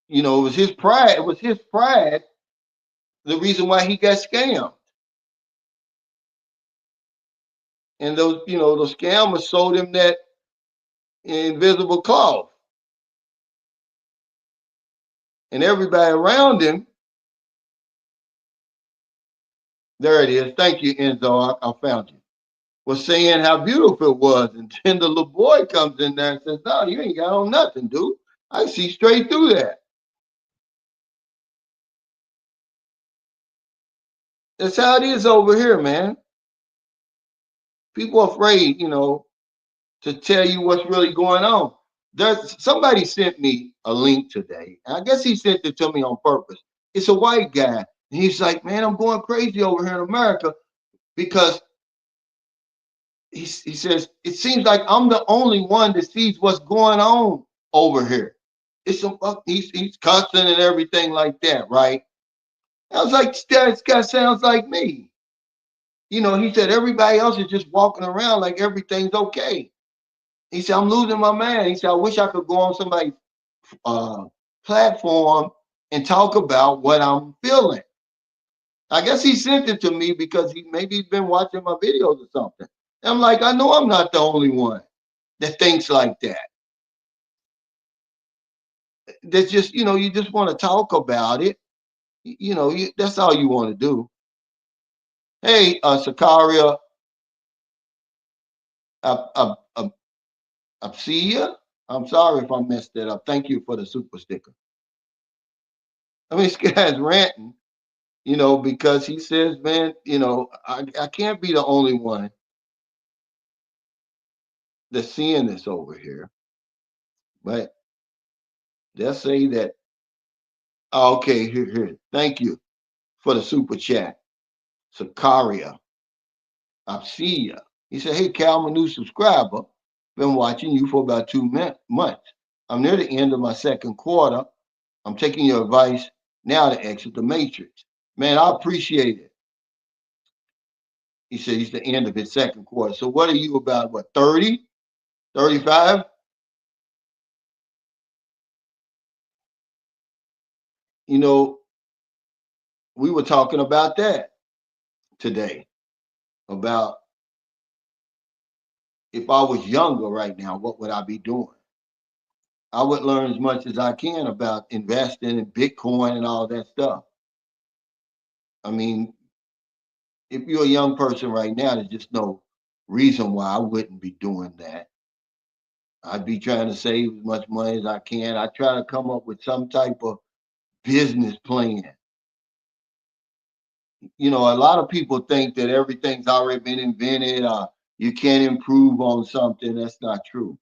It was his pride. It was his pride the reason why he got scammed. And those scammers sold him that invisible cloth. And everybody around him, there it is. Thank you, Enzo. I found you. Was saying how beautiful it was. And then the little boy comes in there and says, no, you ain't got on nothing, dude. I see straight through that. That's how it is over here, man. People are afraid, to tell you what's really going on. There's somebody sent me a link today, and I guess he sent it to me on purpose. It's a white guy, and he's like, "Man, I'm going crazy over here in America because he says it seems like I'm the only one that sees what's going on over here. It's some he's cussing and everything like that, right?" I was like, "This guy sounds like me." He said everybody else is just walking around like everything's okay. He said, "I'm losing my mind." He said, "I wish I could go on somebody's uh, platform and talk about what I'm feeling." I guess he sent it to me because he's been watching my videos or something. And I'm like, I know I'm not the only one that thinks like that. That's just, you just want to talk about it. That's all you want to do. Hey, Sakaria, I, I, I see you. I'm sorry if I messed that up. Thank you for the super sticker. I mean, this guy's ranting, because he says, man, I can't be the only one that's seeing this over here. But they'll say that, oh, okay, here. Thank you for the super chat. Sakaria, I see you. He said, hey, Cal, I'm a new subscriber. Been watching you for about 2 months. I'm near the end of my second quarter. I'm taking your advice now to exit the matrix. Man, I appreciate it. He said he's the end of his second quarter. So what are you about, 30, 35? You know, we were talking about that today, about if I was younger right now, what would I be doing? I would learn as much as I can about investing in Bitcoin and all that stuff. I mean, if you're a young person right now, there's just no reason why I wouldn't be doing that. I'd be trying to save as much money as I can. I try to come up with some type of business plan. A lot of people think that everything's already been invented. You can't improve on something. That's not true.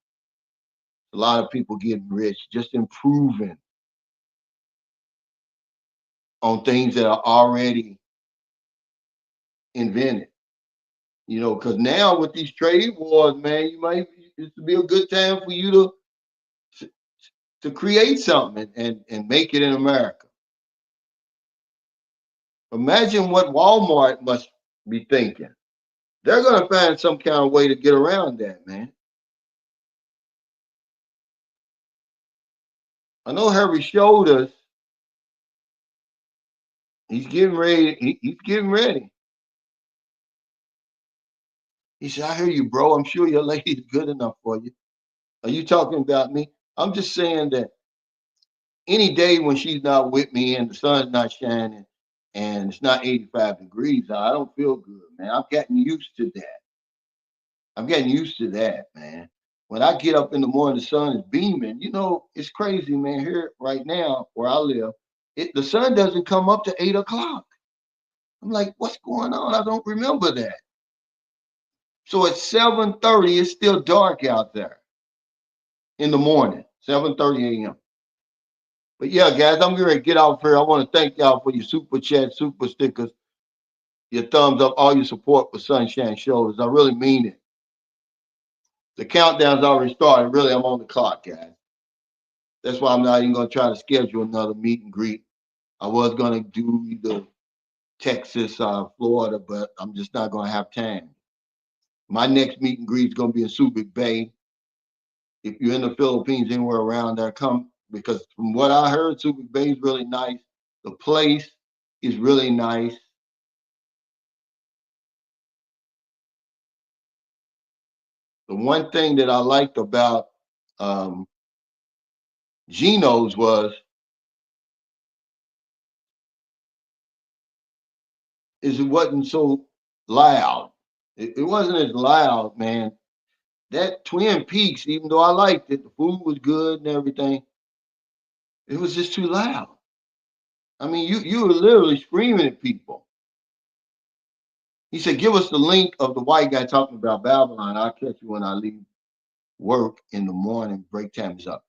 A lot of people getting rich just improving on things that are already invented. Because now with these trade wars, man, it would be a good time for you to create something and make it in America. Imagine what Walmart must be thinking. They're going to find some kind of way to get around that, man. I know Harry showed us. He's getting ready. He's getting ready. He said, I hear you, bro. I'm sure your lady's good enough for you. Are you talking about me? I'm just saying that any day when she's not with me and the sun's not shining and it's not 85 degrees, I don't feel good, man. I've gotten used to that. I'm getting used to that, man. When I get up in the morning, the sun is beaming. It's crazy, man. Here right now, where I live, the sun doesn't come up to 8 o'clock. I'm like, what's going on? I don't remember that. So at 7:30, it's still dark out there in the morning, 7:30 a.m. But yeah, guys, I'm going to get off here. I want to thank y'all for your super chat, super stickers, your thumbs up, all your support for Sunshine Shoulders. I really mean it. The countdown's already started. Really, I'm on the clock, guys. That's why I'm not even going to try to schedule another meet and greet. I was going to do either Texas or Florida, but I'm just not going to have time. My next meet and greet is going to be in Subic Bay. If you're in the Philippines, anywhere around there, come, because from what I heard, Subic Bay is really nice. The place is really nice. The one thing that I liked about um, Geno's it wasn't so loud. It wasn't as loud, man. That Twin Peaks, even though I liked it, the food was good and everything, it was just too loud. I mean, you were literally screaming at people. He said, give us the link of the white guy talking about Babylon. I'll catch you when I leave work in the morning. Break time is up.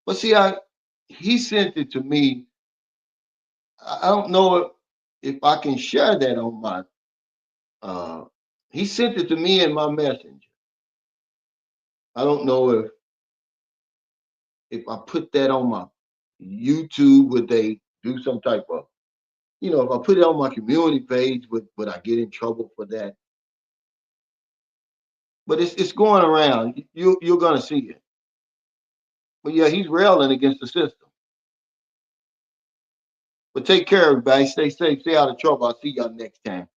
But see, he sent it to me. I don't know if I can share that on my. Uh, he sent it to me in my messenger. I don't know if I put that on my YouTube, would they do some type of, if I put it on my community page, would I get in trouble for that? But it's going around. You're gonna see it. But yeah, he's railing against the system. But take care, everybody. Stay safe. Stay out of trouble. I'll see y'all next time.